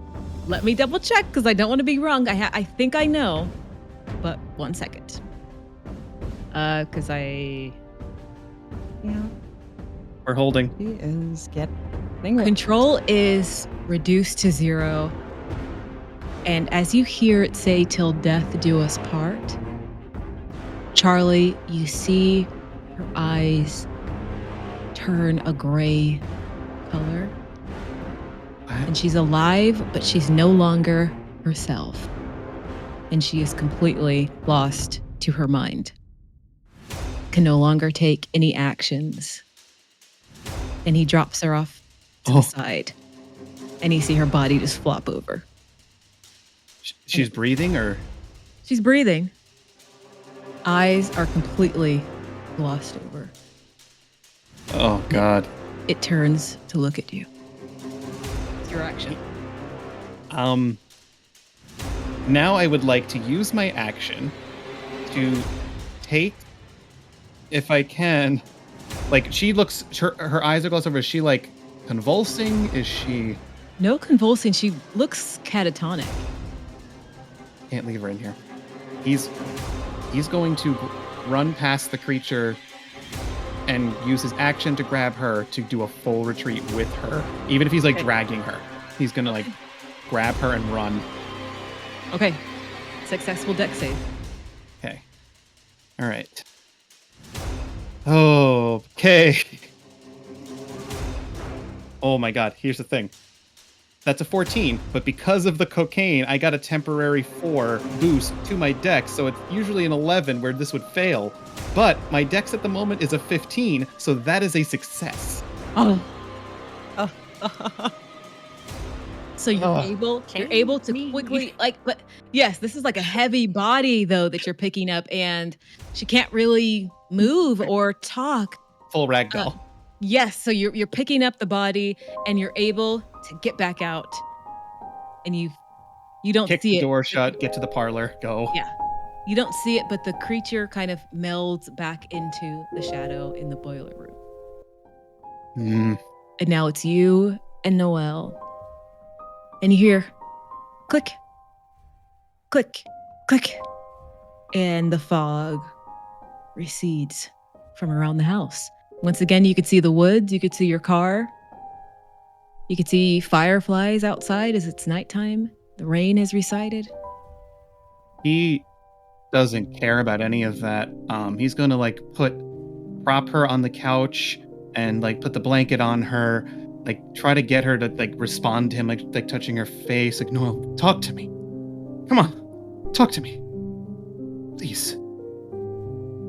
A: let me double check because I don't want to be wrong. I think I know, but 1 second. Because
B: Yeah.
C: We're holding.
B: He is getting
A: control is reduced to 0. And as you hear it say, "Till death do us part," Charlie, you see her eyes turn a gray color. And she's alive, but she's no longer herself. And she is completely lost to her mind. Can no longer take any actions. And he drops her off to the side. And you see her body just flop over.
C: She's breathing, or?
A: She's breathing. Eyes are completely glossed over.
C: Oh God.
A: It turns to look at you. It's your action.
C: Now I would like to use my action to take, if I can, like, she looks, her eyes are glossed over. Is she like convulsing? Is she?
A: No convulsing. She looks catatonic.
C: Can't leave her in here. He's going to run past the creature and use his action to grab her to do a full retreat with her. Even if he's like dragging her, he's gonna like grab her and run.
A: Okay. Successful deck save.
C: Okay. All right. Okay. Oh my God. Here's the thing. That's a 14, but because of the cocaine, I got a temporary 4 boost to my dex, so it's usually an 11 where this would fail. But my dex at the moment is a 15, so that is a success.
A: Oh. So you're able to quickly, like, but yes, this is like a heavy body though that you're picking up, and she can't really move or talk.
C: Full ragdoll.
A: Yes, so you're picking up the body and you're able to get back out, and you don't
C: Kick
A: see
C: the
A: it.
C: door shut, get to the parlor, go.
A: Yeah, you don't see it, but the creature kind of melds back into the shadow in the boiler room. And now it's you and Noelle, and you hear click, click, click, and the fog recedes from around the house. Once again, you could see the woods, you could see your car. You could see fireflies outside as it's nighttime. The rain has receded.
C: He doesn't care about any of that. He's going to like put prop her on the couch and like put the blanket on her, like try to get her to like respond to him, like touching her face, like, Noelle, talk to me. Come on, talk to me. Please.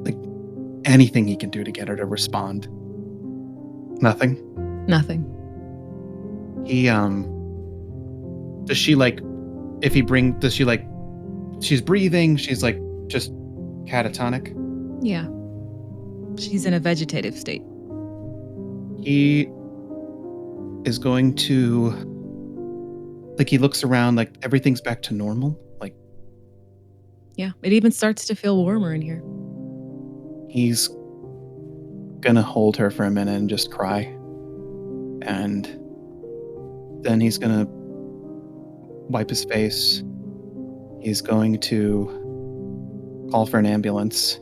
C: Like anything he can do to get her to respond. Nothing.
A: Nothing.
C: He does she like if he bring does she like she's breathing, she's like just catatonic.
A: Yeah. She's in a vegetative state.
C: He is going to like he looks around like everything's back to normal. Like
A: Yeah. It even starts to feel warmer in here.
C: he's gonna hold her for a minute and just cry. And then he's gonna wipe his face. He's going to call for an ambulance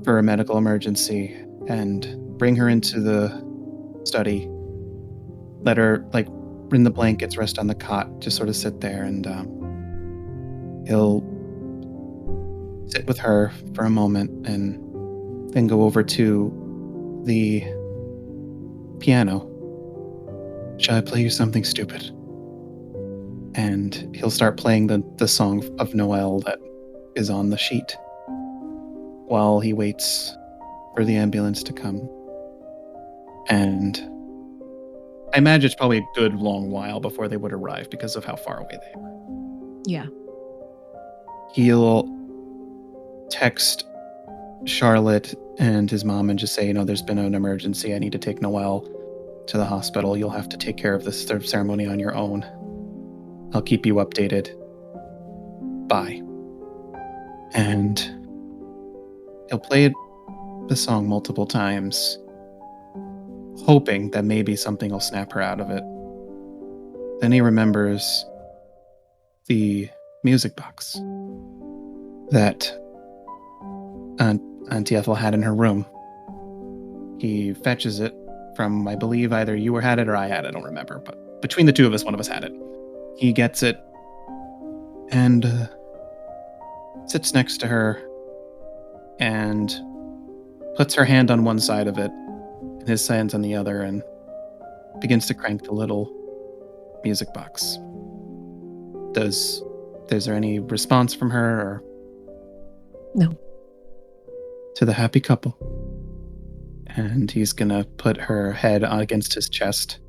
C: for a medical emergency and bring her into the study. Let her, like, in the blankets, rest on the cot, just sort of sit there, and he'll sit with her for a moment and then go over to the piano. Shall I play you something stupid? And he'll start playing the song of Noelle that is on the sheet while he waits for the ambulance to come. And I imagine it's probably a good long while before they would arrive because of how far away they were.
A: Yeah.
C: He'll text Charlotte and his mom and just say, there's been an emergency. I need to take Noelle to the hospital. You'll have to take care of this ceremony on your own. I'll keep you updated. Bye. And he'll play the song multiple times, hoping that maybe something will snap her out of it. Then he remembers the music box that Auntie Ethel had in her room. He fetches it from, I believe, either you had it or I had it, I don't remember, but between the two of us, one of us had it. He gets it and sits next to her and puts her hand on one side of it and his hand's on the other and begins to crank the little music box. Is there any response from her or?
A: No.
C: To the happy couple. And he's gonna put her head against his chest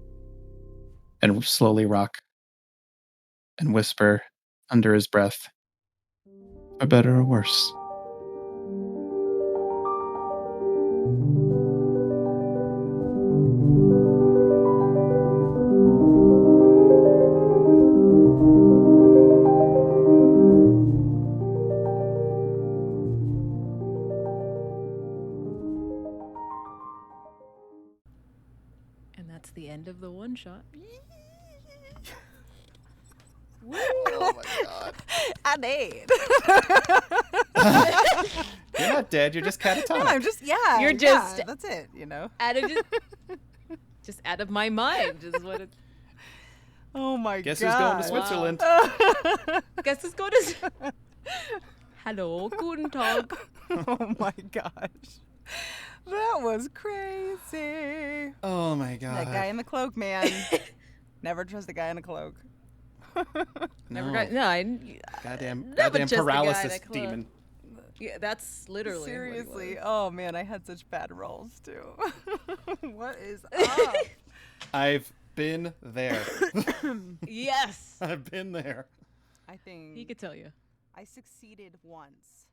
C: and slowly rock and whisper under his breath, for better or worse.
A: And that's the end of the one shot.
C: Oh my god.
B: I did.
C: You're not dead, you're just catatonic.
B: No, I'm just, yeah.
A: You're just-
B: yeah, that's it,
A: Just out of my mind is what it.
B: Oh my
C: Guess
B: god.
C: who's going to Switzerland?
A: Guess it's going to. Hello, guten Tag.
B: Oh my gosh. That was crazy.
C: Oh my god.
B: That guy in the cloak, man. Never trust a guy in a cloak.
A: Never got. No, I.
C: Goddamn
A: Never
C: just
A: just the guy
C: paralysis
A: that close.
C: demon.
A: Yeah, that's literally.
B: Seriously.
A: What
B: Oh man, I had such bad rolls too. What is up?
C: I've been there.
A: Yes.
C: I've been there.
B: I think
A: He could tell you.
B: I succeeded once.